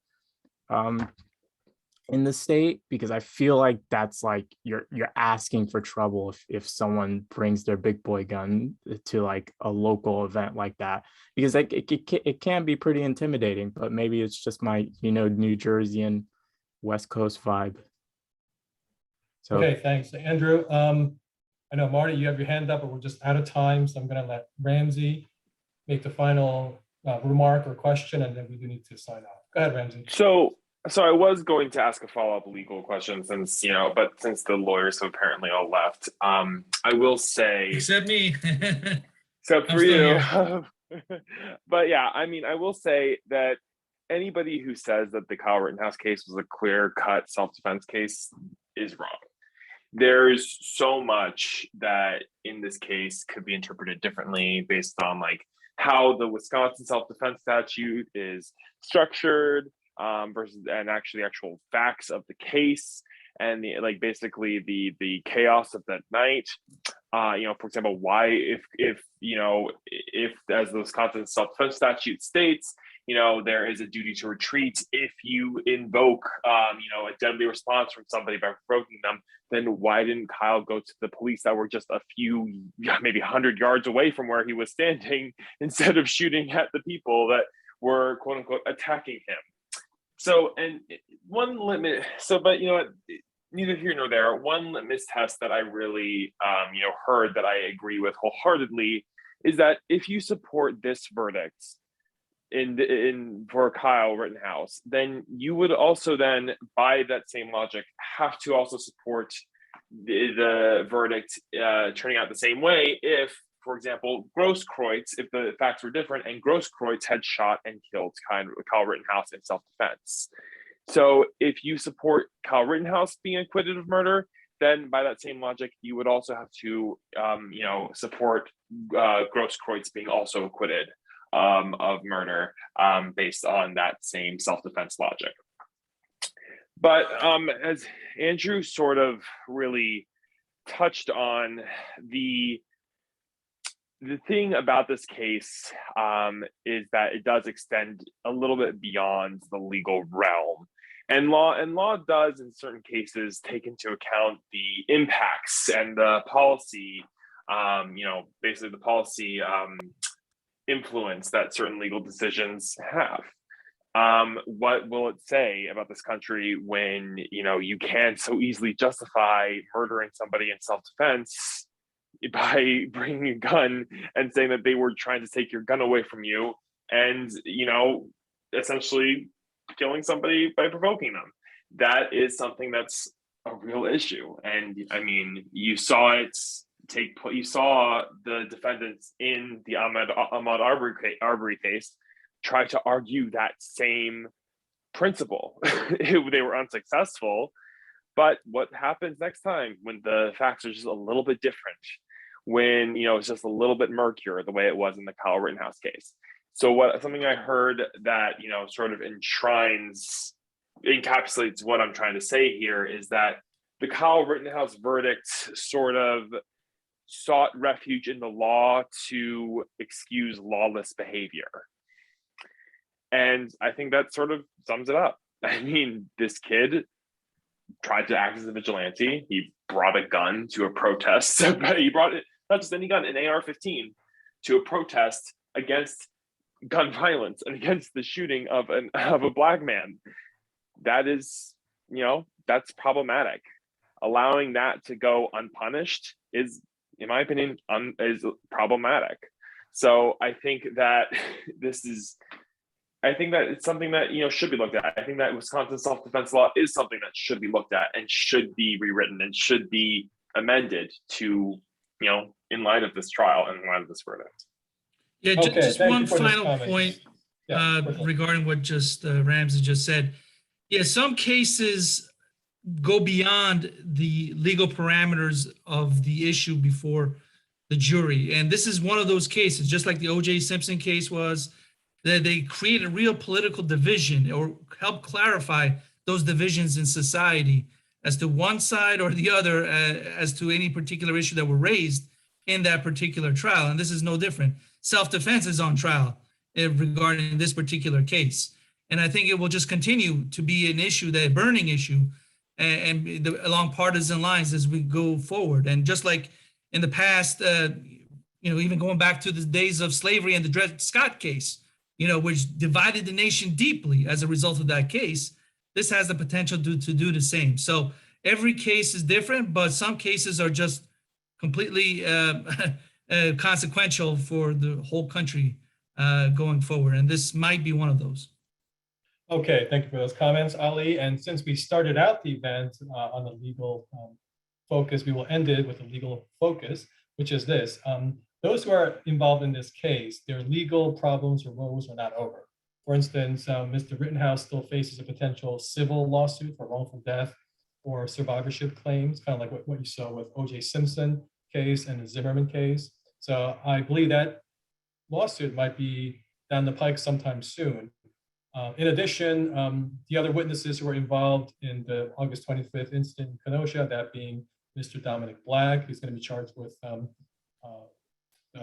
in the state, because I feel like that's like you're asking for trouble if someone brings their big boy gun to like a local event like that, because like it can be pretty intimidating, but maybe it's just my New Jersey and West Coast vibe. So Okay, thanks, Andrew. I know, Marty, you have your hand up, but we're just out of time, so I'm going to let Ramsey make the final remark or question, and then we do need to sign off. Go ahead, Ramsey. So I was going to ask a follow-up legal question since, but since the lawyers have apparently all left, I will say, Except me. except I'm for still you. here. But yeah, I will say that anybody who says that the Kyle Rittenhouse case was a clear-cut self-defense case is wrong. There's so much that in this case could be interpreted differently based on like how the Wisconsin self-defense statute is structured, versus and actually actual facts of the case, and basically the chaos of that night. For example, why if as the Wisconsin self-defense statute states, there is a duty to retreat if you invoke a deadly response from somebody by provoking them, then why didn't Kyle go to the police that were just a few, maybe 100 yards away from where he was standing, instead of shooting at the people that were quote unquote attacking him? So, and one limit, but neither here nor there, one litmus test that I really, heard that I agree with wholeheartedly is that if you support this verdict for Kyle Rittenhouse, then you would also then, by that same logic, have to also support the verdict turning out the same way if, for example, Grosskreutz, if the facts were different, and Grosskreutz had shot and killed Kyle Rittenhouse in self-defense. So if you support Kyle Rittenhouse being acquitted of murder, then by that same logic, you would also have to, support Grosskreutz being also acquitted of murder based on that same self-defense logic. But as Andrew sort of really touched on, the thing about this case is that it does extend a little bit beyond the legal realm. And law does, in certain cases, take into account the impacts and the policy, basically the policy influence that certain legal decisions have. What will it say about this country when, you can so easily justify murdering somebody in self-defense by bringing a gun and saying that they were trying to take your gun away from you and, essentially killing somebody by provoking them? That is something that's a real issue. And you saw it take place. You saw the defendants in the Ahmaud Arbery case try to argue that same principle. They were unsuccessful. But what happens next time when the facts are just a little bit different, when it's just a little bit murkier, the way it was in the Kyle Rittenhouse case? So something I heard that sort of encapsulates what I'm trying to say here is that the Kyle Rittenhouse verdict sort of sought refuge in the law to excuse lawless behavior. And I think that sort of sums it up. This kid tried to act as a vigilante. He brought a gun to a protest, but he brought it, not just any gun, an AR-15, to a protest against gun violence and against the shooting of a black man. That is, that's problematic. Allowing that to go unpunished is, in my opinion, is problematic. So I think that I think that it's something that, should be looked at. I think that Wisconsin self-defense law is something that should be looked at and should be rewritten and should be amended to, in light of this trial and in light of this verdict. Yeah, Okay, just thank you one for this final comment. point Yeah, regarding what just Ramsey just said. Yeah, some cases go beyond the legal parameters of the issue before the jury. And this is one of those cases, just like the O.J. Simpson case was, that they create a real political division or help clarify those divisions in society as to one side or the other as to any particular issue that were raised in that particular trial. And this is no different. Self-defense is on trial regarding this particular case. And I think it will just continue to be an issue, a burning issue, and along partisan lines as we go forward. And just like in the past, even going back to the days of slavery and the Dred Scott case, which divided the nation deeply as a result of that case, this has the potential to do the same. So every case is different, but some cases are just completely consequential for the whole country going forward. And this might be one of those. Okay, thank you for those comments, Ali. And since we started out the event on the legal focus, we will end it with a legal focus, which is this. Those who are involved in this case, their legal problems or woes are not over. For instance, Mr. Rittenhouse still faces a potential civil lawsuit for wrongful death or survivorship claims, kind of like what you saw with O.J. Simpson case and the Zimmerman case. So I believe that lawsuit might be down the pike sometime soon. In addition, the other witnesses who were involved in the August 25th incident in Kenosha, that being Mr. Dominic Black, who's going to be charged with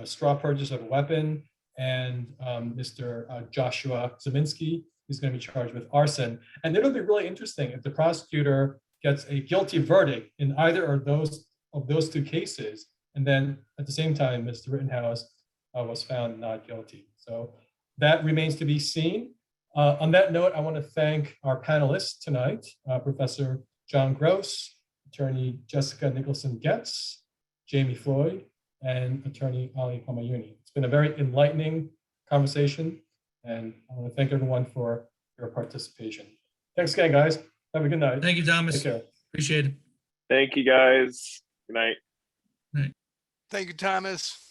straw purchase of a weapon, and Mr. Joshua Zeminski, who's going to be charged with arson. And it'll be really interesting if the prosecutor gets a guilty verdict in either of those two cases, and then at the same time, Mr. Rittenhouse was found not guilty. So that remains to be seen. On that note, I want to thank our panelists tonight, Professor John Gross, Attorney Jessa Nicholson Goetz, Jami Floyd, and Attorney Ali Homayouni. It's been a very enlightening conversation, and I want to thank everyone for your participation. Thanks again, guys. Have a good night. Thank you, Thomas. Take care. Appreciate it. Thank you, guys. Good night. Thank you, Thomas.